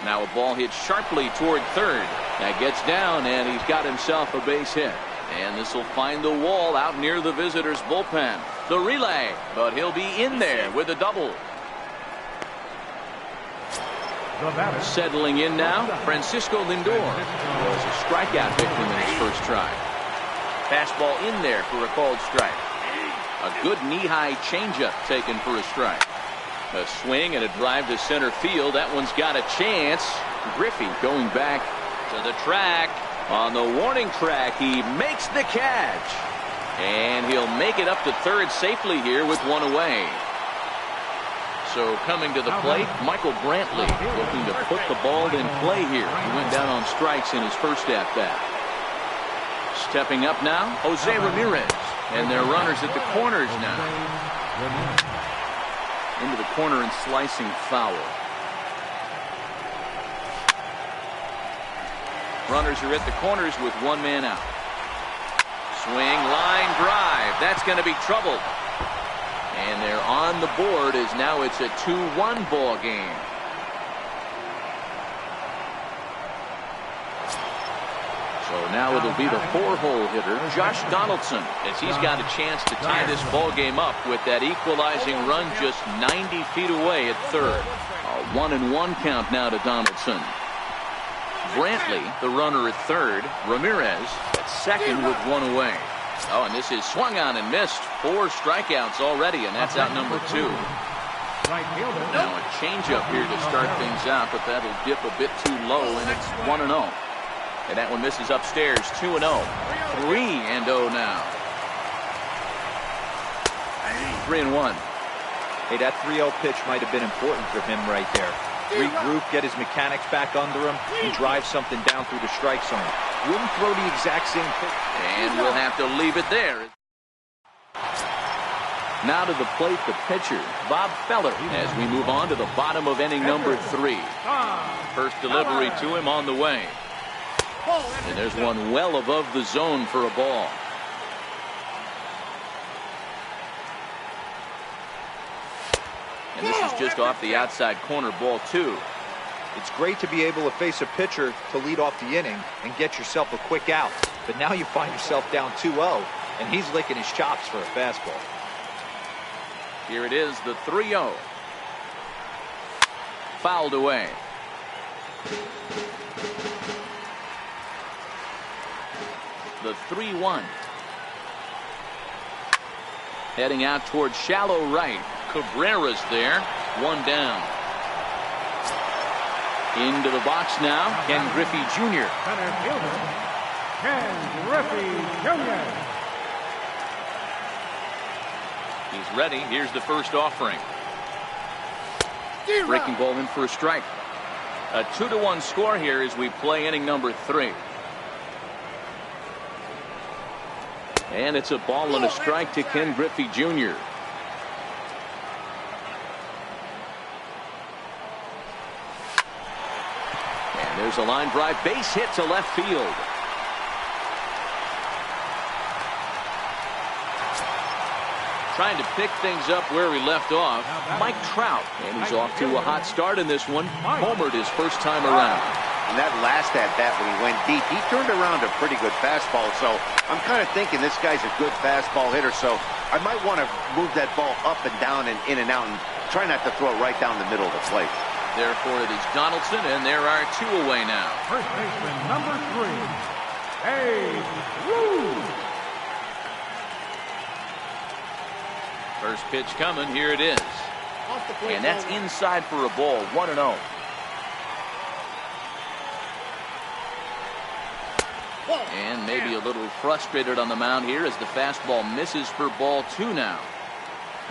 Now a ball hit sharply toward 3rd. That gets down, and he's got himself a base hit. And this will find the wall out near the visitors' bullpen. The relay, but he'll be in there with a double. Settling in now, Francisco Lindor was a strikeout victim in his first try. Fastball in there for a called strike. A good knee-high changeup taken for a strike. A swing and a drive to center field. That one's got a chance. Griffey going back to the track. On the warning track, he makes the catch. And he'll make it up to 3rd safely here with 1 away. So coming to the plate, Michael Brantley looking to put the ball in play here. He went down on strikes in his first at-bat. Stepping up now, Jose Ramirez. And their runners at the corners now. Into the corner and slicing foul. Runners are at the corners with 1 man out. Swing, line drive. That's going to be trouble. And they're on the board as now it's a 2-1 ball game. So now it'll be the 4-hole hitter, Josh Donaldson, as he's got a chance to tie this ball game up with that equalizing run just 90 feet away at 3rd. A 1-1 count now to Donaldson. Brantley, the runner at third. Ramirez at second with one away. Oh, and this is swung on and missed. 4 strikeouts already, and that's out number 2. Now a changeup here to start things out, but that'll dip a bit too low, and it's 1-0. And that one misses upstairs. 2-0. 3-0 now. 3-1. Hey, that 3-0 pitch might have been important for him right there. Regroup, get his mechanics back under him, and drive something down through the strike zone. Wouldn't throw the exact same pitch. And we'll have to leave it there. Now to the plate, the pitcher, Bob Feller, as we move on to the bottom of inning number 3. First delivery to him on the way. And there's one well above the zone for a ball. And this is just off the outside corner, ball 2. It's great to be able to face a pitcher to lead off the inning and get yourself a quick out. But now you find yourself down 2-0, and he's licking his chops for a fastball. Here it is, the 3-0. Fouled away. The 3-1. Heading out towards shallow right. Cabrera's there. 1 down. Into the box now, Ken Griffey Jr. Center fielder, Ken Griffey Jr. He's ready. Here's the first offering. Breaking ball in for a strike. A 2-1 score here as we play inning number 3. And it's a ball and a strike to Ken Griffey Jr. And there's a line drive base hit to left field. Trying to pick things up where we left off, Mike Trout. And he's off to a hot start in this one. Homered his first time around. And that last at-bat when he went deep, he turned around a pretty good fastball. So I'm kind of thinking this guy's a good fastball hitter. So I might want to move that ball up and down and in and out and try not to throw it right down the middle of the plate. Therefore, it is Donaldson, and there are 2 away now. First baseman number 3, Abe Woo. First pitch coming. Here it is. And that's inside for a ball. 1-0. And maybe a little frustrated on the mound here as the fastball misses for ball 2 now.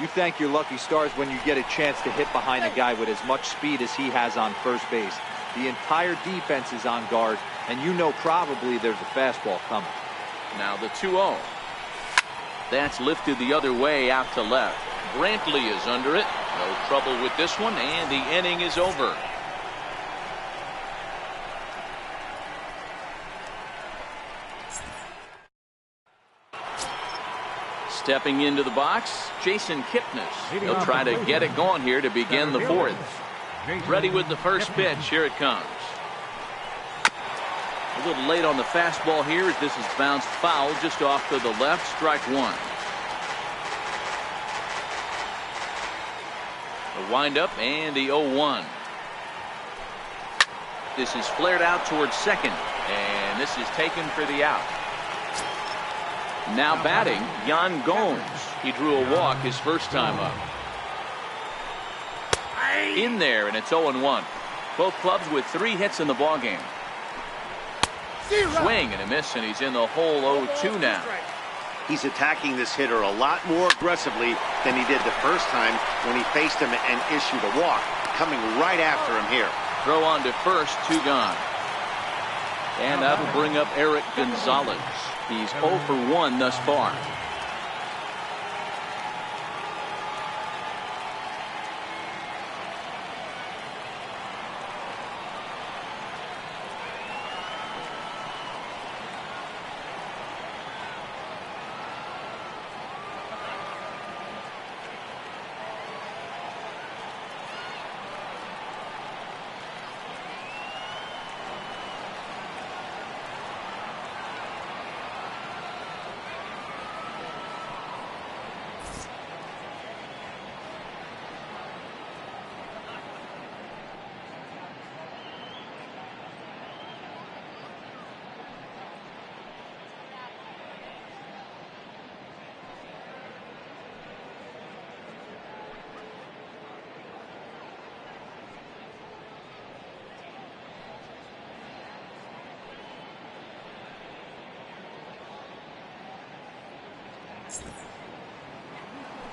You thank your lucky stars when you get a chance to hit behind a guy with as much speed as he has on first base. The entire defense is on guard, and you know probably there's a fastball coming. Now the 2-0. That's lifted the other way out to left. Brantley is under it. No trouble with this one, and the inning is over. Stepping into the box, Jason Kipnis. He'll try to get it going here to begin the 4th. Ready with the first pitch. Here it comes. A little late on the fastball here as this is bounced foul just off to the left. Strike 1. The windup and the 0-1. This is flared out towards second, and this is taken for the out. Now batting, Yan Gomes. He drew a walk his first time up. In there, and it's 0-1. Both clubs with 3 hits in the ballgame. Swing and a miss, and he's in the hole. 0-2 now. He's attacking this hitter a lot more aggressively than he did the first time when he faced him and issued a walk. Coming right after him here. Throw on to first, 2 gone. And that'll bring up Eric Gonzalez. He's 0 for 1 thus far.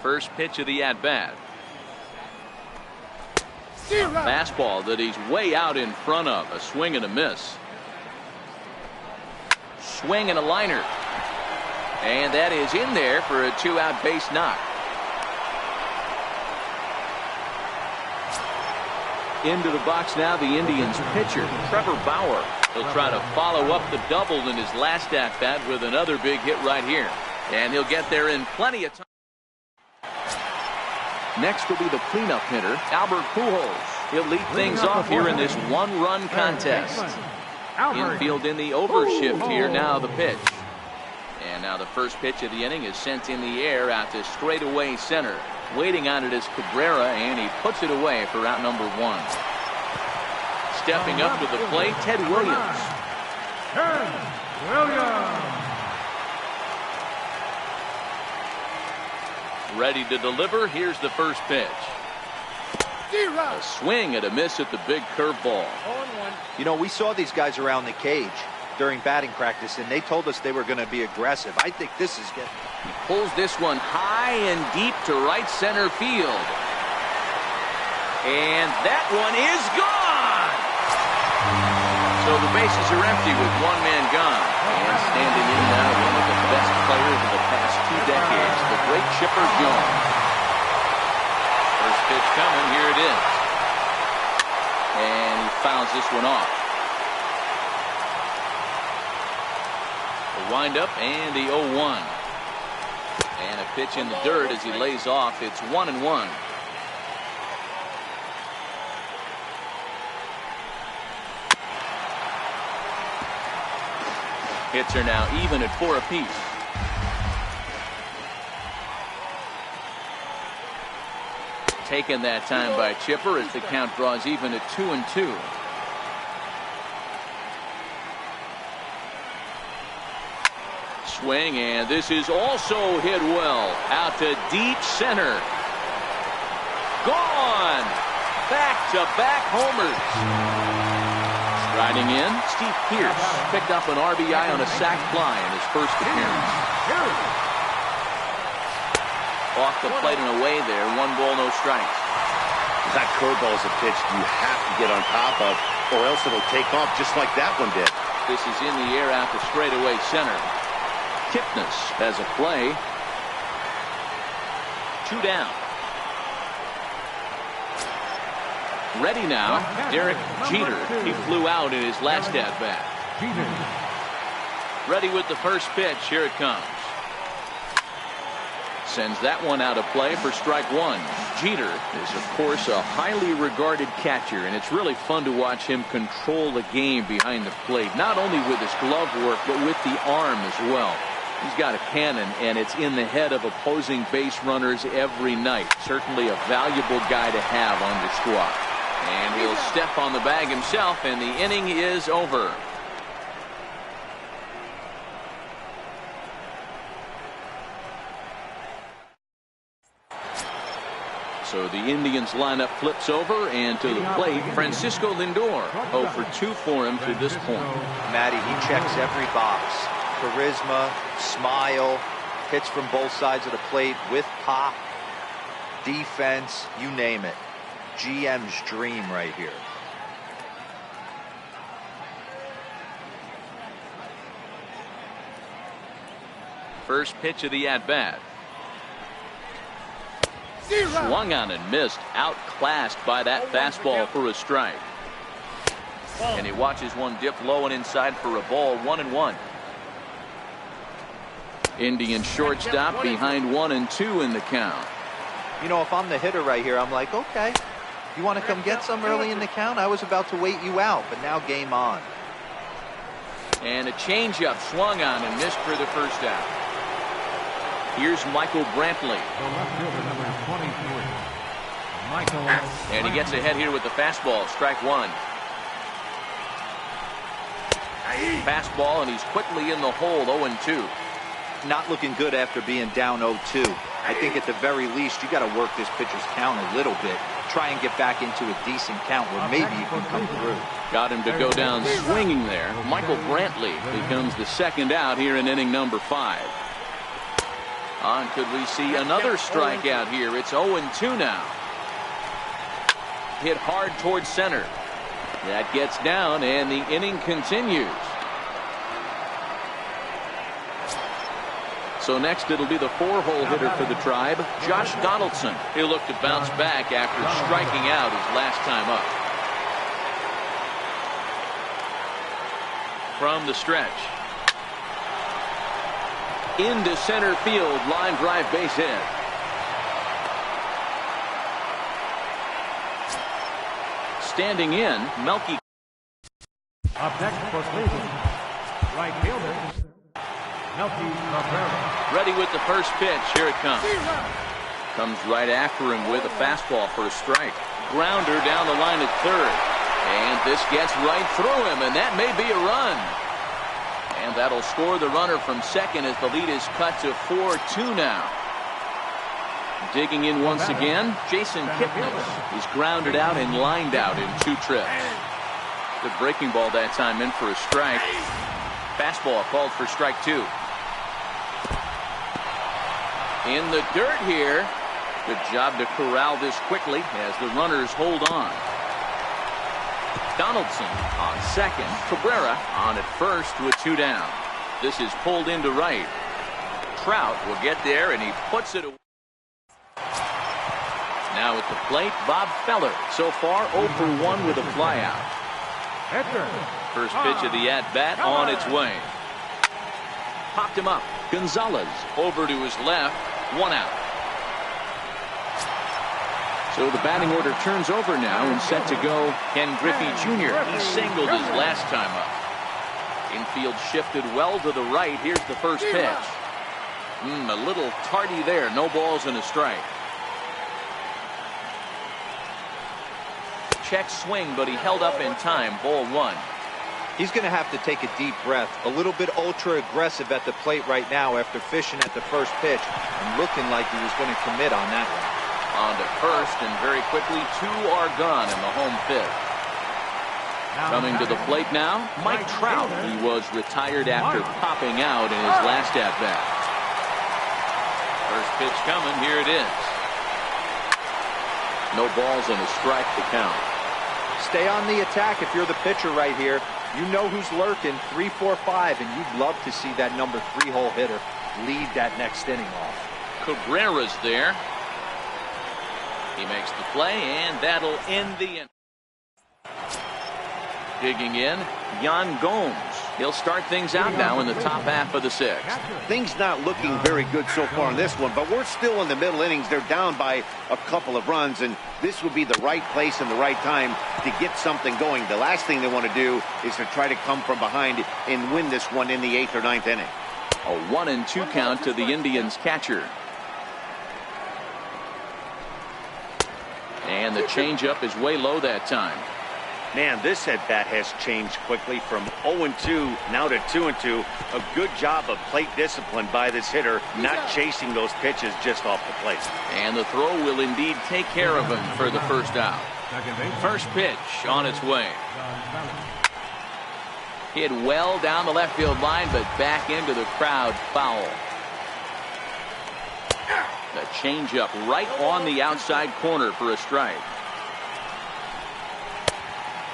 First pitch of the at-bat. Fastball that he's way out in front of. A swing and a miss. Swing and a liner. And that is in there for a 2-out base knock. Into the box now, the Indians pitcher, Trevor Bauer. He'll try to follow up the double in his last at-bat with another big hit right here. And he'll get there in plenty of time. Next will be the cleanup hitter, Albert Pujols. He'll lead things off here in this one-run contest. Infield in the overshift here, now the pitch. And now the first pitch of the inning is sent in the air out to straightaway center. Waiting on it is Cabrera, and he puts it away for out number 1. Stepping up to the plate, Ted Williams. Ready to deliver. Here's the first pitch. A swing and a miss at the big curveball. You know, we saw these guys around the cage during batting practice, and they told us they were going to be aggressive. I think this is getting... He pulls this one high and deep to right center field. And that one is gone! So the bases are empty with one man gone. And standing in now, one of the best players of the past 2 decades, the great Chipper Jones. First pitch coming, here it is. And he fouls this one off. The windup and the 0-1. And a pitch in the dirt as he lays off. It's 1-1. Hits are now even at 4 apiece. Taken that time by Chipper as the count draws even at 2-2. Swing, and this is also hit well out to deep center. Gone. Back-to-back homers. Striding in, Steve Pearce picked up an RBI on a sac fly in his first appearance. Off the plate and away there. 1 ball, no strikes. That curveball is a pitch you have to get on top of, or else it'll take off just like that one did. This is in the air out to straightaway center. Kipnis has a play. 2 down. Ready now, Derek Jeter. He flew out in his last at-bat. Ready with the first pitch. Here it comes. Sends that one out of play for strike 1. Jeter is, of course, a highly regarded catcher, and it's really fun to watch him control the game behind the plate, not only with his glove work, but with the arm as well. He's got a cannon, and it's in the head of opposing base runners every night. Certainly a valuable guy to have on your squad. And he'll step on the bag himself, and the inning is over. So the Indians lineup flips over, and to the plate, Francisco Lindor. 0 for 2 for him to this point. Matty, he checks every box. Charisma, smile, hits from both sides of the plate with pop, defense, you name it. GM's dream right here. First pitch of the at-bat. Swung on and missed. Outclassed by that fastball for a strike. And he watches one dip low and inside for a ball. 1-1. Indian shortstop behind 1-2 in the count. You know, if I'm the hitter right here, I'm like, okay, you want to come get some early in the count? I was about to wait you out, but now game on. And a changeup swung on and missed for the first out. Here's Michael Brantley. And he gets ahead here with the fastball. Strike 1. Fastball, and he's quickly in the hole. 0-2. Not looking good after being down 0-2. I think at the very least you got to work this pitcher's count a little bit. Try and get back into a decent count where maybe you can come through. Got him to go down swinging there. Michael Brantley becomes the second out here in inning number 5. And could we see another strikeout here? It's 0-2 now. Hit hard towards center. That gets down, and the inning continues. So next it'll be the 4-hole hitter for the Tribe, Josh Donaldson. He'll look to bounce back after striking out his last time up. From the stretch. Into center field, line drive base hit. Standing in, Melky. Up next for Cleveland, right fielder, Melky Cabrera. Ready with the first pitch. Here it comes. Comes right after him with a fastball for a strike. Grounder down the line at third. And this gets right through him, and that may be a run. And that'll score the runner from second as the lead is cut to 4-2 now. Digging in once again, Jason Kipnis. He's grounded out and lined out in 2 trips. Good breaking ball that time, in for a strike. Fastball called for strike 2. In the dirt here. Good job to corral this quickly as the runners hold on. Donaldson on second. Cabrera on at first with 2 down. This is pulled into right. Trout will get there, and he puts it away. Now at the plate, Bob Feller. So far 0 for 1 with a flyout. First pitch of the at-bat on its way. Popped him up. Gonzalez over to his left. 1 out. So the batting order turns over now and set to go Ken Griffey Jr. He singled his last time up. Infield shifted well to the right. Here's the first pitch. A little tardy there. No balls and a strike. Check swing, but he held up in time. Ball 1. He's going to have to take a deep breath. A little bit ultra aggressive at the plate right now after fishing at the first pitch and looking like he was going to commit on that one. On to first, and very quickly 2 are gone in the home fifth. Coming to the plate now, Mike Trout. He was retired after popping out in his last at-bat. First pitch coming. Here it is. No balls and a strike to count. Stay on the attack if you're the pitcher right here. You know who's lurking. 3, 4, 5, and you'd love to see that number 3-hole hitter lead that next inning off. Cabrera's there. He makes the play, and that'll end the inning. Digging in, Yan Gomes. He'll start things out now in the top half of the 6th. Things not looking very good so far in this one, but we're still in the middle innings. They're down by a couple of runs, and this would be the right place and the right time to get something going. The last thing they want to do is to try to come from behind and win this one in the 8th or 9th inning. A 1-2 count to the Indians catcher. And the changeup is way low that time. Man, this at-bat has changed quickly from 0-2 now to 2-2. A good job of plate discipline by this hitter, not chasing those pitches just off the plate. And the throw will indeed take care of him for the first out. First pitch on its way. Hit well down the left field line, but back into the crowd, foul. The changeup right on the outside corner for a strike.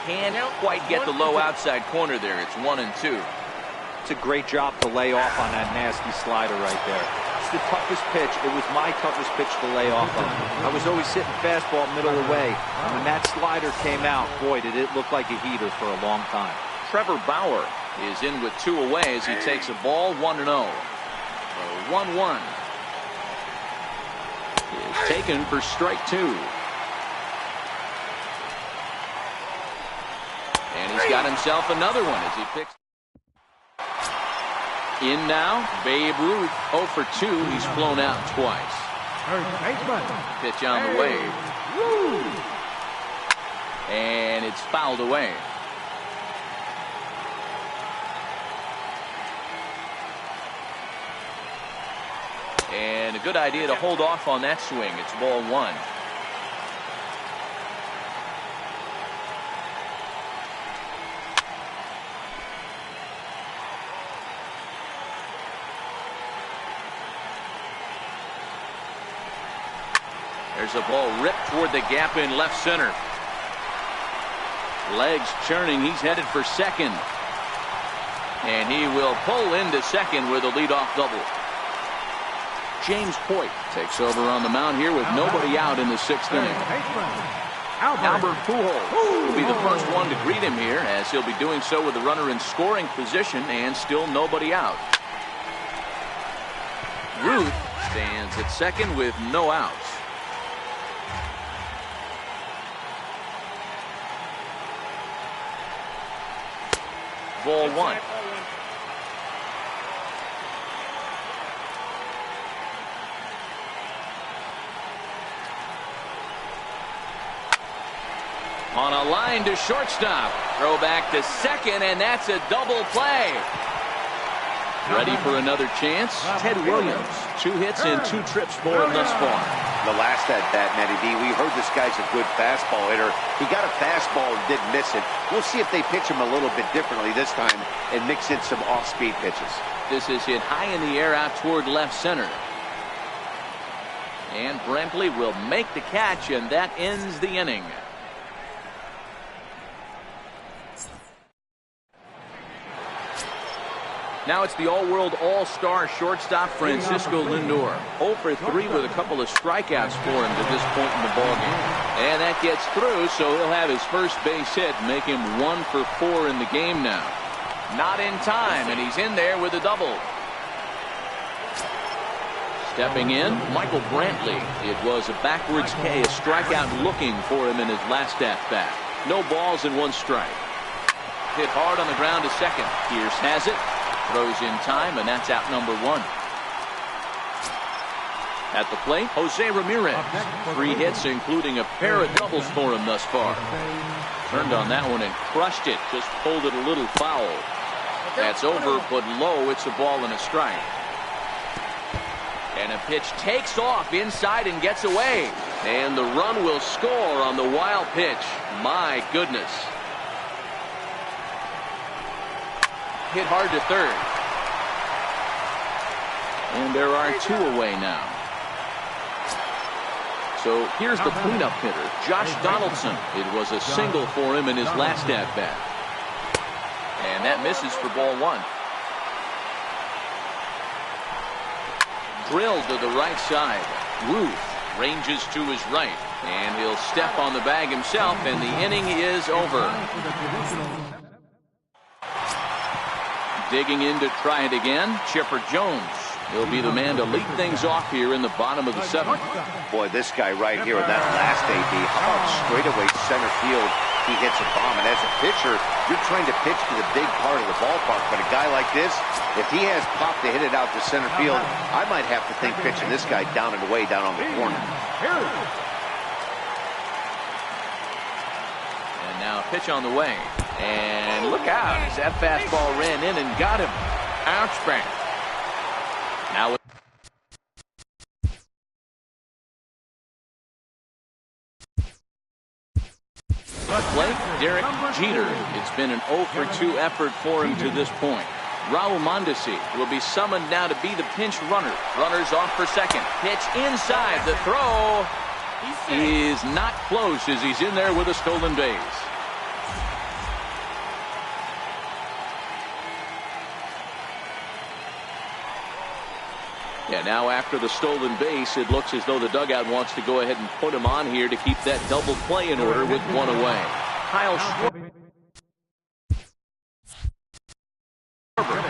Can't quite get the low outside corner there. It's 1-2. It's a great job to lay off on that nasty slider right there. It's the toughest pitch. It was my toughest pitch to lay off on. I was always hitting fastball middle away. And when that slider came out, boy, did it look like a heater for a long time. Trevor Bauer is in with 2 away as he takes a ball. 1-0. 1-1. Is taken for strike 2. And he's got himself another one as he picks. In now, Babe Ruth 0 for 2. He's flown out twice. Pitch on the way. And it's fouled away. And a good idea to hold off on that swing. It's ball 1. There's a ball ripped toward the gap in left center. Legs churning. He's headed for second. And he will pull into second with a leadoff double. James Hoyt takes over on the mound here with nobody out in the 6th inning. Albert Pujols will be the first one to greet him here, as he'll be doing so with the runner in scoring position and still nobody out. Ruth stands at second with no outs. Ball 1. On a line to shortstop. Throw back to second, and that's a double play. Ready for another chance? Ted Williams. 2 hits and 2 trips for him thus far. The last at bat, Matty D, we heard this guy's a good fastball hitter. He got a fastball and didn't miss it. We'll see if they pitch him a little bit differently this time and mix in some off-speed pitches. This is hit high in the air out toward left center. And Brantley will make the catch, and that ends the inning. Now it's the all-world all-star shortstop Francisco Lindor. 0 for 3 with a couple of strikeouts for him to this point in the ballgame. And that gets through, so he'll have his first base hit, make him 1 for 4 in the game now. Not in time, and he's in there with a double. Stepping in, Michael Brantley. It was a backwards K, a strikeout looking for him in his last at-bat. No balls and 1 strike. Hit hard on the ground to second. Pierce has it. Throws in time, and that's out number 1. At the plate, Jose Ramirez. 3 hits, including a pair of doubles for him thus far. Turned on that one and crushed it. Just pulled it a little foul. That's over, but low. It's a ball and a strike. And a pitch takes off inside and gets away. And the run will score on the wild pitch. My goodness. Hit hard to third. And there are 2 away now. So here's the cleanup hitter, Josh Donaldson. It was a single for him in his last at-bat. And that misses for ball 1. Drilled to the right side. Ruth ranges to his right. And he'll step on the bag himself, and the inning is over. Digging in to try it again, Chipper Jones. He'll be the man to lead things off here in the bottom of the 7th. Boy, this guy right here in that last AB, how about straightaway center field? He hits a bomb, and as a pitcher, you're trying to pitch to the big part of the ballpark. But a guy like this, if he has pop to hit it out to center field, I might have to think pitching this guy down and away down on the corner. And now pitch on the way. And look out as that fastball ran in and got him. Ouch bang. Now play, Derek Jeter. It's been an 0 for 2 effort for him to this point. Raul Mondesi will be summoned now to be the pinch runner. Runners off for second. Pitch inside. The throw is not close as he's in there with a stolen base. Yeah, now after the stolen base, it looks as though the dugout wants to go ahead and put him on here to keep that double play in order with 1 away. Kyle Schwarber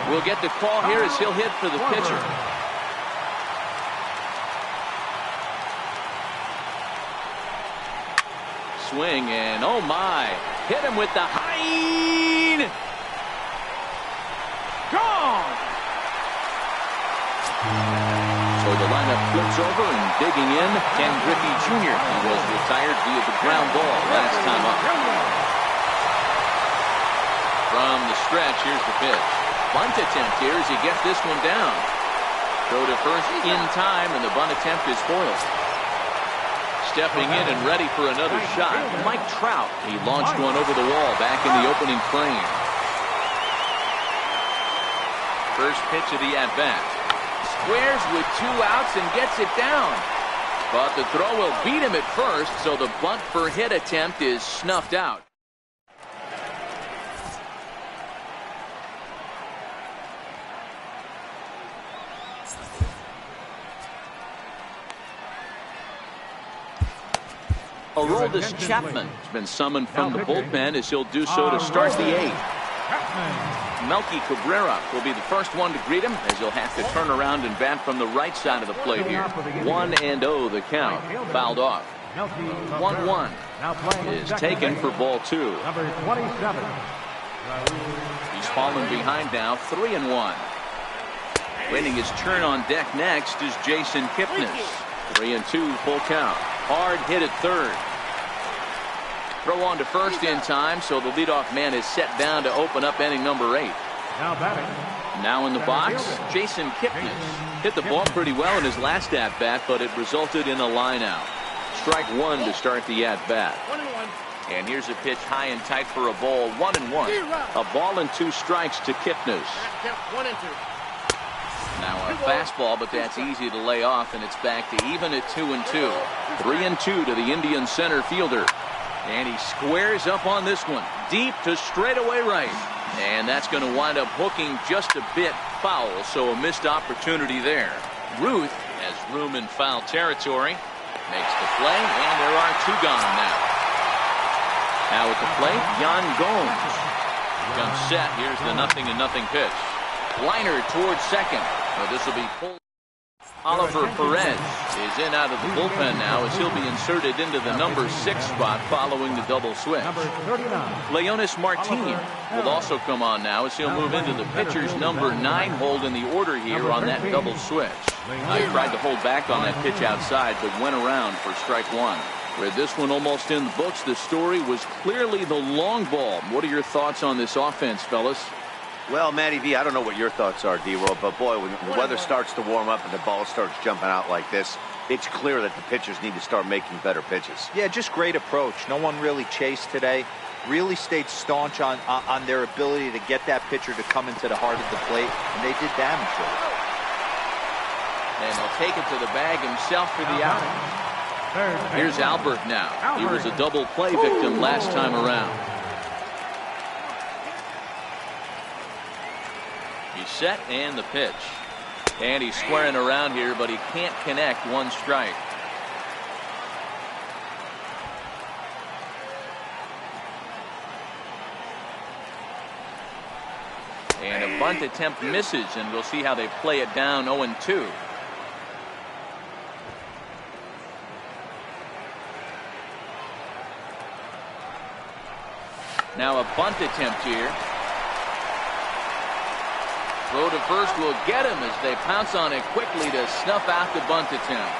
will get the call here as he'll hit for the pitcher. Swing and oh my, hit him with the high. Gone. So the lineup flips over, and digging in, Ken Griffey Jr. He was retired via the ground ball last time up. From the stretch, here's the pitch. Bunt attempt here as he gets this one down. Throw to first in time, and the bunt attempt is foiled. Stepping in and ready for another shot, Mike Trout. He launched one over the wall back in the opening frame. First pitch of the at-bat. Squares with 2 outs and gets it down. But the throw will beat him at first, so the bunt for hit attempt is snuffed out. Aroldis Chapman has been summoned from the bullpen as he'll do so to start the eighth. Melky Cabrera will be the first one to greet him as he'll have to turn around and bat from the right side of the plate here. 1-0 the count. Fouled off. 1-1 is taken for ball 2. Number 27. He's fallen behind now, 3-1. Waiting his turn on deck next is Jason Kipnis. 3-2 full count. Hard hit at third. Throw on to first in time, so the leadoff man is set down to open up inning number 8. Now batting. Now in the box, Jason Kipnis. Hit the ball pretty well in his last at-bat, but it resulted in a line out. Strike 1 to start the at-bat. And here's a pitch high and tight for a ball, 1-1. A ball and 2 strikes to Kipnis. Now a fastball, but that's easy to lay off, and it's back to even at 2-2. 3-2 to the Indian center fielder. And he squares up on this one. Deep to straightaway right. And that's going to wind up hooking just a bit foul, so a missed opportunity there. Ruth has room in foul territory. Makes the play, and there are 2 gone now. Now at the plate, Yan Gomes. Comes set. Here's the 0-0 pitch. Liner towards second. Well, this will be pulled. Oliver Perez is in out of the bullpen now as he'll be inserted into the number 6 spot following the double switch. Number 39. Leonis Martin will also come on now as he'll move into the pitcher's number 9 hold in the order here on that double switch. I tried to hold back on that pitch outside, but went around for strike 1. With this one almost in the books, the story was clearly the long ball. What are your thoughts on this offense, fellas? Well, Matty V, I don't know what your thoughts are, D-Roll, but boy, when the weather starts to warm up and the ball starts jumping out like this, it's clear that the pitchers need to start making better pitches. Yeah, just great approach. No one really chased today. Really stayed staunch on their ability to get that pitcher to come into the heart of the plate, and they did damage to it. And he'll take it to the bag himself for the out. Here's Albert now. He was a double play victim last time around. He's set and the pitch. And he's squaring around here, but he can't connect. 1 strike. And a bunt attempt misses, and we'll see how they play it down 0-2. Now a bunt attempt here. Throw to first will get him as they pounce on it quickly to snuff out the bunt attempt.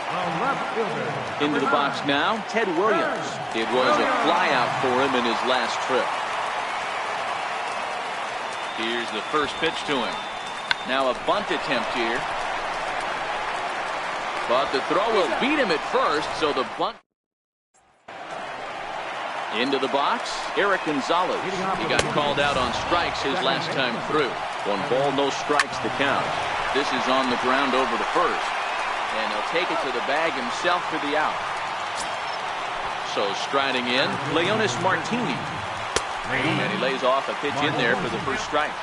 Into the box now, Ted Williams. It was a flyout for him in his last trip. Here's the first pitch to him. Now a bunt attempt here. But the throw will beat him at first, so the bunt. Into the box, Eric Gonzalez. He got called out on strikes his last time through. 1 ball, no strikes to count. This is on the ground over to first. And he'll take it to the bag himself for the out. So striding in, Leonis Martini. And he lays off a pitch in there for the first strike.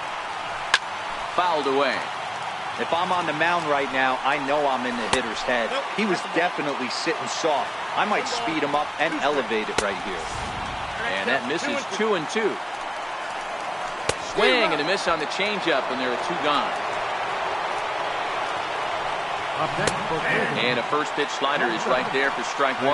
Fouled away. If I'm on the mound right now, I know I'm in the hitter's head. He was definitely sitting soft. I might speed him up and elevate it right here. And that misses 2-2. Swing and a miss on the changeup, and there are 2 gone. And a first pitch slider is right there for strike 1.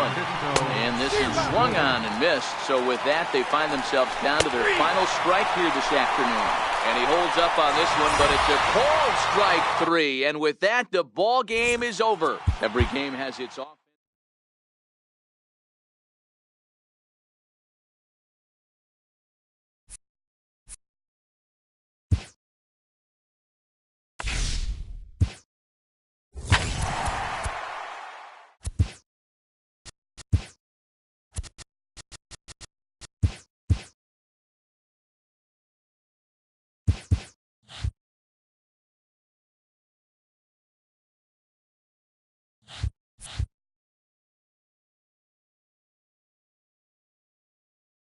And this is swung on and missed. So with that, they find themselves down to their final strike here this afternoon. And he holds up on this one, but it's a cold strike 3. And with that, the ball game is over. Every game has its off.